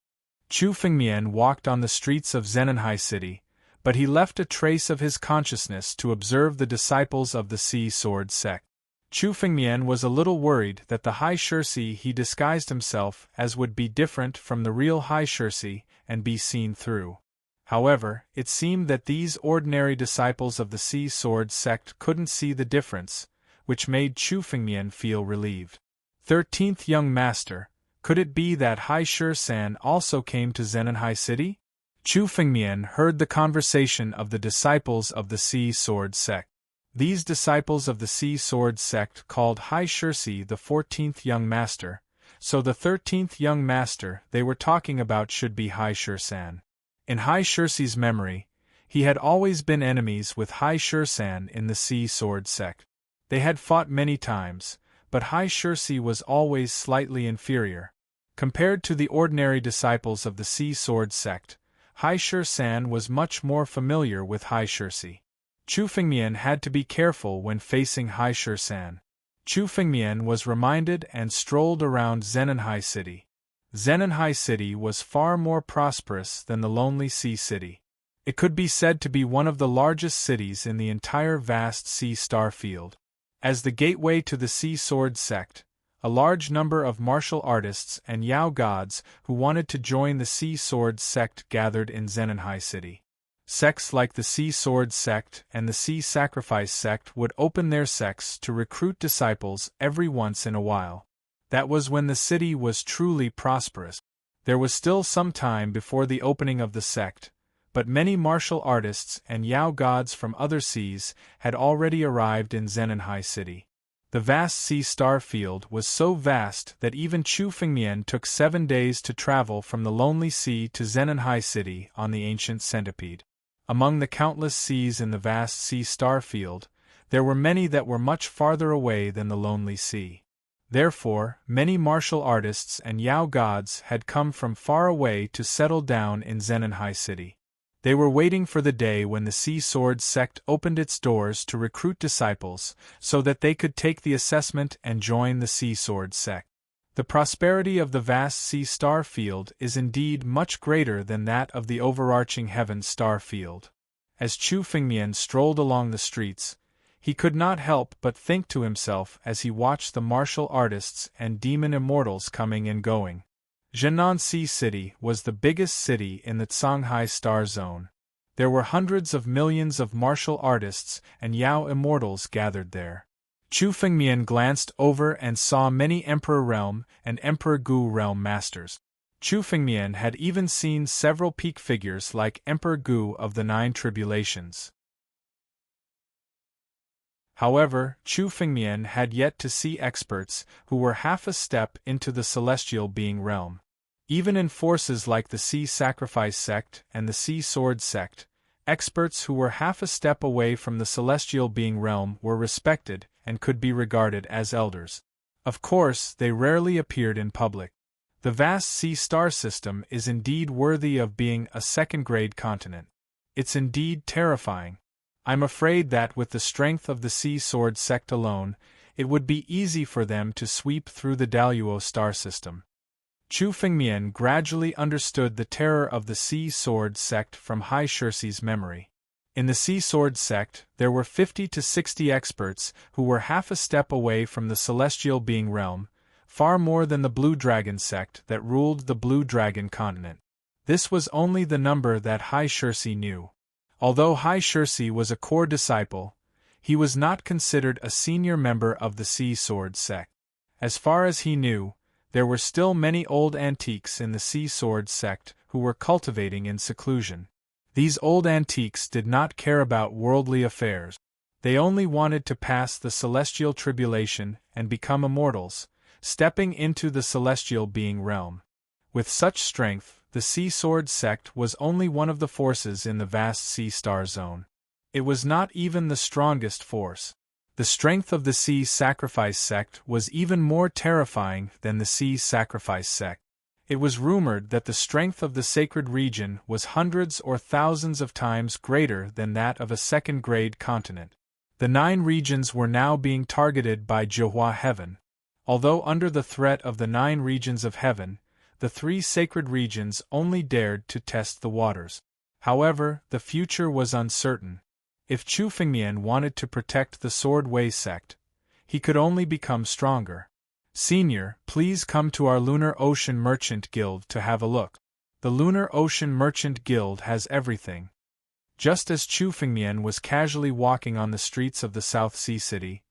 Chufengmian walked on the streets of Zenanhai City, but he left a trace of his consciousness to observe the disciples of the Sea Sword sect. Chufengmian was a little worried that the Hai Shirsi he disguised himself as would be different from the real Hai Shirsi and be seen through. However, it seemed that these ordinary disciples of the Sea Sword sect couldn't see the difference, which made Chufengmian feel relieved. 13th young master, could it be that Hai Shir-san also came to Zenanhai City? Chufengmian heard the conversation of the disciples of the Sea Sword sect. These disciples of the Sea Sword sect called Hai Shirsi the 14th young master, so the 13th young master they were talking about should be Hai Shir-san. In Hai Shirsi's memory, he had always been enemies with Hai Shir-san in the Sea Sword sect. They had fought many times, but Hai Shirsi was always slightly inferior. Compared to the ordinary disciples of the Sea Sword sect, Hai Shir-san was much more familiar with Hai Shirsi. Chufengmian had to be careful when facing Hai Shir-san. Chufengmian was reminded and strolled around Zenanhai City. Zenanhai City was far more prosperous than the Lonely Sea City. It could be said to be one of the largest cities in the entire vast sea star field. As the gateway to the Sea Sword sect, a large number of martial artists and Yao gods who wanted to join the Sea Sword sect gathered in Zenanhai City. Sects like the Sea Sword sect and the Sea Sacrifice sect would open their sects to recruit disciples every once in a while. That was when the city was truly prosperous. There was still some time before the opening of the sect, but many martial artists and Yao gods from other seas had already arrived in Zenanhai City. The vast sea star field was so vast that even Chufengmian took 7 days to travel from the Lonely Sea to Zenanhai City on the ancient centipede. Among the countless seas in the vast sea star field, there were many that were much farther away than the Lonely Sea. Therefore, many martial artists and Yao gods had come from far away to settle down in Zenanhai City. They were waiting for the day when the Sea Sword sect opened its doors to recruit disciples so that they could take the assessment and join the Sea Sword sect. The prosperity of the vast sea star field is indeed much greater than that of the overarching heaven star field. As Chu Fengmian strolled along the streets, he could not help but think to himself as he watched the martial artists and demon immortals coming and going. Jian'an City was the biggest city in the Shanghai Star Zone. There were hundreds of millions of martial artists and Yao immortals gathered there. Chu Fengmian glanced over and saw many Emperor Realm and Emperor Gu Realm masters. Chu Fengmian had even seen several peak figures like Emperor Gu of the Nine Tribulations. However, Chu Fengmian had yet to see experts who were half a step into the celestial being realm. Even in forces like the Sea Sacrifice sect and the Sea Sword sect, experts who were half a step away from the celestial being realm were respected and could be regarded as elders. Of course, they rarely appeared in public. The vast sea star system is indeed worthy of being a second-grade continent. It's indeed terrifying. I'm afraid that with the strength of the Sea Sword sect alone, it would be easy for them to sweep through the Daluo star system. Chu Fengmian gradually understood the terror of the Sea Sword sect from Hai Shirsi's memory. In the Sea Sword sect, there were 50 to 60 experts who were half a step away from the celestial being realm, far more than the Blue Dragon sect that ruled the Blue Dragon continent. This was only the number that Hai Shirsi knew. Although Hai Shirsi was a core disciple, he was not considered a senior member of the Sea Sword sect. As far as he knew, there were still many old antiques in the Sea Sword sect who were cultivating in seclusion. These old antiques did not care about worldly affairs. They only wanted to pass the celestial tribulation and become immortals, stepping into the celestial being realm. With such strength, the Sea Sword sect was only one of the forces in the vast sea star zone. It was not even the strongest force. The strength of the Sea Sacrifice sect was even more terrifying than the Sea Sacrifice sect. It was rumored that the strength of the sacred region was hundreds or thousands of times greater than that of a second-grade continent. The 9 regions were now being targeted by Jiuyu Heaven. Although under the threat of the 9 regions of heaven, the 3 sacred regions only dared to test the waters. However, the future was uncertain. If Chu Fengmian wanted to protect the Sword Way sect, he could only become stronger. Senior, please come to our Lunar Ocean Merchant Guild to have a look. The Lunar Ocean Merchant Guild has everything. Just as Chu Fengmian was casually walking on the streets of the South Sea City,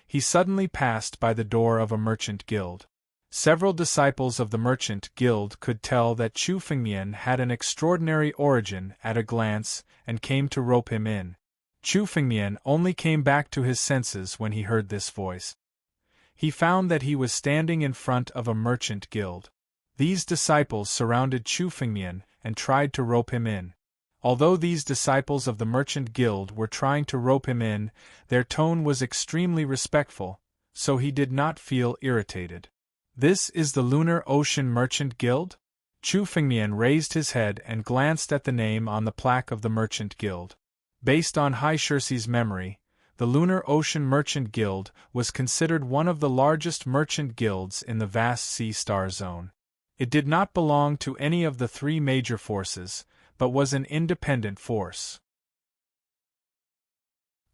he suddenly passed by the door of a merchant guild. Several disciples of the merchant guild could tell that Chu Fengmian had an extraordinary origin at a glance and came to rope him in. Chu Fengmian only came back to his senses when he heard this voice. He found that he was standing in front of a merchant guild. These disciples surrounded Chu Fengmian and tried to rope him in. Although these disciples of the merchant guild were trying to rope him in, their tone was extremely respectful, so he did not feel irritated. This is the Lunar Ocean Merchant Guild? Chu Fengmian raised his head and glanced at the name on the plaque of the Merchant Guild. Based on Hai Shirsi's memory, the Lunar Ocean Merchant Guild was considered one of the largest merchant guilds in the vast sea star zone. It did not belong to any of the 3 major forces, but was an independent force.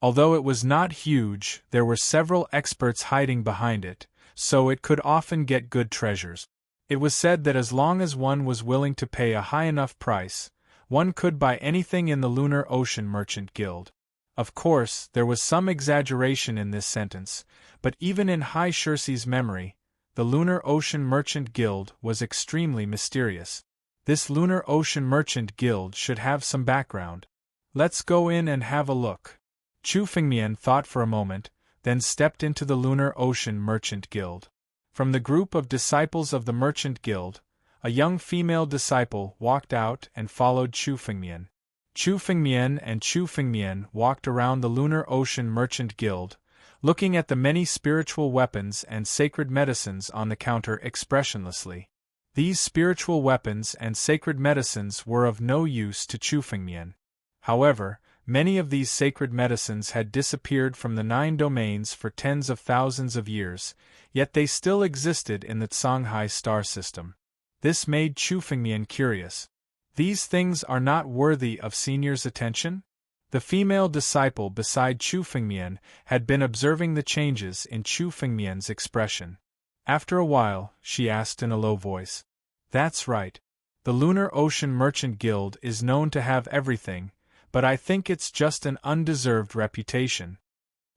Although it was not huge, there were several experts hiding behind it, so it could often get good treasures. It was said that as long as one was willing to pay a high enough price, one could buy anything in the Lunar Ocean Merchant Guild. Of course, there was some exaggeration in this sentence, but even in Hai Shirsi's memory, the Lunar Ocean Merchant Guild was extremely mysterious. This Lunar Ocean Merchant Guild should have some background. Let's go in and have a look. Chu Fengmian thought for a moment, then stepped into the Lunar Ocean Merchant Guild. From the group of disciples of the Merchant Guild, a young female disciple walked out and followed Chu Fengmian. Chu Fengmian walked around the Lunar Ocean Merchant Guild, looking at the many spiritual weapons and sacred medicines on the counter expressionlessly. These spiritual weapons and sacred medicines were of no use to Chu Fengmian. However, many of these sacred medicines had disappeared from the 9 domains for tens of thousands of years, yet they still existed in the Shanghai star system. This made Chu Fengmian curious. These things are not worthy of senior's attention? The female disciple beside Chu Fengmian had been observing the changes in Chu Fengmian's expression. After a while, she asked in a low voice, "That's right. The Lunar Ocean Merchant Guild is known to have everything, but I think it's just an undeserved reputation."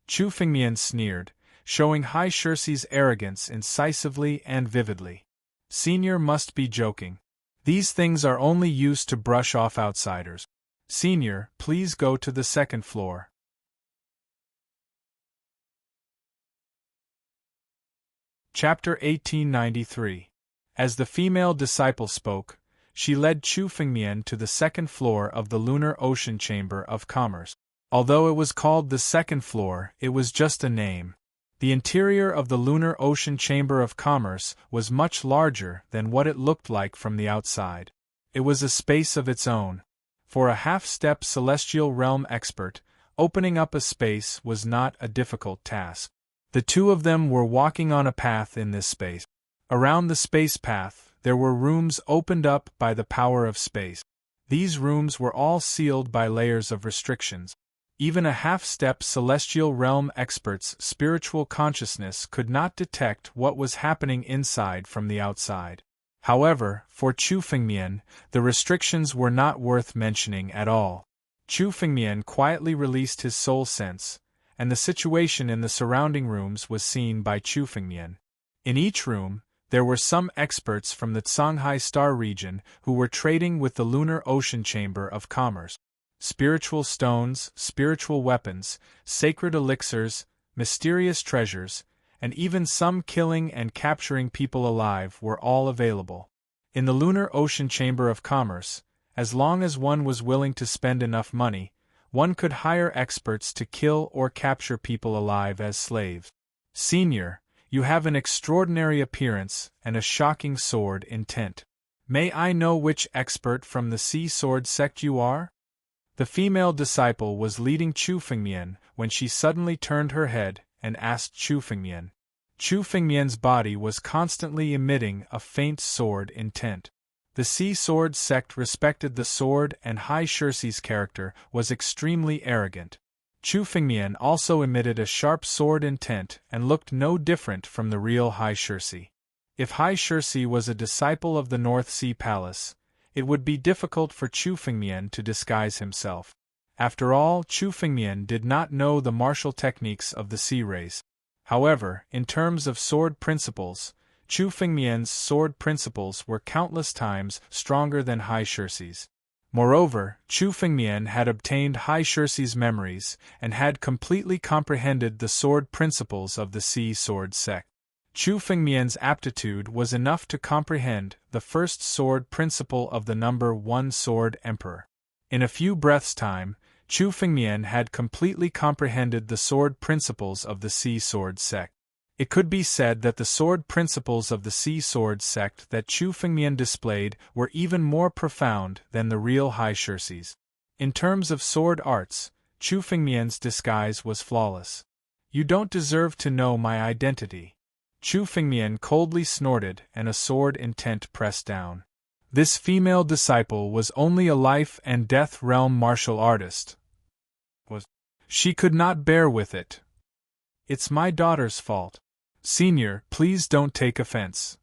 Chu Fengmian sneered, showing Hai Shirsi's arrogance incisively and vividly. "Senior must be joking. These things are only used to brush off outsiders. Senior, please go to the second floor." Chapter 1893. As the female disciple spoke, she led Chu Fengmian to the second floor of the Lunar Ocean Chamber of Commerce. Although it was called the second floor, it was just a name. The interior of the Lunar Ocean Chamber of Commerce was much larger than what it looked like from the outside. It was a space of its own. For a half-step celestial realm expert, opening up a space was not a difficult task. The two of them were walking on a path in this space. Around the space path, there were rooms opened up by the power of space. These rooms were all sealed by layers of restrictions. Even a half-step celestial realm expert's spiritual consciousness could not detect what was happening inside from the outside. However, for Chu Fengmian, the restrictions were not worth mentioning at all. Chu Fengmian quietly released his soul sense, and the situation in the surrounding rooms was seen by Chu Fengmian. In each room, there were some experts from the Songhai Star region who were trading with the Lunar Ocean Chamber of Commerce. Spiritual stones, spiritual weapons, sacred elixirs, mysterious treasures, and even some killing and capturing people alive were all available. In the Lunar Ocean Chamber of Commerce, as long as one was willing to spend enough money, one could hire experts to kill or capture people alive as slaves. "Senior, you have an extraordinary appearance and a shocking sword intent. May I know which expert from the Sea Sword sect you are?" The female disciple was leading Chu Fengmian when she suddenly turned her head and asked Chu Fengmian. Chu Fengmian's body was constantly emitting a faint sword intent. The Sea Sword sect respected the sword, and Hai Shirsi's character was extremely arrogant. Chu Fengmian also emitted a sharp sword intent and looked no different from the real Hai Shirsi. If Hai Shirsi was a disciple of the North Sea Palace, it would be difficult for Chu Fengmian to disguise himself. After all, Chu Fengmian did not know the martial techniques of the Sea race. However, in terms of sword principles, Chu Fengmian's sword principles were countless times stronger than Hai Shirsi's. Moreover, Chu Fengmian had obtained Hai Shirsi's memories and had completely comprehended the sword principles of the Sea Sword sect. Chu Fengmian's aptitude was enough to comprehend the first sword principle of the number 1 sword emperor. In a few breaths' time, Chu Fengmian had completely comprehended the sword principles of the Sea Sword sect. It could be said that the sword principles of the Sea Sword sect that Chu Fengmian displayed were even more profound than the real Hai Shirsi's. In terms of sword arts, Chu Fengmian's disguise was flawless. "You don't deserve to know my identity." Chu Fengmian coldly snorted and a sword intent pressed down. This female disciple was only a life and death realm martial artist. She could not bear with it. "It's my daughter's fault. Senior, please don't take offense."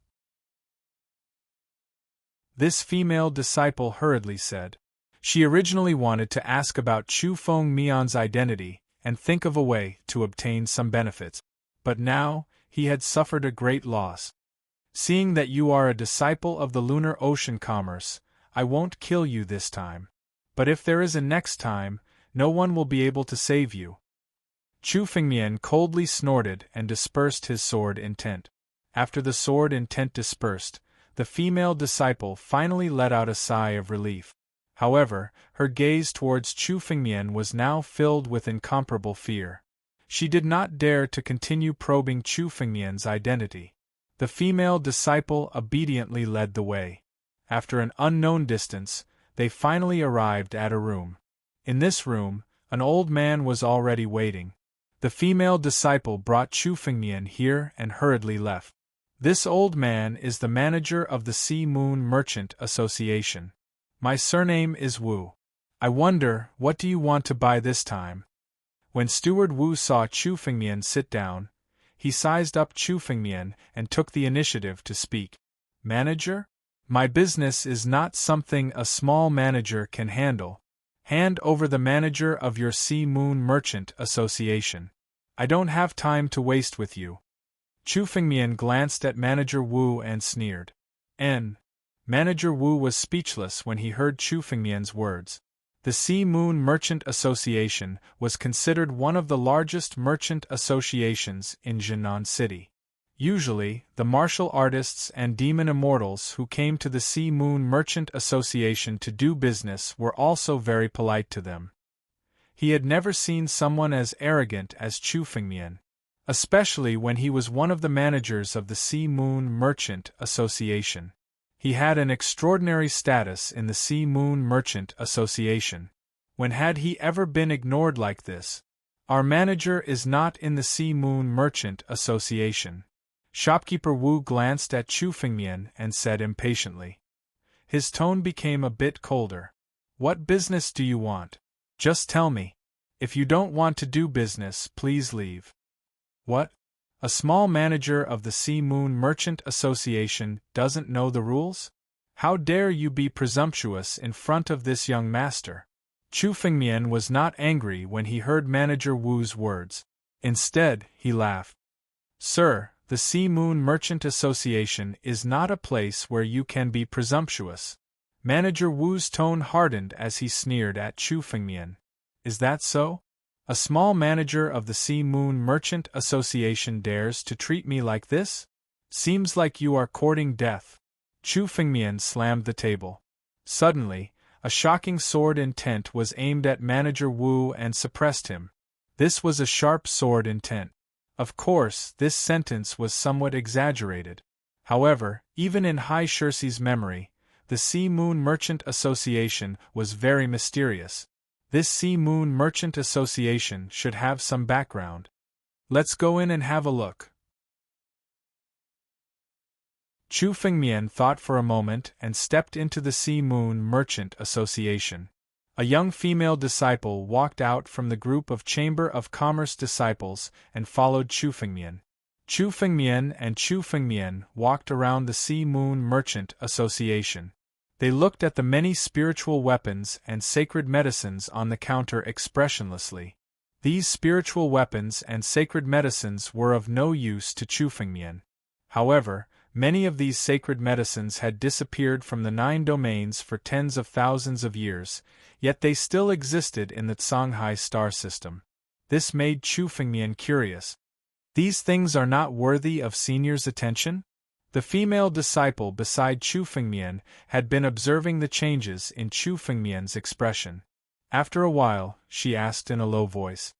This female disciple hurriedly said. She originally wanted to ask about Chu Fengmian's identity and think of a way to obtain some benefits. But now, he had suffered a great loss. "Seeing that you are a disciple of the Lunar Ocean Commerce, I won't kill you this time. But if there is a next time, no one will be able to save you." Chu Fengmian coldly snorted and dispersed his sword intent. After the sword intent dispersed, the female disciple finally let out a sigh of relief. However, her gaze towards Chu Fengmian was now filled with incomparable fear. She did not dare to continue probing Chu Fengmian's identity. The female disciple obediently led the way. After an unknown distance, they finally arrived at a room. In this room, an old man was already waiting. The female disciple brought Chu Fengmian here and hurriedly left. "This old man is the manager of the Sea Moon Merchant Association. My surname is Wu. I wonder, what do you want to buy this time? When Steward Wu saw Chu Fengmian sit down, he sized up Chu Fengmian and took the initiative to speak. Manager? My business is not something a small manager can handle. Hand over the manager of your Sea Moon Merchant Association. I don't have time to waste with you. Chu Fengmian glanced at Manager Wu and sneered. Manager Wu was speechless when he heard Chu Fengmian's words. The Sea Moon Merchant Association was considered one of the largest merchant associations in Jinan City. Usually, the martial artists and demon immortals who came to the Sea Moon Merchant Association to do business were also very polite to them. He had never seen someone as arrogant as Chu Fengmian, especially when he was one of the managers of the Sea Moon Merchant Association. He had an extraordinary status in the Sea Moon Merchant Association. When had he ever been ignored like this? Our manager is not in the Sea Moon Merchant Association. Shopkeeper Wu glanced at Chu Fengmian and said impatiently. His tone became a bit colder. What business do you want? Just tell me. If you don't want to do business, please leave. What? A small manager of the Sea Moon Merchant Association doesn't know the rules? How dare you be presumptuous in front of this young master? Chu Fengmian was not angry when he heard Manager Wu's words. Instead, he laughed. Sir, the Sea Moon Merchant Association is not a place where you can be presumptuous. Manager Wu's tone hardened as he sneered at Chu Fengmian. Is that so? A small manager of the Sea Moon Merchant Association dares to treat me like this? Seems like you are courting death. Chu Fengmian slammed the table. Suddenly, a shocking sword intent was aimed at Manager Wu and suppressed him. This was a sharp sword intent. Of course, this sentence was somewhat exaggerated. However, even in Hai Shirsi's memory, the Sea Moon Merchant Association was very mysterious. This Sea Moon Merchant Association should have some background. Let's go in and have a look. Chu Fengmian thought for a moment and stepped into the Sea Moon Merchant Association. A young female disciple walked out from the group of Chamber of Commerce disciples and followed Chu Fengmian. Chu Fengmian walked around the Sea Moon Merchant Association. They looked at the many spiritual weapons and sacred medicines on the counter expressionlessly. These spiritual weapons and sacred medicines were of no use to Chu Fengmian. However, many of these sacred medicines had disappeared from the 9 domains for tens of thousands of years, yet they still existed in the Songhai star system. This made Chu Fengmian curious. These things are not worthy of senior's attention? The female disciple beside Chu Fengmian had been observing the changes in Chu Fengmian's expression. After a while, she asked in a low voice.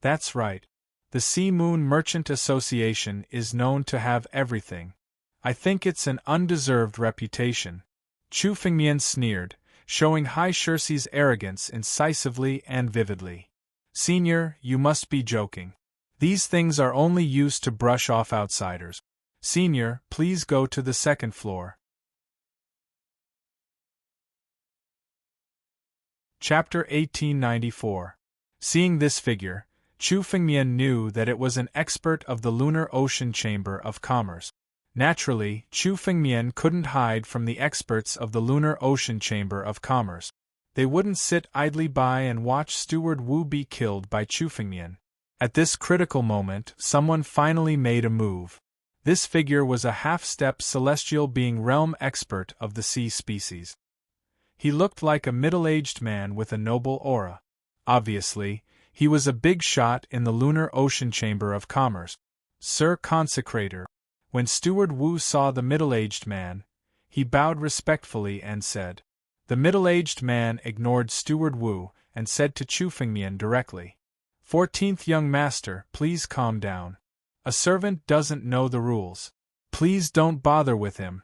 That's right. The Sea Moon Merchant Association is known to have everything. I think it's an undeserved reputation. Chu Fengmian sneered, showing Hai Shirsi's arrogance incisively and vividly. Senior, you must be joking. These things are only used to brush off outsiders. Senior, please go to the 2nd floor. Chapter 1894. Seeing this figure, Chu Fengmian knew that it was an expert of the Lunar Ocean Chamber of Commerce. Naturally, Chu Fengmian couldn't hide from the experts of the Lunar Ocean Chamber of Commerce. They wouldn't sit idly by and watch Steward Wu be killed by Chu Fengmian. At this critical moment, someone finally made a move. This figure was a half-step celestial being realm expert of the sea species. He looked like a middle-aged man with a noble aura. Obviously, he was a big shot in the Lunar Ocean Chamber of Commerce. Sir Consecrator. When Steward Wu saw the middle-aged man, he bowed respectfully and said. The middle-aged man ignored Steward Wu and said to Chu Fengmian directly. 14th young master, please calm down. A servant doesn't know the rules. Please don't bother with him.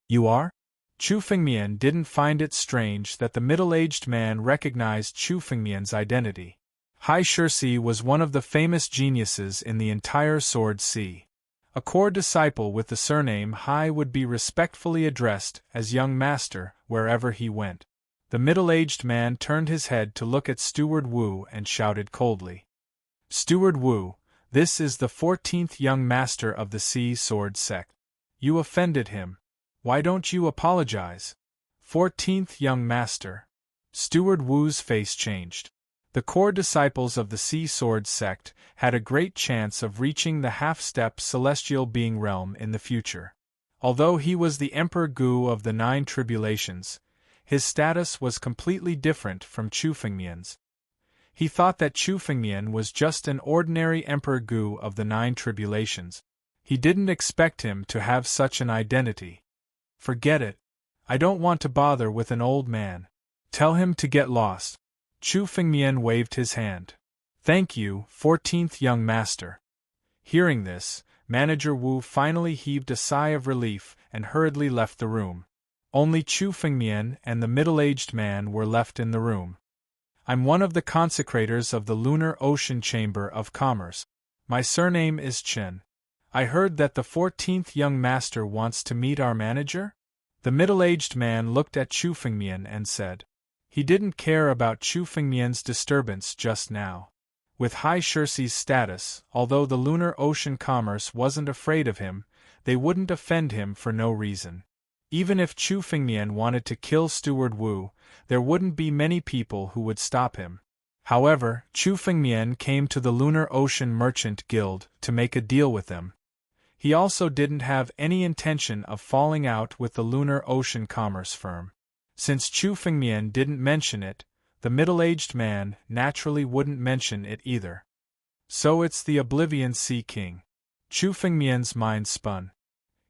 You are? Chu Fengmian didn't find it strange that the middle-aged man recognized Chu Fengmian's identity. Hai Shirsi was one of the famous geniuses in the entire Sword Sea. A core disciple with the surname Hai would be respectfully addressed as young master wherever he went. The middle-aged man turned his head to look at Steward Wu and shouted coldly. Steward Wu, this is the 14th young master of the Sea Sword sect. You offended him. Why don't you apologize? 14th young master. Steward Wu's face changed. The core disciples of the Sea Sword sect had a great chance of reaching the half-step celestial being realm in the future. Although he was the Emperor Gu of the 9 tribulations, his status was completely different from Chu Fengmian's. He thought that Chu Fengmian was just an ordinary Emperor Gu of the 9 tribulations. He didn't expect him to have such an identity. Forget it. I don't want to bother with an old man. Tell him to get lost. Chu Fengmian waved his hand. Thank you, 14th young master. Hearing this, Manager Wu finally heaved a sigh of relief and hurriedly left the room. Only Chu Fengmian and the middle-aged man were left in the room. I'm one of the consecrators of the Lunar Ocean Chamber of Commerce. My surname is Chen. I heard that the 14th young master wants to meet our manager? The middle-aged man looked at Chu Fengmian and said. He didn't care about Chu Fengmian's disturbance just now. With High Shirsi's status, although the Lunar Ocean Commerce wasn't afraid of him, they wouldn't offend him for no reason. Even if Chu Fengmian wanted to kill Steward Wu, there wouldn't be many people who would stop him. However, Chu Fengmian came to the Lunar Ocean Merchant Guild to make a deal with them. He also didn't have any intention of falling out with the Lunar Ocean Commerce firm. Since Chu Fengmian didn't mention it, the middle-aged man naturally wouldn't mention it either. So it's the Oblivion Sea King. Chu Fengmian's mind spun.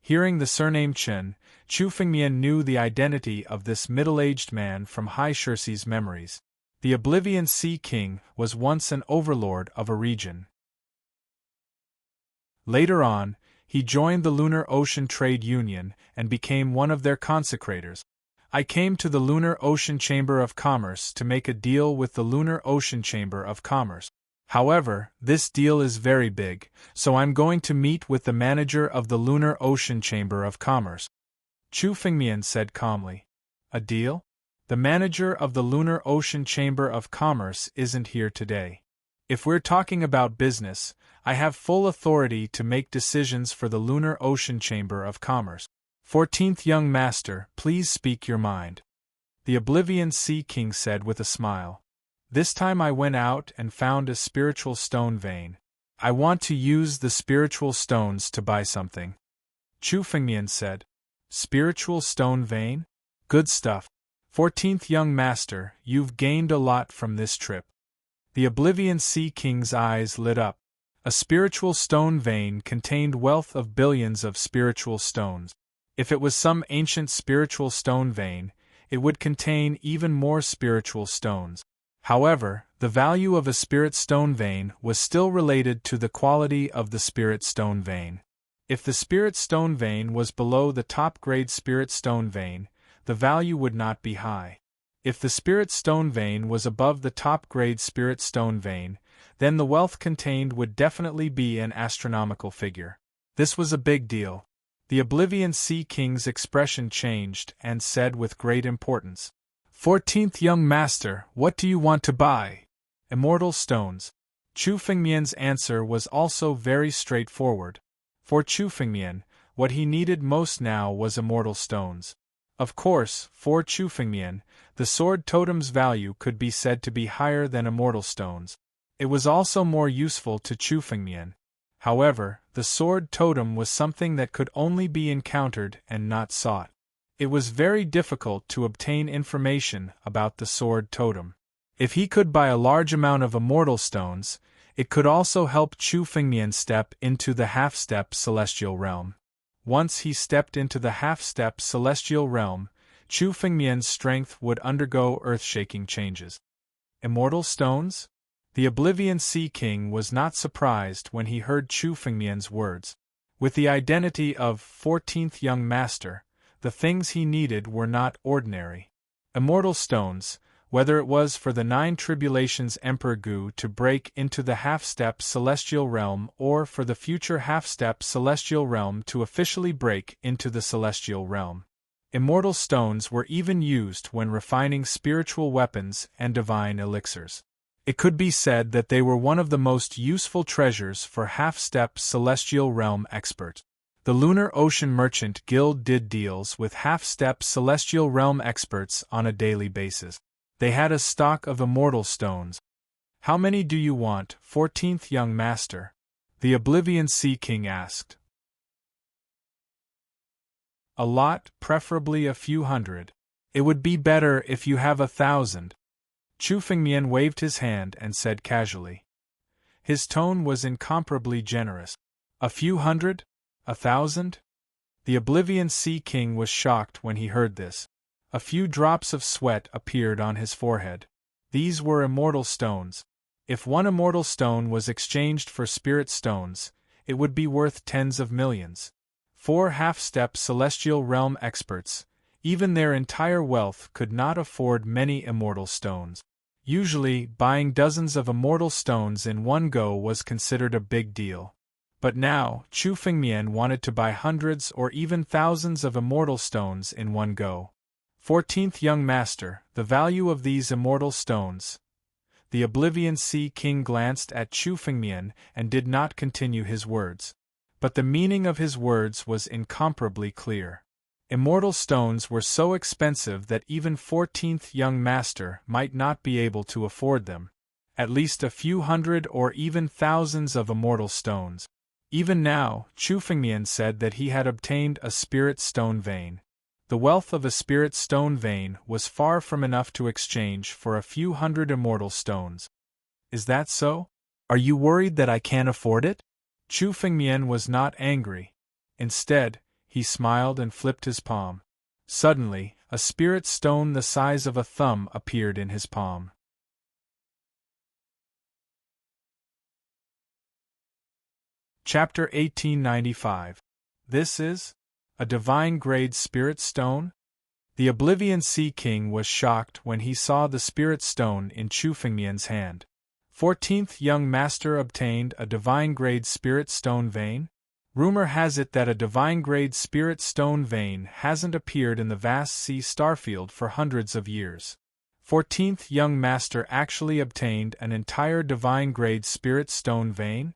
Hearing the surname Chen, Chu Fengmian knew the identity of this middle-aged man from High Shirsi's memories. The Oblivion Sea King was once an overlord of a region. Later on, he joined the Lunar Ocean Trade Union and became one of their consecrators. I came to the Lunar Ocean Chamber of Commerce to make a deal with the Lunar Ocean Chamber of Commerce. However, this deal is very big, so I'm going to meet with the manager of the Lunar Ocean Chamber of Commerce. Chu Fengmian said calmly. A deal? The manager of the Lunar Ocean Chamber of Commerce isn't here today. If we're talking about business, I have full authority to make decisions for the Lunar Ocean Chamber of Commerce. 14th young master, please speak your mind. The Oblivion Sea King said with a smile. This time I went out and found a spiritual stone vein. I want to use the spiritual stones to buy something. Chu Fengmian said. Spiritual stone vein? Good stuff. 14th young master, you've gained a lot from this trip. The Oblivion Sea King's eyes lit up. A spiritual stone vein contained wealth of billions of spiritual stones. If it was some ancient spiritual stone vein, it would contain even more spiritual stones. However, the value of a spirit stone vein was still related to the quality of the spirit stone vein. If the spirit stone vein was below the top-grade spirit stone vein, the value would not be high. If the spirit stone vein was above the top-grade spirit stone vein, then the wealth contained would definitely be an astronomical figure. This was a big deal. The Oblivion Sea King's expression changed and said with great importance. 14th young master, what do you want to buy? Immortal stones. Chu Fengmian's answer was also very straightforward. For Chu Fengmian, what he needed most now was immortal stones. Of course, for Chu Fengmian, the sword totem's value could be said to be higher than immortal stones. It was also more useful to Chu Fengmian. However, the sword totem was something that could only be encountered and not sought. It was very difficult to obtain information about the sword totem. If he could buy a large amount of immortal stones, it could also help Chu Fengmian step into the half-step celestial realm. Once he stepped into the half-step celestial realm, Chu Fengmian's strength would undergo earth-shaking changes. Immortal stones? The Oblivion Sea King was not surprised when he heard Chu Fengmian's words. With the identity of 14th young master, the things he needed were not ordinary. Immortal stones, whether it was for the 9 tribulations Emperor Gu to break into the half-step celestial realm or for the future half-step celestial realm to officially break into the celestial realm. Immortal stones were even used when refining spiritual weapons and divine elixirs. It could be said that they were one of the most useful treasures for half-step celestial realm experts. The Lunar Ocean Merchant Guild did deals with half-step celestial realm experts on a daily basis. They had a stock of immortal stones. "How many do you want, 14th young master?" the Oblivion Sea King asked. "A lot, preferably a few hundred. It would be better if you have 1,000. Chu Fengmian waved his hand and said casually. His tone was incomparably generous. "A few hundred? 1,000? The Oblivion Sea King was shocked when he heard this. A few drops of sweat appeared on his forehead. These were immortal stones. If one immortal stone was exchanged for spirit stones, it would be worth tens of millions. 4 half-step celestial realm experts, even their entire wealth could not afford many immortal stones. Usually, buying dozens of immortal stones in one go was considered a big deal. But now, Chu Fengmian wanted to buy hundreds or even thousands of immortal stones in one go. 14th young master, the value of these immortal stones. The Oblivion Sea King glanced at Chu Fengmian and did not continue his words. But the meaning of his words was incomparably clear. Immortal stones were so expensive that even 14th young master might not be able to afford them. At least a few hundred or even thousands of immortal stones. Even now, Chu Fengmian said that he had obtained a spirit stone vein. The wealth of a spirit stone vein was far from enough to exchange for a few hundred immortal stones. Is that so? Are you worried that I can't afford it? Chu Fengmian was not angry. Instead, he smiled and flipped his palm. Suddenly, a spirit stone the size of a thumb appeared in his palm. Chapter 1895. This is a divine-grade spirit stone? The Oblivion Sea King was shocked when he saw the spirit stone in Chu Fengmian's hand. 14th young master obtained a divine-grade spirit stone vein? Rumor has it that a divine-grade spirit stone vein hasn't appeared in the vast sea starfield for hundreds of years. 14th young master actually obtained an entire divine-grade spirit stone vein?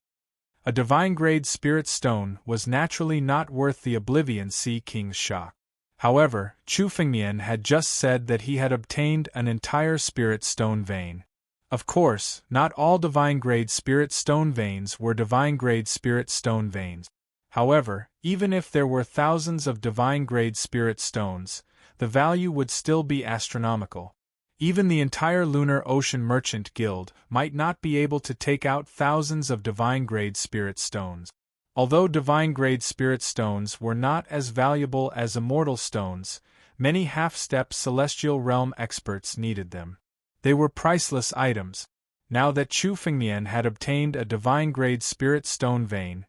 A divine-grade spirit stone was naturally not worth the Oblivion Sea King's shock. However, Chu Fengmian had just said that he had obtained an entire spirit stone vein. Of course, not all divine-grade spirit stone veins were divine-grade spirit stone veins. However, even if there were thousands of divine-grade spirit stones, the value would still be astronomical. Even the entire Lunar Ocean Merchant Guild might not be able to take out thousands of divine-grade spirit stones. Although divine-grade spirit stones were not as valuable as immortal stones, many half-step celestial realm experts needed them. They were priceless items. Now that Chu Fengmian had obtained a divine-grade spirit stone vein,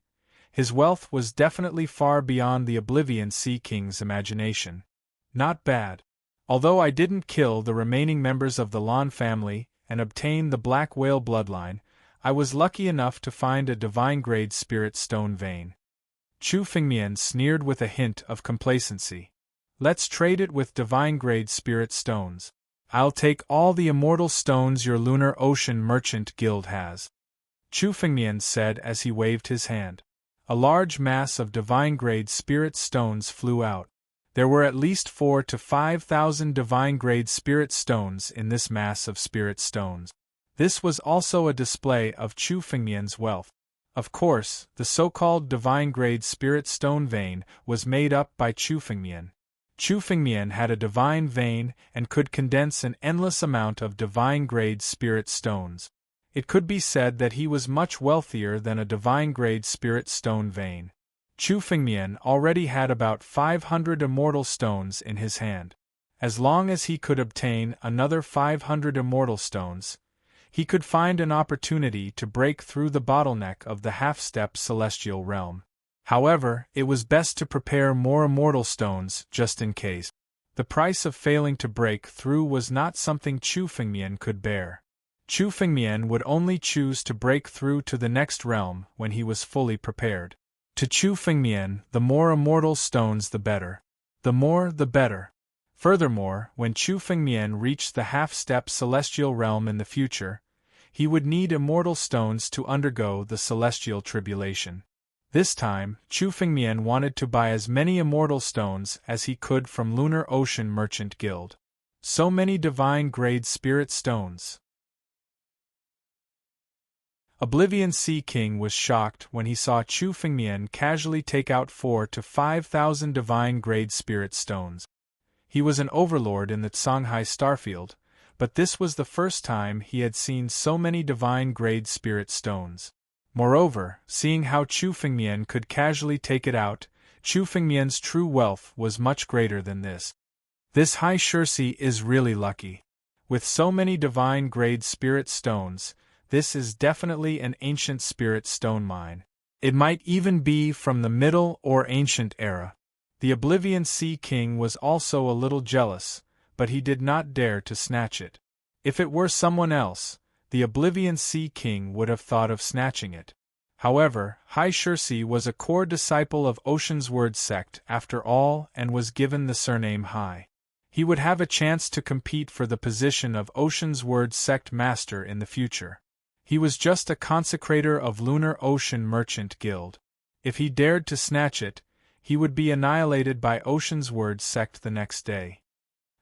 his wealth was definitely far beyond the Oblivion Sea King's imagination. Not bad. Although I didn't kill the remaining members of the Lan family and obtain the Black Whale bloodline, I was lucky enough to find a divine-grade spirit stone vein. Chu Fengmian sneered with a hint of complacency. Let's trade it with divine-grade spirit stones. I'll take all the immortal stones your Lunar Ocean Merchant Guild has. Chu Fengmian said as he waved his hand. A large mass of divine-grade spirit stones flew out. There were at least 4,000 to 5,000 divine-grade spirit stones in this mass of spirit stones. This was also a display of Chu Fengmian's wealth. Of course, the so-called divine-grade spirit stone vein was made up by Chu Fengmian. Chu Fengmian had a divine vein and could condense an endless amount of divine-grade spirit stones. It could be said that he was much wealthier than a divine-grade spirit stone vein. Chu Fengmian already had about 500 immortal stones in his hand. As long as he could obtain another 500 immortal stones, he could find an opportunity to break through the bottleneck of the half-step celestial realm. However, it was best to prepare more immortal stones just in case. The price of failing to break through was not something Chu Fengmian could bear. Chu Fengmian would only choose to break through to the next realm when he was fully prepared. To Chu Fengmian, the more immortal stones the better. The more, the better. Furthermore, when Chu Fengmian reached the half-step celestial realm in the future, he would need immortal stones to undergo the celestial tribulation. This time, Chu Fengmian wanted to buy as many immortal stones as he could from Lunar Ocean Merchant Guild. So many divine-grade spirit stones. Oblivion Sea King was shocked when he saw Chu Fengmian casually take out 4,000 to 5,000 divine-grade spirit stones. He was an overlord in the Shanghai Starfield, but this was the first time he had seen so many divine-grade spirit stones. Moreover, seeing how Chu Fengmian could casually take it out, Chu Fengmian's true wealth was much greater than this. This Hai Shirsi is really lucky. With so many divine-grade spirit stones, this is definitely an ancient spirit stone mine. It might even be from the Middle or Ancient era. The Oblivion Sea King was also a little jealous, but he did not dare to snatch it. If it were someone else, the Oblivion Sea King would have thought of snatching it. However, Hai Shirsi was a core disciple of Ocean's Word sect after all and was given the surname Hai. He would have a chance to compete for the position of Ocean's Word sect master in the future. He was just a consecrator of Lunar Ocean Merchant Guild. If he dared to snatch it, he would be annihilated by Ocean's Word sect the next day.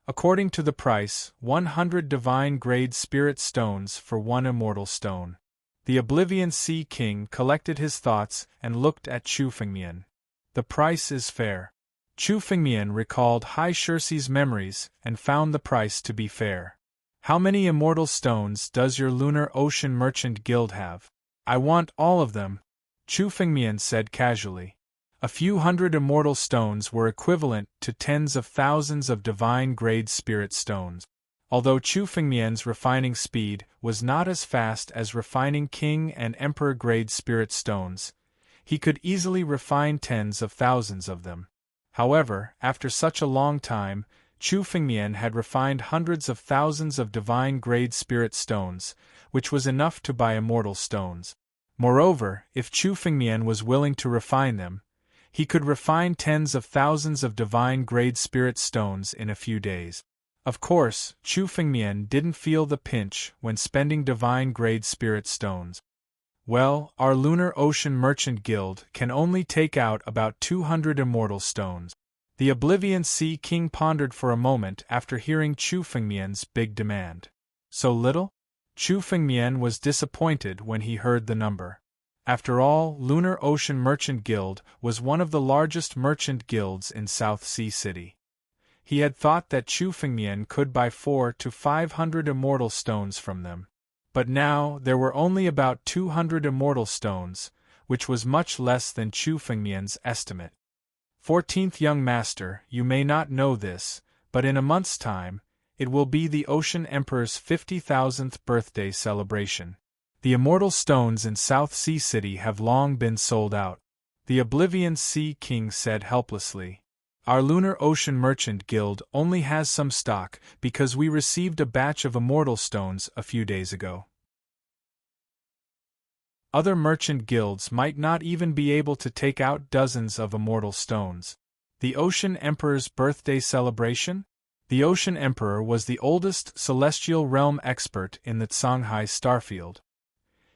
According to the price, 100 divine-grade spirit stones for 1 immortal stone. The Oblivion Sea King collected his thoughts and looked at Chu Fengmian. The price is fair. Chu Fengmian recalled Hai Shirsi's memories and found the price to be fair. How many immortal stones does your Lunar Ocean Merchant Guild have? I want all of them, Chu Fengmian said casually. A few hundred immortal stones were equivalent to tens of thousands of divine-grade spirit stones. Although Chu Fengmian's refining speed was not as fast as refining King and Emperor-grade spirit stones, he could easily refine tens of thousands of them. However, after such a long time, Chu Fengmian had refined hundreds of thousands of divine-grade spirit stones, which was enough to buy immortal stones. Moreover, if Chu Fengmian was willing to refine them, he could refine tens of thousands of divine-grade spirit stones in a few days. Of course, Chu Fengmian didn't feel the pinch when spending divine-grade spirit stones. Well, our Lunar Ocean Merchant Guild can only take out about 200 immortal stones. The Oblivion Sea King pondered for a moment after hearing Chu Fengmian's big demand. So little? Chu Fengmian was disappointed when he heard the number. After all, Lunar Ocean Merchant Guild was one of the largest merchant guilds in South Sea City. He had thought that Chu Fengmian could buy 400 to 500 immortal stones from them. But now there were only about 200 immortal stones, which was much less than Chu Fengmian's estimate. 14th Young Master, you may not know this, but in a month's time, it will be the Ocean Emperor's 50,000th birthday celebration. The immortal stones in South Sea City have long been sold out. The Oblivion Sea King said helplessly. Our Lunar Ocean Merchant Guild only has some stock because we received a batch of immortal stones a few days ago. Other merchant guilds might not even be able to take out dozens of immortal stones. The Ocean Emperor's birthday celebration? The Ocean Emperor was the oldest celestial realm expert in the Shanghai Starfield.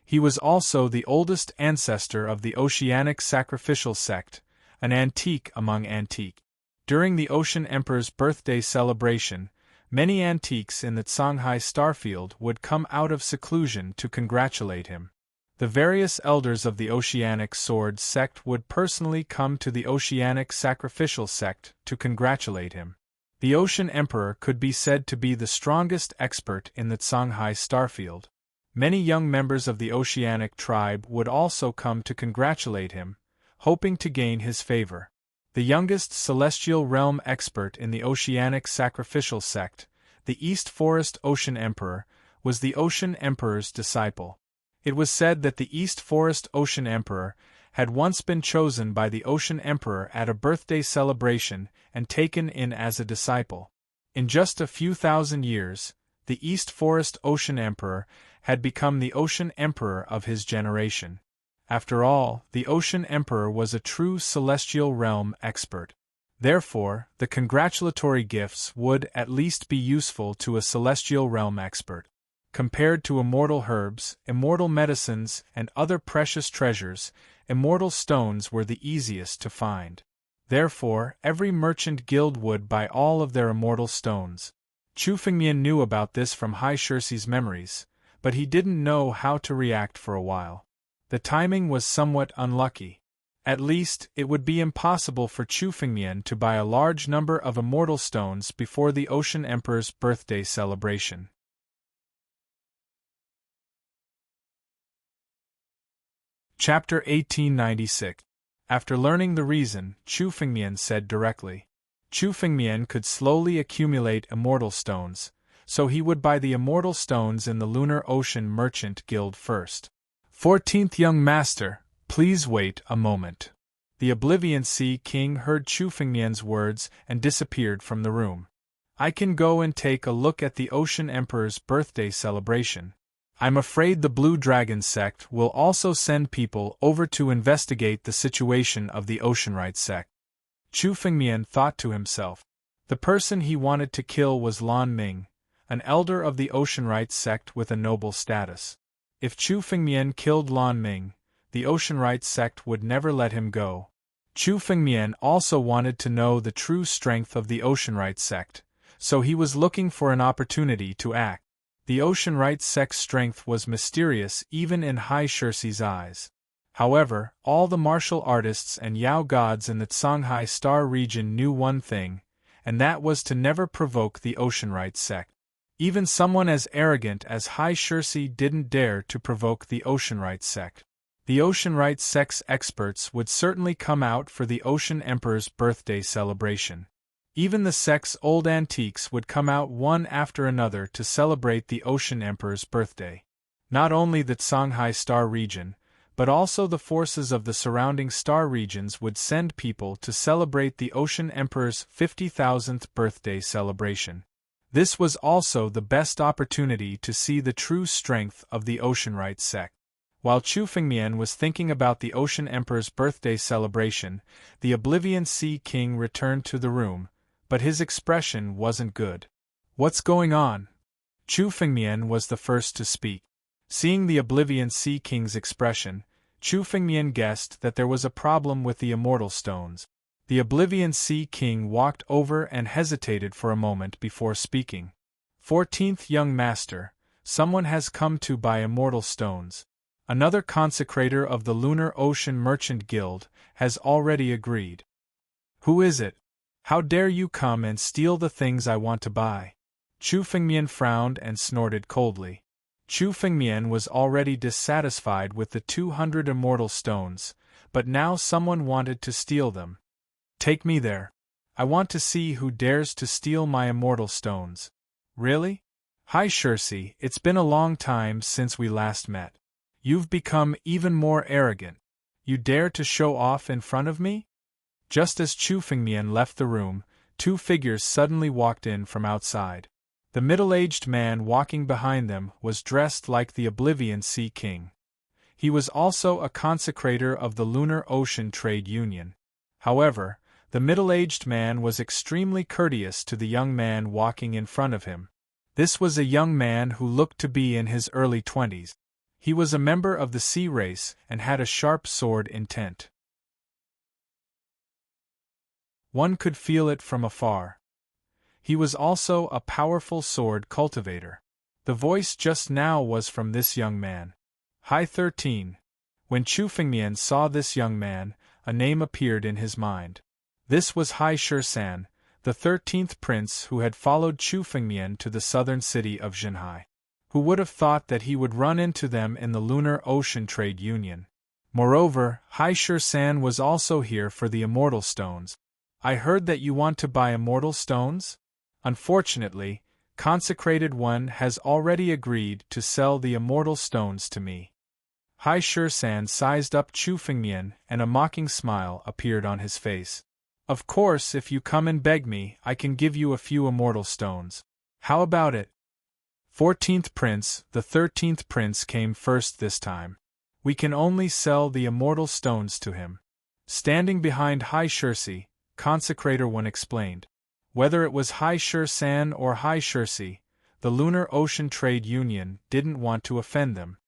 He was also the oldest ancestor of the Oceanic Sacrificial Sect, an antique among antique. During the Ocean Emperor's birthday celebration, many antiques in the Shanghai Starfield would come out of seclusion to congratulate him. The various elders of the Oceanic Sword sect would personally come to the Oceanic Sacrificial sect to congratulate him. The Ocean Emperor could be said to be the strongest expert in the Shanghai Starfield. Many young members of the Oceanic tribe would also come to congratulate him, hoping to gain his favor. The youngest celestial realm expert in the Oceanic Sacrificial sect, the East Forest Ocean Emperor, was the Ocean Emperor's disciple. It was said that the East Forest Ocean Emperor had once been chosen by the Ocean Emperor at a birthday celebration and taken in as a disciple. In just a few thousand years, the East Forest Ocean Emperor had become the Ocean Emperor of his generation. After all, the Ocean Emperor was a true celestial realm expert. Therefore, the congratulatory gifts would at least be useful to a celestial realm expert. Compared to immortal herbs, immortal medicines, and other precious treasures, immortal stones were the easiest to find. Therefore, every merchant guild would buy all of their immortal stones. Chu Fengmian knew about this from Hai Shirsi's memories, but he didn't know how to react for a while. The timing was somewhat unlucky. At least, it would be impossible for Chu Fengmian to buy a large number of immortal stones before the Ocean Emperor's birthday celebration. Chapter 1896. After learning the reason, Chu Fengmian said directly. Chu Fengmian could slowly accumulate immortal stones, so he would buy the immortal stones in the Lunar Ocean Merchant Guild first. 14th young master, please wait a moment. The Oblivion Sea King heard Chu Fengmian's words and disappeared from the room. I can go and take a look at the Ocean Emperor's birthday celebration. I'm afraid the Blue Dragon sect will also send people over to investigate the situation of the Oceanrite sect. Chu Fengmian thought to himself. The person he wanted to kill was Lan Ming, an elder of the Oceanrite sect with a noble status. If Chu Fengmian killed Lan Ming, the Oceanrite sect would never let him go. Chu Fengmian also wanted to know the true strength of the Oceanrite sect, so he was looking for an opportunity to act. The Oceanrite sect's strength was mysterious even in Hai Shirsi's eyes. However, all the martial artists and Yao gods in the Songhai Star region knew one thing, and that was to never provoke the Oceanrite sect. Even someone as arrogant as Hai Shirsi didn't dare to provoke the Oceanrite sect. The Oceanrite sect's experts would certainly come out for the Ocean Emperor's birthday celebration. Even the sect's old antiques would come out one after another to celebrate the Ocean Emperor's birthday. Not only the Songhai Star region, but also the forces of the surrounding star regions would send people to celebrate the Ocean Emperor's 50,000th birthday celebration. This was also the best opportunity to see the true strength of the Oceanrite sect. While Chu Fengmian was thinking about the Ocean Emperor's birthday celebration, the Oblivion Sea King returned to the room, but his expression wasn't good. What's going on? Chu Fengmian was the first to speak. Seeing the Oblivion Sea King's expression, Chu Fengmian guessed that there was a problem with the immortal stones. The Oblivion Sea King walked over and hesitated for a moment before speaking. 14th young master, someone has come to buy immortal stones. Another consecrator of the Lunar Ocean Merchant Guild has already agreed. Who is it? How dare you come and steal the things I want to buy? Chu Fengmian frowned and snorted coldly. Chu Fengmian was already dissatisfied with the 200 immortal stones, but now someone wanted to steal them. Take me there. I want to see who dares to steal my immortal stones. Really? Hai Shirsi, it's been a long time since we last met. You've become even more arrogant. You dare to show off in front of me? Just as Chu Fengmian left the room, two figures suddenly walked in from outside. The middle-aged man walking behind them was dressed like the Oblivion Sea King. He was also a consecrator of the Lunar Ocean Trade Union. However, the middle-aged man was extremely courteous to the young man walking in front of him. This was a young man who looked to be in his early 20s. He was a member of the sea race and had a sharp sword intent. One could feel it from afar. He was also a powerful sword cultivator. The voice just now was from this young man. Hai 13. When Chu Fengmian saw this young man, a name appeared in his mind. This was Hai Shirsan, the 13th prince who had followed Chu Fengmian to the southern city of Zhenhai. Who would have thought that he would run into them in the Lunar Ocean Trade Union? Moreover, Hai Shirsan was also here for the immortal stones. I heard that you want to buy immortal stones? Unfortunately, Consecrated One has already agreed to sell the immortal stones to me. Hai Shirsan sized up Chu Fengmian, and a mocking smile appeared on his face. Of course, if you come and beg me, I can give you a few immortal stones. How about it? 14th Prince, the 13th Prince came first this time. We can only sell the immortal stones to him. Standing behind Hai Shirsi, Consecrator One explained. Whether it was Hai Shur-san or Hai Shursi, the Lunar Ocean Trade Union didn't want to offend them.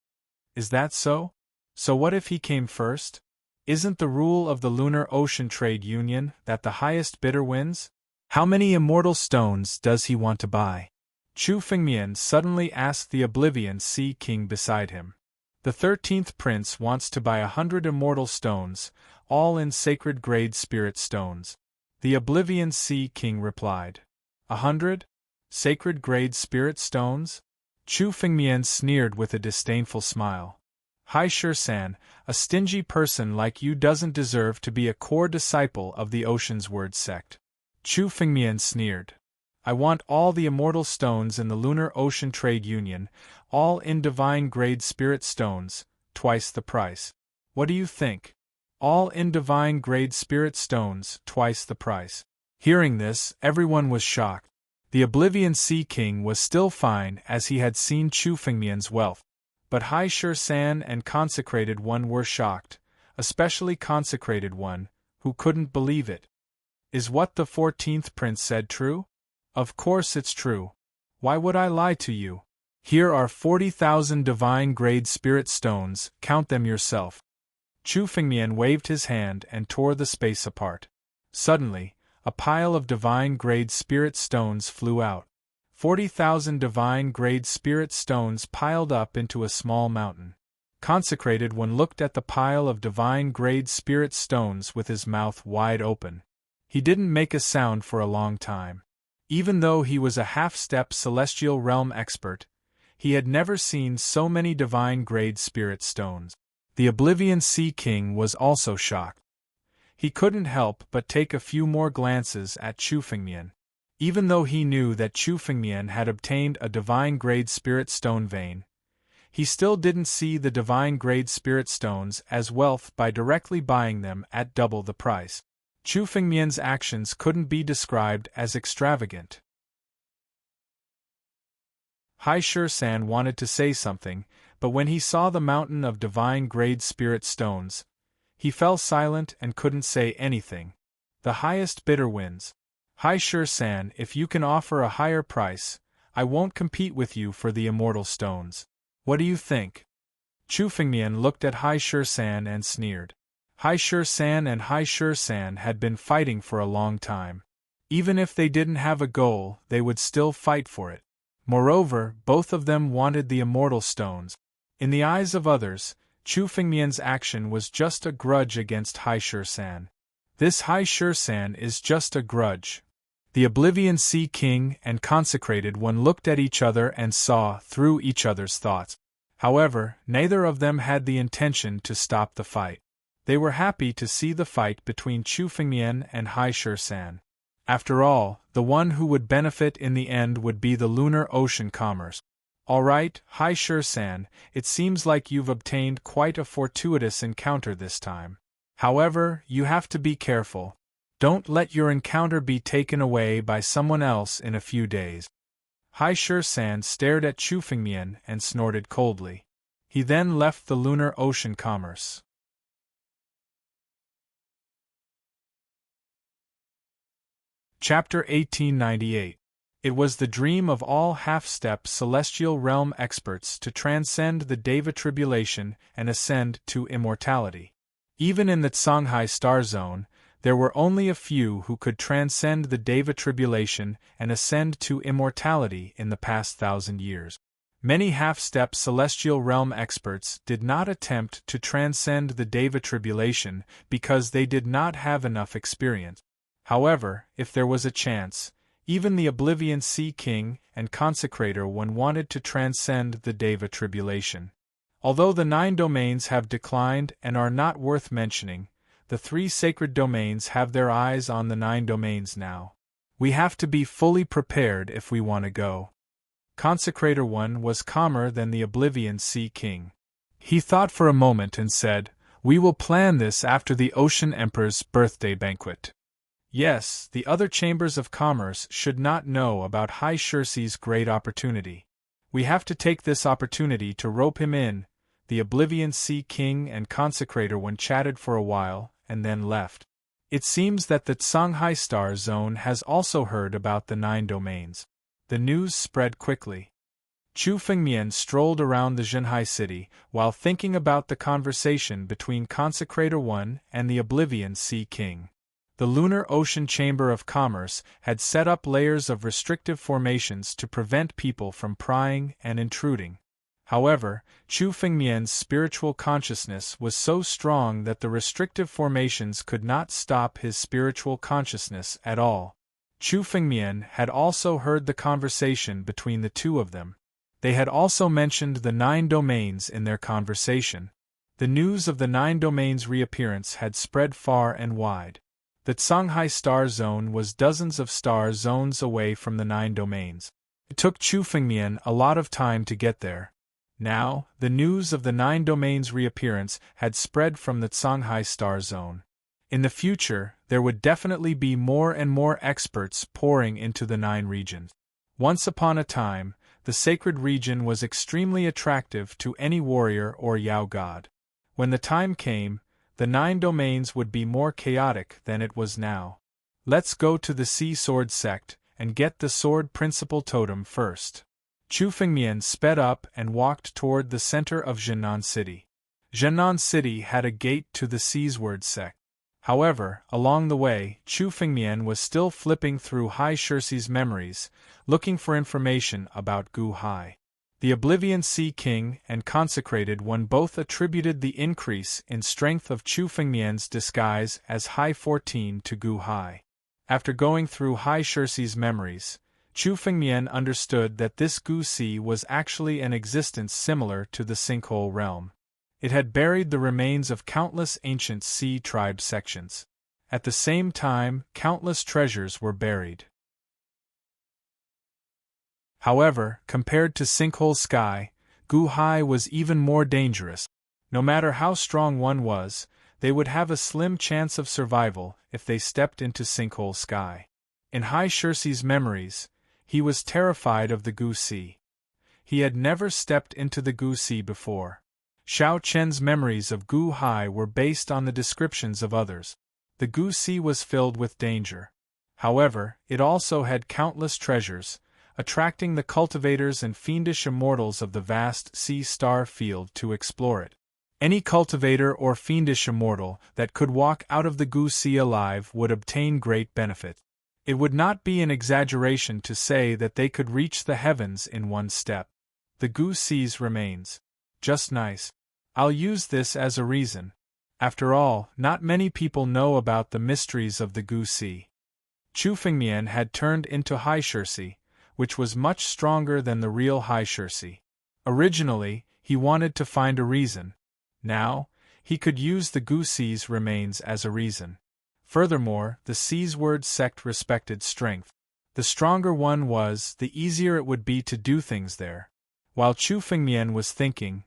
Is that so? So what if he came first? Isn't the rule of the Lunar Ocean Trade Union that the highest bidder wins? How many immortal stones does he want to buy? Chu Fengmian suddenly asked the Oblivion Sea King beside him. The 13th prince wants to buy 100 immortal stones, all in sacred grade spirit stones. The Oblivion Sea King replied. 100? Sacred grade spirit stones? Chu Fengmian sneered with a disdainful smile. Hai Shur-san, a stingy person like you doesn't deserve to be a core disciple of the Ocean's Word sect. Chu Fengmian sneered. I want all the immortal stones in the Lunar Ocean Trade Union, all in divine grade spirit stones, twice the price. What do you think? All in divine grade spirit stones, twice the price. Hearing this, everyone was shocked. The Oblivion Sea King was still fine as he had seen Chu Fengmian's wealth. But Hai Shur-san and Consecrated One were shocked, especially Consecrated One, who couldn't believe it. Is what the 14th prince said true? Of course it's true. Why would I lie to you? Here are 40,000 divine grade spirit stones, count them yourself. Chu Fengmian waved his hand and tore the space apart. Suddenly, a pile of divine grade spirit stones flew out. 40,000 divine grade spirit stones piled up into a small mountain. Consecrated One looked at the pile of divine grade spirit stones with his mouth wide open. He didn't make a sound for a long time. Even though he was a half-step celestial realm expert, he had never seen so many divine grade spirit stones. The Oblivion Sea King was also shocked. He couldn't help but take a few more glances at Chu Fengmian. Even though he knew that Chu Fengmian had obtained a divine grade spirit stone vein, he still didn't see the divine grade spirit stones as wealth by directly buying them at double the price. Chu Fengmian's actions couldn't be described as extravagant. Hai Shur-san wanted to say something, but when he saw the mountain of divine grade spirit stones, he fell silent and couldn't say anything. The highest bidder wins. Hai Shur-san, if you can offer a higher price, I won't compete with you for the immortal stones. What do you think? Chu Fengmian looked at Hai Shur-san and sneered. Hai Shur-san and Hai Shur-san had been fighting for a long time. Even if they didn't have a goal, they would still fight for it. Moreover, both of them wanted the immortal stones. In the eyes of others, Chu Fengmian's action was just a grudge against Hai Shur-san. This Hai Shur-san is just a grudge. The Oblivion Sea King and Consecrated One looked at each other and saw through each other's thoughts. However, neither of them had the intention to stop the fight. They were happy to see the fight between Chu Fengmian and Hai Shur-san. After all, the one who would benefit in the end would be the lunar ocean commerce. All right, Hai Shur-san, it seems like you've obtained quite a fortuitous encounter this time. However, you have to be careful. Don't let your encounter be taken away by someone else in a few days. Hai Shur-san stared at Chu Fengmian and snorted coldly. He then left the lunar ocean commerce. Chapter 1898. It was the dream of all half-step celestial realm experts to transcend the Deva tribulation and ascend to immortality. Even in the Songhai star zone, there were only a few who could transcend the Deva tribulation and ascend to immortality in the past 1,000 years. Many half-step celestial realm experts did not attempt to transcend the Deva tribulation because they did not have enough experience. However, if there was a chance, even the Oblivion Sea King and Consecrator One wanted to transcend the Deva tribulation. Although the 9 domains have declined and are not worth mentioning, the 3 sacred domains have their eyes on the 9 domains now. We have to be fully prepared if we want to go. Consecrator One was calmer than the Oblivion Sea King. He thought for a moment and said, "We will plan this after the Ocean Emperor's birthday banquet." Yes, the other chambers of commerce should not know about Hai Shursi's great opportunity. We have to take this opportunity to rope him in. The Oblivion Sea King and Consecrator One chatted for a while, and then left. It seems that the Shanghai Star Zone has also heard about the 9 domains. The news spread quickly. Chu Fengmian strolled around the Zhenhai city while thinking about the conversation between Consecrator 1 and the Oblivion Sea King. The Lunar Ocean Chamber of Commerce had set up layers of restrictive formations to prevent people from prying and intruding. However, Chu Fengmian's spiritual consciousness was so strong that the restrictive formations could not stop his spiritual consciousness at all. Chu Fengmian had also heard the conversation between the two of them. They had also mentioned the 9 domains in their conversation. The news of the 9 domains' reappearance had spread far and wide. The Shanghai Star Zone was dozens of star zones away from the 9 domains. It took Chu Fengmian a lot of time to get there. Now, the news of the 9 domains' reappearance had spread from the Shanghai Star Zone. In the future, there would definitely be more and more experts pouring into the 9 regions. Once upon a time, the sacred region was extremely attractive to any warrior or Yao god. When the time came, the 9 domains would be more chaotic than it was now. Let's go to the Sea Sword sect and get the Sword Principal Totem first. Chu Fengmian sped up and walked toward the center of Zhennan City. Zhennan City had a gate to the Seasword sect. However, along the way, Chu Fengmian was still flipping through Hai Shirsi's memories, looking for information about Gu Hai. The Oblivion Sea King and Consecrated One both attributed the increase in strength of Chu Fengmian's disguise as Hai 14 to Gu Hai. After going through Hai Shirsi's memories, Chu Fengmian understood that this Gu Sea was actually an existence similar to the Sinkhole realm. It had buried the remains of countless ancient sea tribe sections. At the same time, countless treasures were buried. However, compared to Sinkhole Sky, Gu Hai was even more dangerous. No matter how strong one was, they would have a slim chance of survival if they stepped into Sinkhole Sky. In Hai Shirsi's memories, he was terrified of the Gu Sea. He had never stepped into the Gu Sea before. Xiao Chen's memories of Gu Hai were based on the descriptions of others. The Gu Sea was filled with danger. However, it also had countless treasures, attracting the cultivators and fiendish immortals of the vast sea star field to explore it. Any cultivator or fiendish immortal that could walk out of the Gu Sea alive would obtain great benefit. It would not be an exaggeration to say that they could reach the heavens in one step. The Gu Sea's remains. Just nice. I'll use this as a reason. After all, not many people know about the mysteries of the Gu Sea. Chu Fengmian had turned into Hai Shirsi, which was much stronger than the real Hai Shirsi. Originally, he wanted to find a reason. Now, he could use the Gu Sea's remains as a reason. Furthermore, the Seasword sect respected strength. The stronger one was, the easier it would be to do things there. While Chu Fengmian was thinking,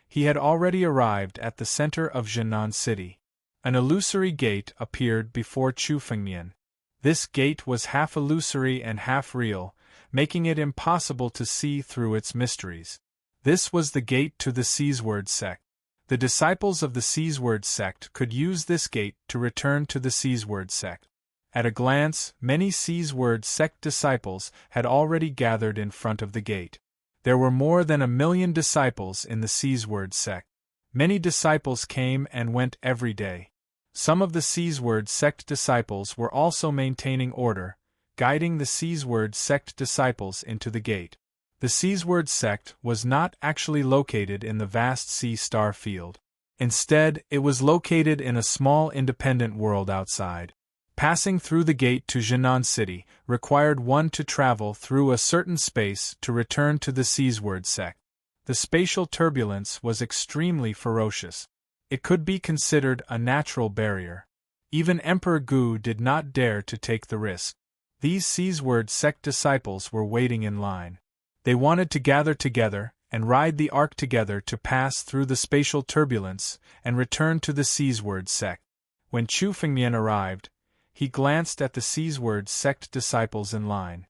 he had already arrived at the center of Zhennan City. An illusory gate appeared before Chu Fengmian. This gate was half illusory and half real, making it impossible to see through its mysteries. This was the gate to the Seasword sect. The disciples of the Seasword sect could use this gate to return to the Seasword sect. At a glance, many Seasword sect disciples had already gathered in front of the gate. There were more than 1 million disciples in the Seasword sect. Many disciples came and went every day. Some of the Seasword sect disciples were also maintaining order, guiding the Seasword sect disciples into the gate. The Seasword sect was not actually located in the vast sea star field. Instead, it was located in a small independent world outside. Passing through the gate to Zhennan City required one to travel through a certain space to return to the Seasword sect. The spatial turbulence was extremely ferocious. It could be considered a natural barrier. Even Emperor Gu did not dare to take the risk. These Seasword sect disciples were waiting in line. They wanted to gather together and ride the ark together to pass through the spatial turbulence and return to the Seasword sect. When Chu Fengmian arrived, he glanced at the Seasword sect disciples in line.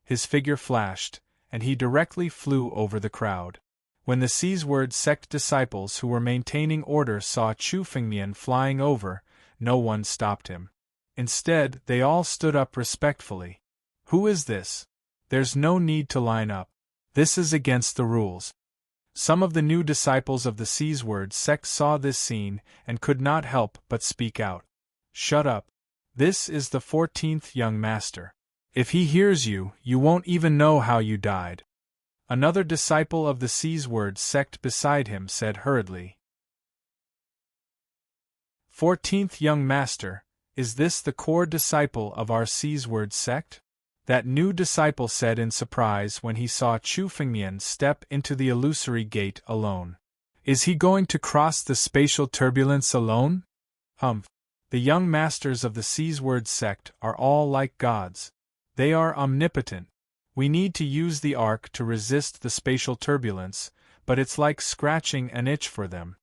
His figure flashed, and he directly flew over the crowd. When the Seasword sect disciples who were maintaining order saw Chu Fengmian flying over, no one stopped him. Instead, they all stood up respectfully. Who is this? There's no need to line up. This is against the rules. Some of the new disciples of the Seasword sect saw this scene and could not help but speak out. Shut up. This is the 14th young master. If he hears you, you won't even know how you died. Another disciple of the Seasword sect beside him said hurriedly. 14th young master, is this the core disciple of our Seasword sect? That new disciple said in surprise when he saw Chu Fengmian step into the illusory gate alone. Is he going to cross the spatial turbulence alone? Humph. The young masters of the Seasword sect are all like gods. They are omnipotent. We need to use the arc to resist the spatial turbulence, but it's like scratching an itch for them.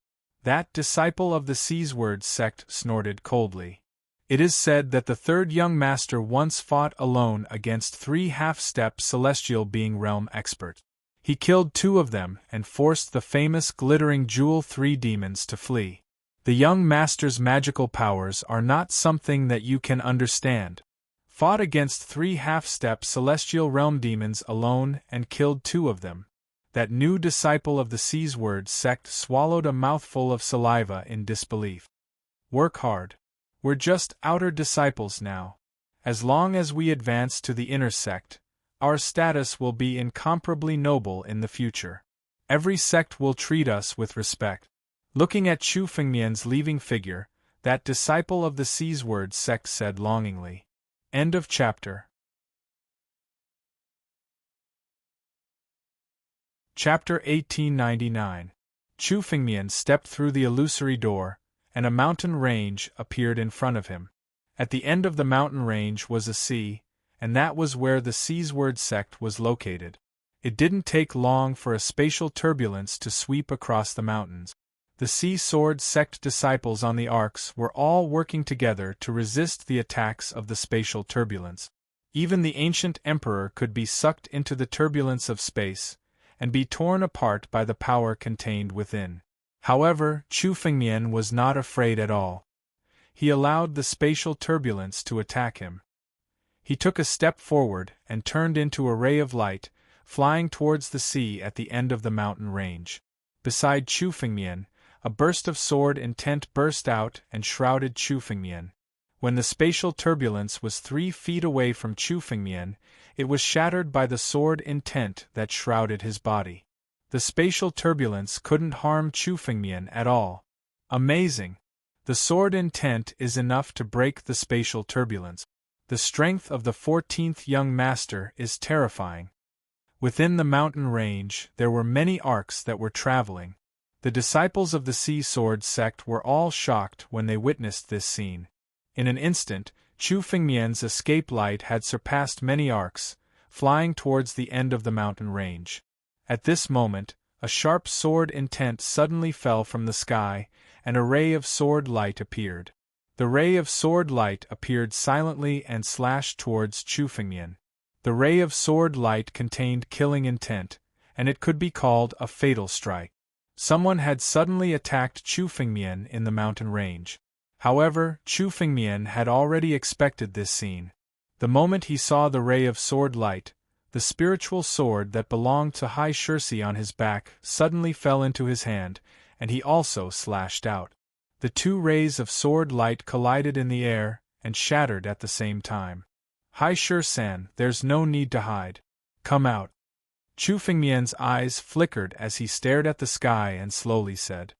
That disciple of the Seasword sect snorted coldly. It is said that the third young master once fought alone against 3 half-step celestial being realm experts. He killed 2 of them and forced the famous glittering jewel 3 demons to flee. The young master's magical powers are not something that you can understand. Fought against 3 half-step celestial realm demons alone and killed 2 of them. That new disciple of the Seasword sect swallowed a mouthful of saliva in disbelief. Work hard. We're just outer disciples now. As long as we advance to the inner sect, our status will be incomparably noble in the future. Every sect will treat us with respect. Looking at Chu Fengmian's leaving figure, that disciple of the Seasword sect said longingly. End of chapter. Chapter 1899. Chu Fengmian stepped through the illusory door, and a mountain range appeared in front of him. At the end of the mountain range was a sea, and that was where the Seasword sect was located. It didn't take long for a spatial turbulence to sweep across the mountains. The Sea-Sword sect disciples on the arcs were all working together to resist the attacks of the spatial turbulence. Even the ancient emperor could be sucked into the turbulence of space, and be torn apart by the power contained within. However, Chu Fengmian was not afraid at all. He allowed the spatial turbulence to attack him. He took a step forward and turned into a ray of light, flying towards the sea at the end of the mountain range. Beside Chu Fengmian, a burst of sword intent burst out and shrouded Chu Fengmian. When the spatial turbulence was 3 feet away from Chu Fengmian, it was shattered by the sword intent that shrouded his body. The spatial turbulence couldn't harm Chu Fengmian at all. Amazing! The sword intent is enough to break the spatial turbulence. The strength of the 14th young master is terrifying. Within the mountain range, there were many arcs that were traveling. The disciples of the Sea-Sword sect were all shocked when they witnessed this scene. In an instant, Chu Fengmian's escape light had surpassed many arcs, flying towards the end of the mountain range. At this moment, a sharp sword intent suddenly fell from the sky, and a ray of sword light appeared. The ray of sword light appeared silently and slashed towards Chu Fengmian. The ray of sword light contained killing intent, and it could be called a fatal strike. Someone had suddenly attacked Chu Fengmian in the mountain range. However, Chu Fengmian had already expected this scene. The moment he saw the ray of sword light, the spiritual sword that belonged to Hai Shirsi on his back suddenly fell into his hand, and he also slashed out. The 2 rays of sword light collided in the air and shattered at the same time. Hai Shir-san, there's no need to hide. Come out. Chu Fengmian's eyes flickered as he stared at the sky and slowly said.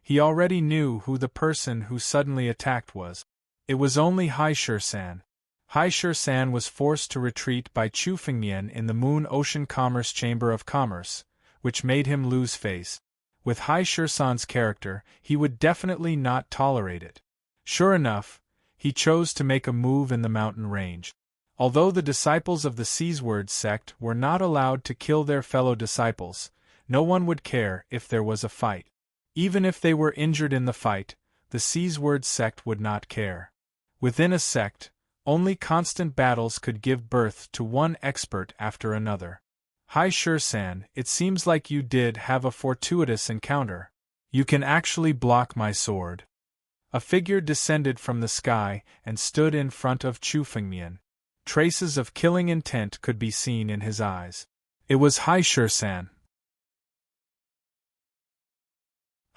He already knew who the person who suddenly attacked was. It was only Hai Shir-san. Hai Shir-san was forced to retreat by Chu Fengmian in the Moon Ocean Commerce Chamber of Commerce, which made him lose face. With Hai Shir-san's character, he would definitely not tolerate it. Sure enough, he chose to make a move in the mountain range. Although the disciples of the Seasword sect were not allowed to kill their fellow disciples, no one would care if there was a fight. Even if they were injured in the fight, the Seasword sect would not care. Within a sect, only constant battles could give birth to one expert after another. Hai Shir-san, it seems like you did have a fortuitous encounter. You can actually block my sword. A figure descended from the sky and stood in front of Chu Fengmian. Traces of killing intent could be seen in his eyes. It was Hai Shi-san.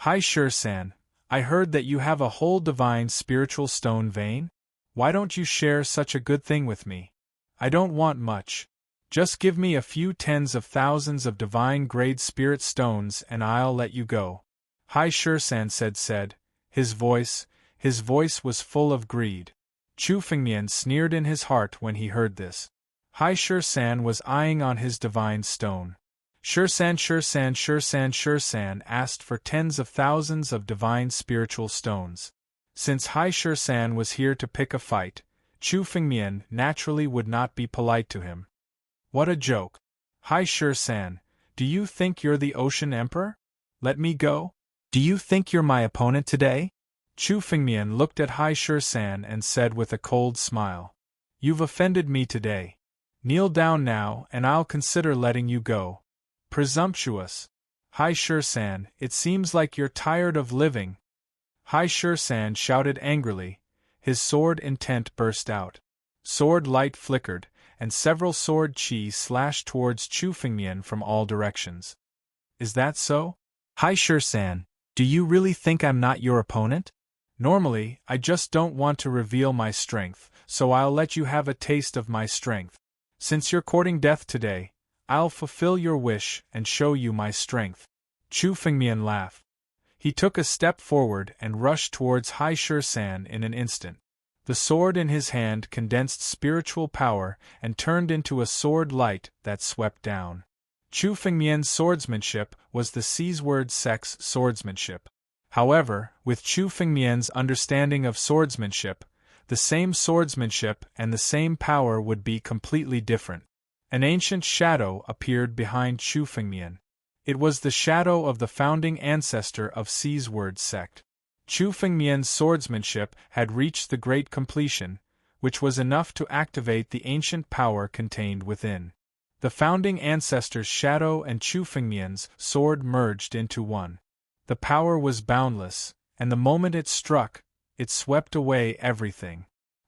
Hai Shi-san, I heard that you have a whole divine spiritual stone vein? Why don't you share such a good thing with me? I don't want much. Just give me a few tens of thousands of divine-grade spirit stones and I'll let you go. Hai Shi-san said. His voice was full of greed. Chu Fengmian sneered in his heart when he heard this. Hai Shi-san was eyeing on his divine stone. Shi-san asked for tens of thousands of divine spiritual stones. Since Hai Shi-san was here to pick a fight, Chu Fengmian naturally would not be polite to him. What a joke. Hai Shi-san, do you think you're the Ocean Emperor? Let me go? Do you think you're my opponent today? Chu Fengmian looked at Hai Shi-san and said with a cold smile. You've offended me today. Kneel down now and I'll consider letting you go. Presumptuous. Hai Shi-san, it seems like you're tired of living. Hai Shi-san shouted angrily. His sword intent burst out. Sword light flickered, and several sword chi slashed towards Chu Fengmian from all directions. Is that so? Hai Shi-san, do you really think I'm not your opponent? Normally, I just don't want to reveal my strength, so I'll let you have a taste of my strength. Since you're courting death today, I'll fulfill your wish and show you my strength. Chu Fengmian laughed. He took a step forward and rushed towards Hai Shi-san in an instant. The sword in his hand condensed spiritual power and turned into a sword light that swept down. Chu Fengmian's swordsmanship was the Seaward Sect's swordsmanship. However, with Chu Fengmian's understanding of swordsmanship, the same swordsmanship and the same power would be completely different. An ancient shadow appeared behind Chu Fengmian. It was the shadow of the founding ancestor of Seaward Sect. Chu Fengmian's swordsmanship had reached the great completion, which was enough to activate the ancient power contained within. The founding ancestor's shadow and Chu Fengmian's sword merged into one. The power was boundless, and the moment it struck, it swept away everything.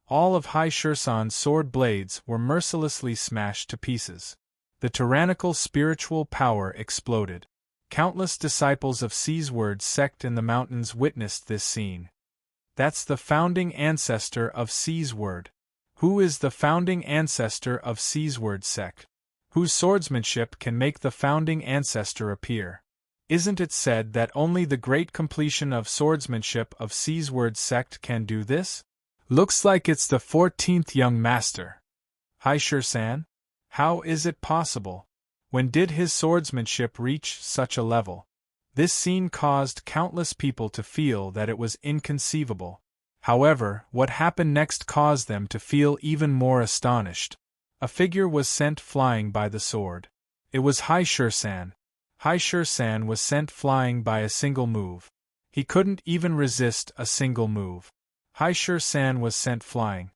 All of Hai Shi-san's sword blades were mercilessly smashed to pieces. The tyrannical spiritual power exploded. Countless disciples of Seaward Sect in the mountains witnessed this scene. That's the founding ancestor of Seaward. Who is the founding ancestor of Seaward Sect? Whose swordsmanship can make the founding ancestor appear? Isn't it said that only the great completion of swordsmanship of Seaward Sect can do this? Looks like it's the 14th young master. Hai Shi-san? How is it possible? When did his swordsmanship reach such a level? This scene caused countless people to feel that it was inconceivable. However, what happened next caused them to feel even more astonished. A figure was sent flying by the sword. It was Hai Shi-san. Hai Shi-san was sent flying by a single move. He couldn't even resist a single move. Hai Shi-san was sent flying.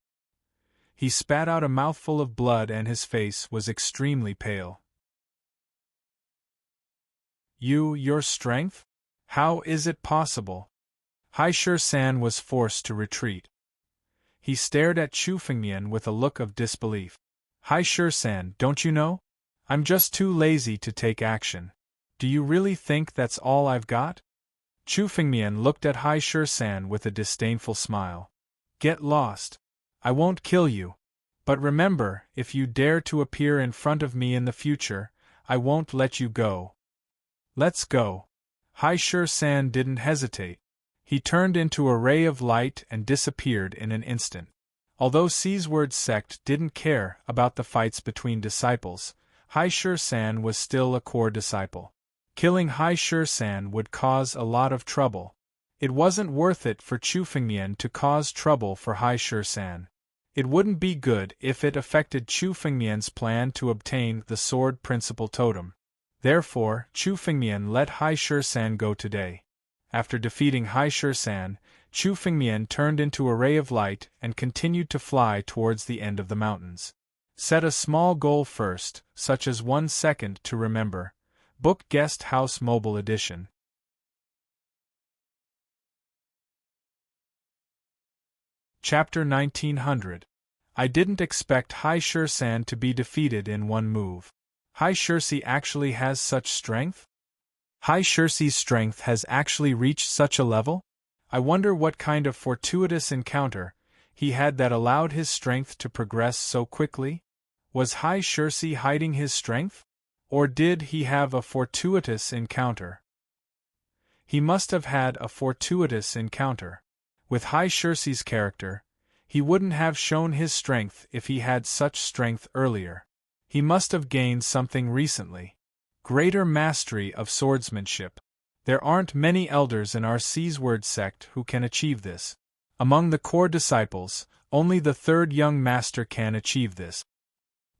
He spat out a mouthful of blood and his face was extremely pale. Your strength? How is it possible? Hai Shi-san was forced to retreat. He stared at Chu Fengmian with a look of disbelief. Hai Shi-san, don't you know? I'm just too lazy to take action. Do you really think that's all I've got? Chu Fengmian looked at Hai Shi-san with a disdainful smile. Get lost. I won't kill you. But remember, if you dare to appear in front of me in the future, I won't let you go. Let's go. Hai Shi-san didn't hesitate. He turned into a ray of light and disappeared in an instant. Although Seaward Sect didn't care about the fights between disciples, Hai Shi-san was still a core disciple. Killing Hai Shi-san would cause a lot of trouble. It wasn't worth it for Chu Fengmian to cause trouble for Hai Shi-san. It wouldn't be good if it affected Chu Fengmian's plan to obtain the sword principal totem. Therefore, Chu Fengmian let Hai Shi-san go today. After defeating Hai Shi-san, Chu Fengmian turned into a ray of light and continued to fly towards the end of the mountains. Set a small goal first, such as 1 second to remember. Book Guest House Mobile Edition. Chapter 1900. I didn't expect Hai Shursan to be defeated in one move. Hai Shursi actually has such strength? Hai Shursi's strength has actually reached such a level? I wonder what kind of fortuitous encounter he had that allowed his strength to progress so quickly? Was Hai Shursi hiding his strength? Or did he have a fortuitous encounter? He must have had a fortuitous encounter. With Hai Shursi's character, he wouldn't have shown his strength if he had such strength earlier. He must have gained something recently. Greater mastery of swordsmanship. There aren't many elders in our Seaward sect who can achieve this. Among the core disciples, only the third young master can achieve this.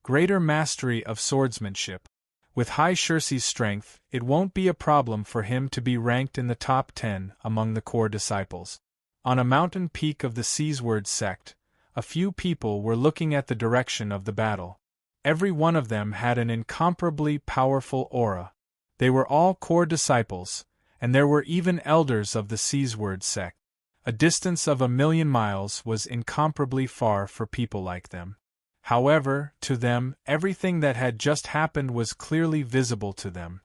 Greater mastery of swordsmanship. With Hai Shursi's strength, it won't be a problem for him to be ranked in the top 10 among the core disciples. On a mountain peak of the Seaward sect, a few people were looking at the direction of the battle. Every one of them had an incomparably powerful aura. They were all core disciples, and there were even elders of the Seaward sect. A distance of 1,000,000 miles was incomparably far for people like them. However, to them, everything that had just happened was clearly visible to them.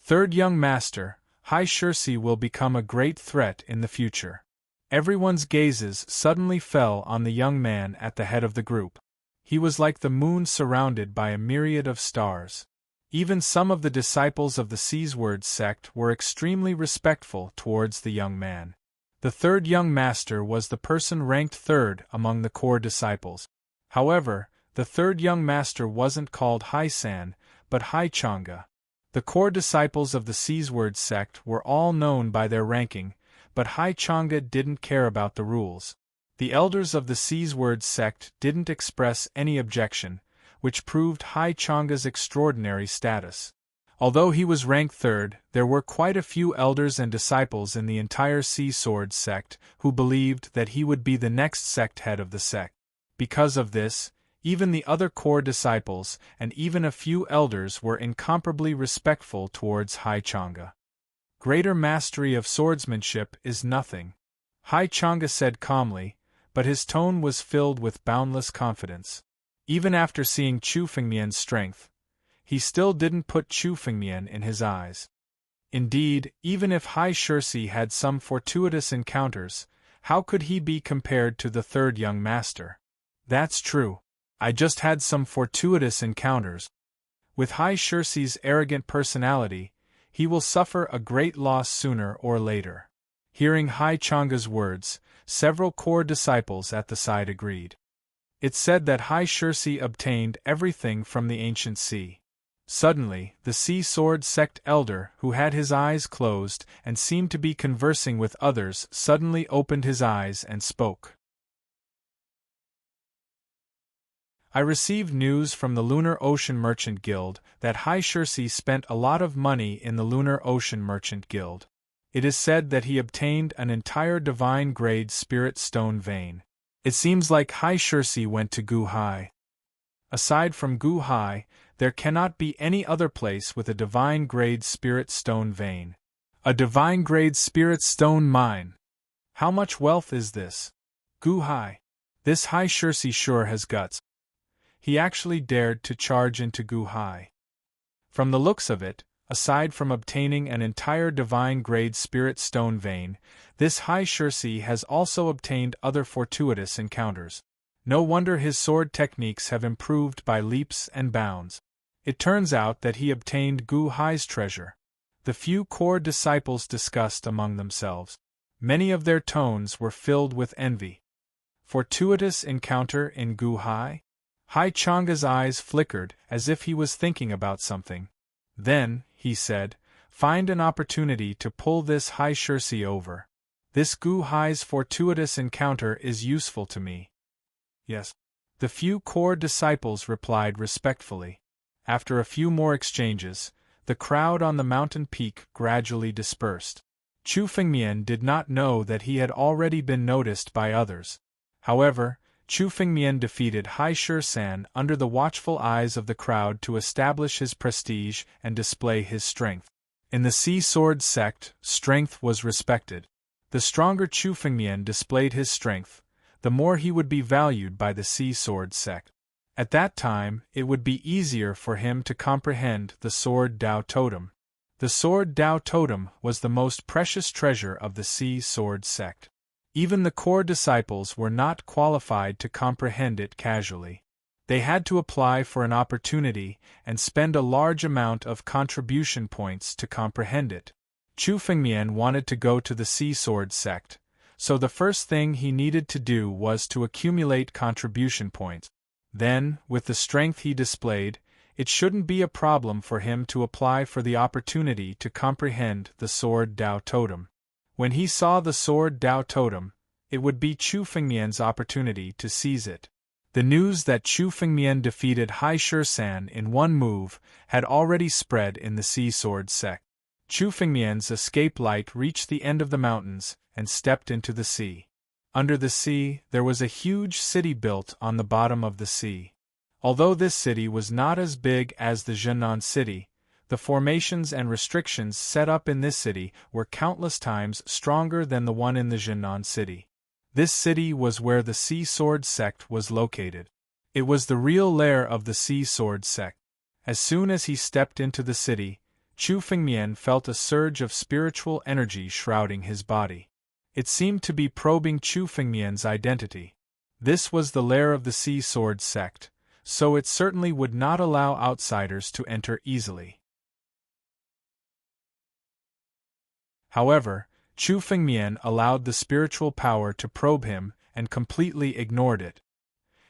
Third young master, Hai Shursi will become a great threat in the future. Everyone's gazes suddenly fell on the young man at the head of the group. He was like the moon surrounded by a myriad of stars. Even some of the disciples of the Seaward sect were extremely respectful towards the young man. The third young master was the person ranked third among the core disciples. However, the third young master wasn't called Hai-san, but Hai-changa. The core disciples of the Seaward sect were all known by their ranking, but Hai-changa didn't care about the rules. The elders of the Seaward sect didn't express any objection, which proved Hai-changa's extraordinary status. Although he was ranked third, there were quite a few elders and disciples in the entire Seaward sect who believed that he would be the next sect head of the sect. Because of this, even the other core disciples and even a few elders were incomparably respectful towards Hai-changa. Greater mastery of swordsmanship is nothing, Hai-changa said calmly, but his tone was filled with boundless confidence. Even after seeing Chu Fengmian's strength, he still didn't put Chu Fengmian in his eyes. Indeed, even if Hai Shursi had some fortuitous encounters, how could he be compared to the third young master? That's true. I just had some fortuitous encounters. With Hai Shursi's arrogant personality, he will suffer a great loss sooner or later. Hearing Hai-changa's words, several core disciples at the side agreed. It's said that Hai Shursi obtained everything from the ancient sea. Suddenly, the Seaward sect elder, who had his eyes closed and seemed to be conversing with others, suddenly opened his eyes and spoke. I received news from the Lunar Ocean Merchant Guild that Hai Shursi spent a lot of money in the Lunar Ocean Merchant Guild. It is said that he obtained an entire divine-grade spirit stone vein. It seems like Hai Shursi went to Guhai. Aside from Guhai, there cannot be any other place with a divine-grade spirit stone vein. A divine-grade spirit stone mine. How much wealth is this? Guhai. This Hai Shursi sure has guts. He actually dared to charge into Guhai. From the looks of it, aside from obtaining an entire divine-grade spirit stone vein, this Hai Shursi has also obtained other fortuitous encounters. No wonder his sword techniques have improved by leaps and bounds. It turns out that he obtained Guhai's treasure. The few core disciples discussed among themselves. Many of their tones were filled with envy. Fortuitous encounter in Guhai? Hai-changa's eyes flickered as if he was thinking about something. Then, he said, find an opportunity to pull this Hai Shursi over. This Guhai's fortuitous encounter is useful to me. Yes. The few core disciples replied respectfully. After a few more exchanges, the crowd on the mountain peak gradually dispersed. Chu Fengmian did not know that he had already been noticed by others. However, Chu Fengmian defeated Hai Shursan under the watchful eyes of the crowd to establish his prestige and display his strength. In the Seaward sect, strength was respected. The stronger Chu Fengmian displayed his strength, the more he would be valued by the Sea Sword sect. At that time, it would be easier for him to comprehend the Sword Dao Totem. The Sword Dao Totem was the most precious treasure of the Sea Sword sect. Even the core disciples were not qualified to comprehend it casually. They had to apply for an opportunity and spend a large amount of contribution points to comprehend it. Chu Fengmian wanted to go to the Sea Sword sect, so the first thing he needed to do was to accumulate contribution points. Then, with the strength he displayed, it shouldn't be a problem for him to apply for the opportunity to comprehend the Sword Dao Totem. When he saw the Sword Dao Totem, it would be Chu Fengmian's opportunity to seize it. The news that Chu Fengmian defeated Hai Shi-san in one move had already spread in the Sea Sword sect. Chu Fengmian's escape light reached the end of the mountains and stepped into the sea. Under the sea, there was a huge city built on the bottom of the sea. Although this city was not as big as the Zhenan city, the formations and restrictions set up in this city were countless times stronger than the one in the Zhenan city. This city was where the Sea Sword sect was located. It was the real lair of the Sea Sword sect. As soon as he stepped into the city, Chu Fengmian felt a surge of spiritual energy shrouding his body. It seemed to be probing Chu Fengmian's identity. This was the lair of the Sea Sword sect, so it certainly would not allow outsiders to enter easily. However, Chu Fengmian allowed the spiritual power to probe him and completely ignored it.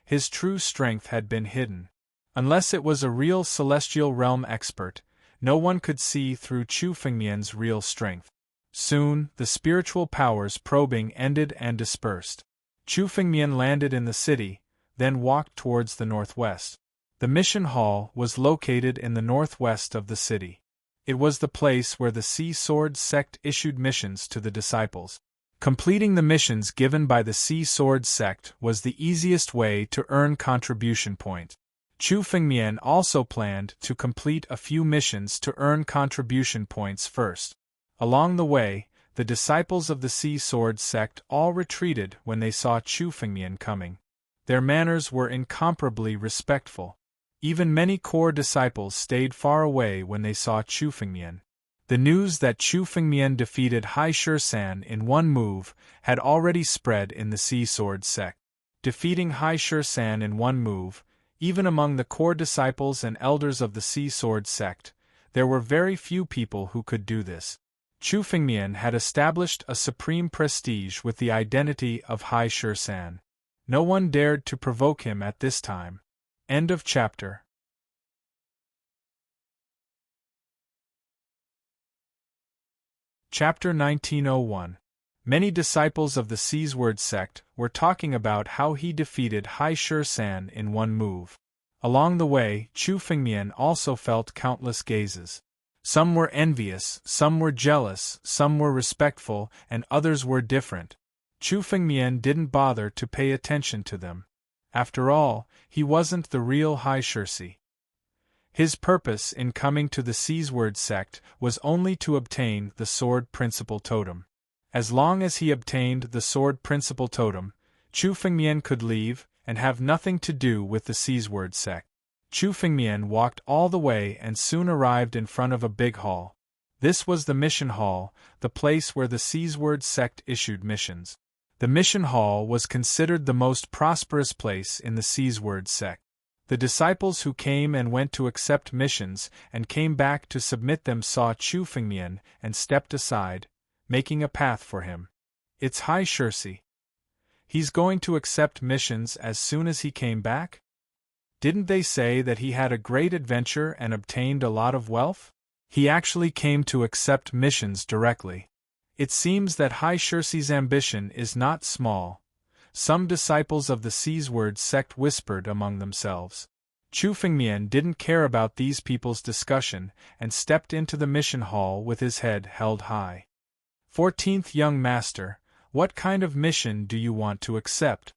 His true strength had been hidden. Unless it was a real celestial realm expert, no one could see through Chu Fengmian's real strength. Soon, the spiritual powers probing ended and dispersed. Chu Fengmian landed in the city, then walked towards the northwest. The mission hall was located in the northwest of the city. It was the place where the Sea Sword sect issued missions to the disciples. Completing the missions given by the Sea Sword sect was the easiest way to earn contribution points. Chu Fengmian also planned to complete a few missions to earn contribution points first. Along the way, the disciples of the Sea Sword sect all retreated when they saw Chu Fengmian coming. Their manners were incomparably respectful. Even many core disciples stayed far away when they saw Chu Fengmian. The news that Chu Fengmian defeated Hai Shi-san in one move had already spread in the Sea Sword sect. Defeating Hai Shi-san in one move, even among the core disciples and elders of the Sea Sword sect, there were very few people who could do this. Chu Fengmian had established a supreme prestige with the identity of Hai Shi-san. No one dared to provoke him at this time. End of chapter. Chapter 1901. Many disciples of the Sea Sword sect were talking about how he defeated Hai Shi-san in one move. Along the way, Chu Fengmian also felt countless gazes. Some were envious, some were jealous, some were respectful, and others were different. Chu Fengmian didn't bother to pay attention to them. After all, he wasn't the real Hai Shi. His purpose in coming to the Sea Sword sect was only to obtain the Sword Principle Totem. As long as he obtained the Sword Principle Totem, Chu Fengmian could leave and have nothing to do with the Sea Sword sect. Chu Fengmian walked all the way and soon arrived in front of a big hall. This was the mission hall, the place where the Sea Sword sect issued missions. The mission hall was considered the most prosperous place in the Sea Sword sect. The disciples who came and went to accept missions and came back to submit them saw Chu Fengmian and stepped aside, making a path for him. It's Hai Shi. He's going to accept missions as soon as he came back? Didn't they say that he had a great adventure and obtained a lot of wealth? He actually came to accept missions directly. It seems that Hai Shi's ambition is not small. Some disciples of the Sea Sword sect whispered among themselves. Chu Fengmian didn't care about these people's discussion and stepped into the mission hall with his head held high. 14th Young Master, what kind of mission do you want to accept?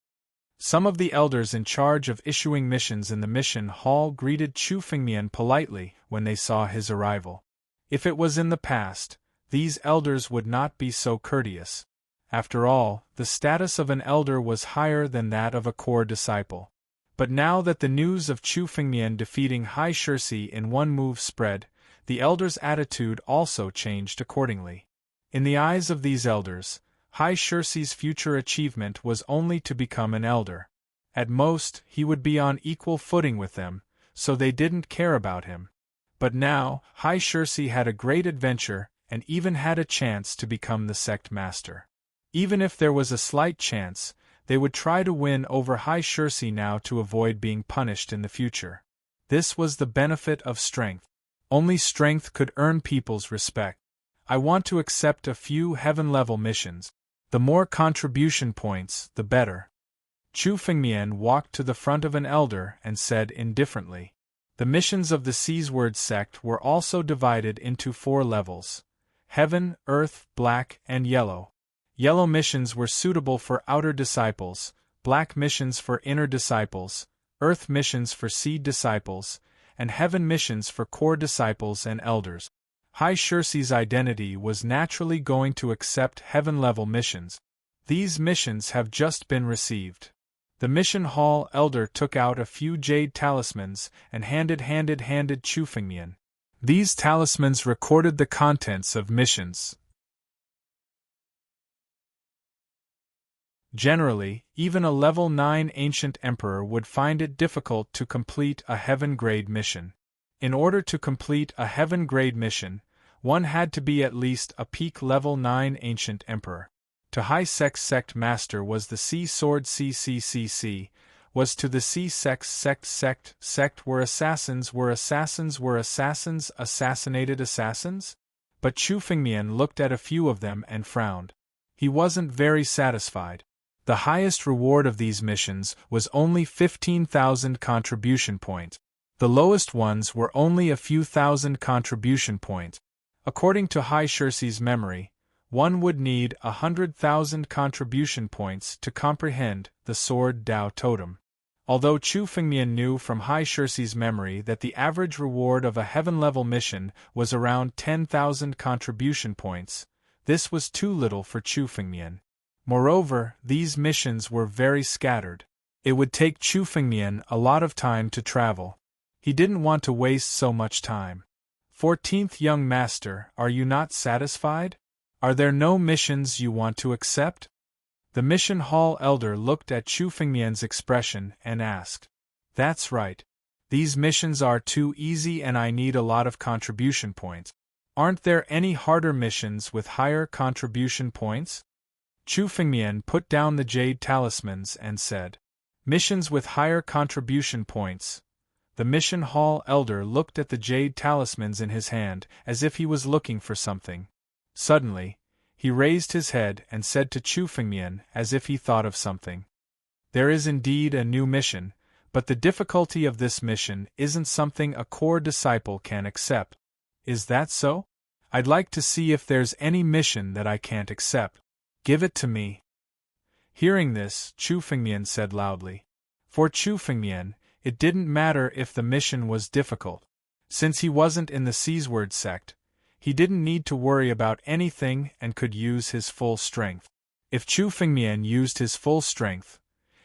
Some of the elders in charge of issuing missions in the mission hall greeted Chu Fengmian politely when they saw his arrival. If it was in the past, these elders would not be so courteous. After all, the status of an elder was higher than that of a core disciple. But now that the news of Chu Fengmian defeating Hai Shirsi in one move spread, the elders' attitude also changed accordingly. In the eyes of these elders, Hai Shirsi's future achievement was only to become an elder. At most, he would be on equal footing with them, so they didn't care about him. But now, Hai Shirsi had a great adventure and even had a chance to become the sect master. Even if there was a slight chance, they would try to win over Hai Shirsi now to avoid being punished in the future. This was the benefit of strength. Only strength could earn people's respect. I want to accept a few heaven-level missions. The more contribution points, the better. Chu Fengmian walked to the front of an elder and said indifferently. The missions of the Seasword sect were also divided into 4 levels: Heaven, Earth, Black, and Yellow. Yellow missions were suitable for outer disciples, Black missions for inner disciples, Earth missions for seed disciples, and Heaven missions for core disciples and elders. Hai Shirsi's identity was naturally going to accept heaven-level missions. These missions have just been received. The mission hall elder took out a few jade talismans and handed Chu Fengmian. These talismans recorded the contents of missions. Generally, even a level 9 ancient emperor would find it difficult to complete a heaven-grade mission. In order to complete a heaven-grade mission, one had to be at least a peak level 9 ancient emperor. To High Sex sect master was the Sea Sword CCCC, was to the Sea Sex sect were assassins assassinated assassins? But Chu Fengmian looked at a few of them and frowned. He wasn't very satisfied. The highest reward of these missions was only 15,000 contribution points. The lowest ones were only a few thousand contribution points. According to Hai Shirsi's memory, one would need 100,000 contribution points to comprehend the Sword Dao Totem. Although Chu Fengmian knew from Hai Shirsi's memory that the average reward of a heaven-level mission was around 10,000 contribution points, this was too little for Chu Fengmian. Moreover, these missions were very scattered. It would take Chu Fengmian a lot of time to travel. He didn't want to waste so much time. 14th Young Master, are you not satisfied? Are there no missions you want to accept? The mission hall elder looked at Chu Fengmian's expression and asked. That's right. These missions are too easy and I need a lot of contribution points. Aren't there any harder missions with higher contribution points? Chu Fengmian put down the jade talismans and said, missions with higher contribution points. The mission hall elder looked at the jade talismans in his hand as if he was looking for something. Suddenly, he raised his head and said to Chu Fengmian as if he thought of something. There is indeed a new mission, but the difficulty of this mission isn't something a core disciple can accept. Is that so? I'd like to see if there's any mission that I can't accept. Give it to me. Hearing this, Chu Fengmian said loudly. For Chu Fengmian, it didn't matter if the mission was difficult. Since he wasn't in the Seasword sect, he didn't need to worry about anything and could use his full strength. If Chu Fengmian used his full strength,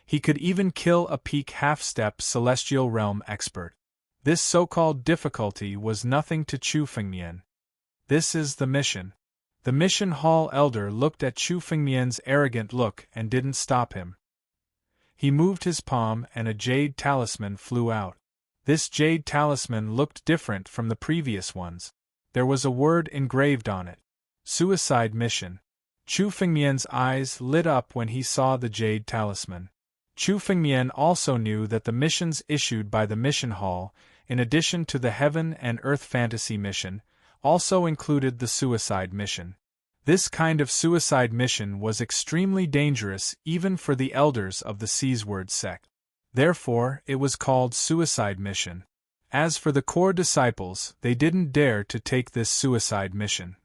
he could even kill a peak half-step celestial realm expert. This so-called difficulty was nothing to Chu Fengmian. This is the mission. The mission hall elder looked at Chu Fengmian's arrogant look and didn't stop him. He moved his palm and a jade talisman flew out. This jade talisman looked different from the previous ones. There was a word engraved on it. Suicide Mission. Chu Fengmian's eyes lit up when he saw the jade talisman. Chu Fengmian also knew that the missions issued by the mission hall, in addition to the Heaven and Earth Fantasy mission, also included the suicide mission. This kind of suicide mission was extremely dangerous even for the elders of the Seasword sect. Therefore, it was called suicide mission. As for the core disciples, they didn't dare to take this suicide mission.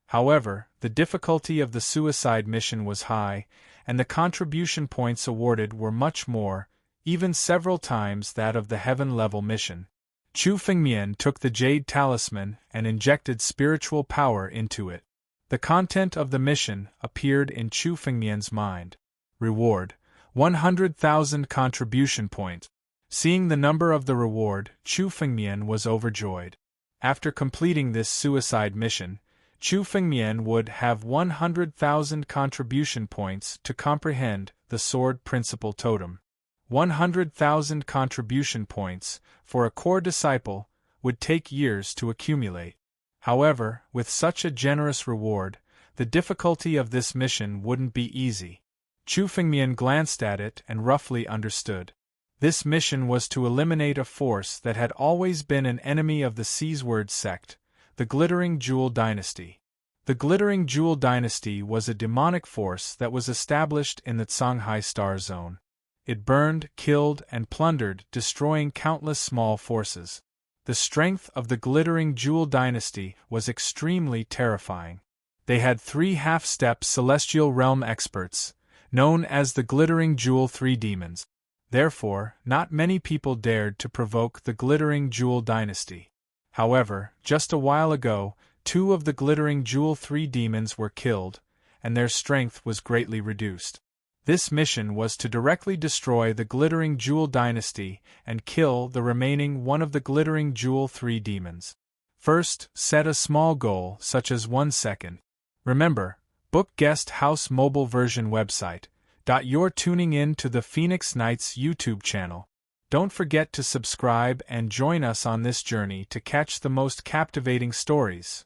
However, the difficulty of the suicide mission was high, and the contribution points awarded were much more, even several times that of the heaven-level mission. Chu Fengmian took the jade talisman and injected spiritual power into it. The content of the mission appeared in Chu Fengmian's mind. Reward: 100,000 contribution points. Seeing the number of the reward, Chu Fengmian was overjoyed. After completing this suicide mission, Chu Fengmian would have 100,000 contribution points to comprehend the sword principle totem. 100,000 contribution points, for a core disciple, would take years to accumulate. However, with such a generous reward, the difficulty of this mission wouldn't be easy. Chu Fengmian glanced at it and roughly understood. This mission was to eliminate a force that had always been an enemy of the Seasword sect, the Glittering Jewel Dynasty. The Glittering Jewel Dynasty was a demonic force that was established in the Songhai Star Zone. It burned, killed, and plundered, destroying countless small forces. The strength of the Glittering Jewel Dynasty was extremely terrifying. They had 3 half-step celestial realm experts, known as the Glittering Jewel 3 Demons. Therefore, not many people dared to provoke the Glittering Jewel Dynasty. However, just a while ago, 2 of the Glittering Jewel 3 demons were killed, and their strength was greatly reduced. This mission was to directly destroy the Glittering Jewel Dynasty and kill the remaining one of the Glittering Jewel 3 demons. First, set a small goal such as 1 second. Remember, book guest house mobile version website. You're tuning in to the Phoenix Knights YouTube channel. Don't forget to subscribe and join us on this journey to catch the most captivating stories.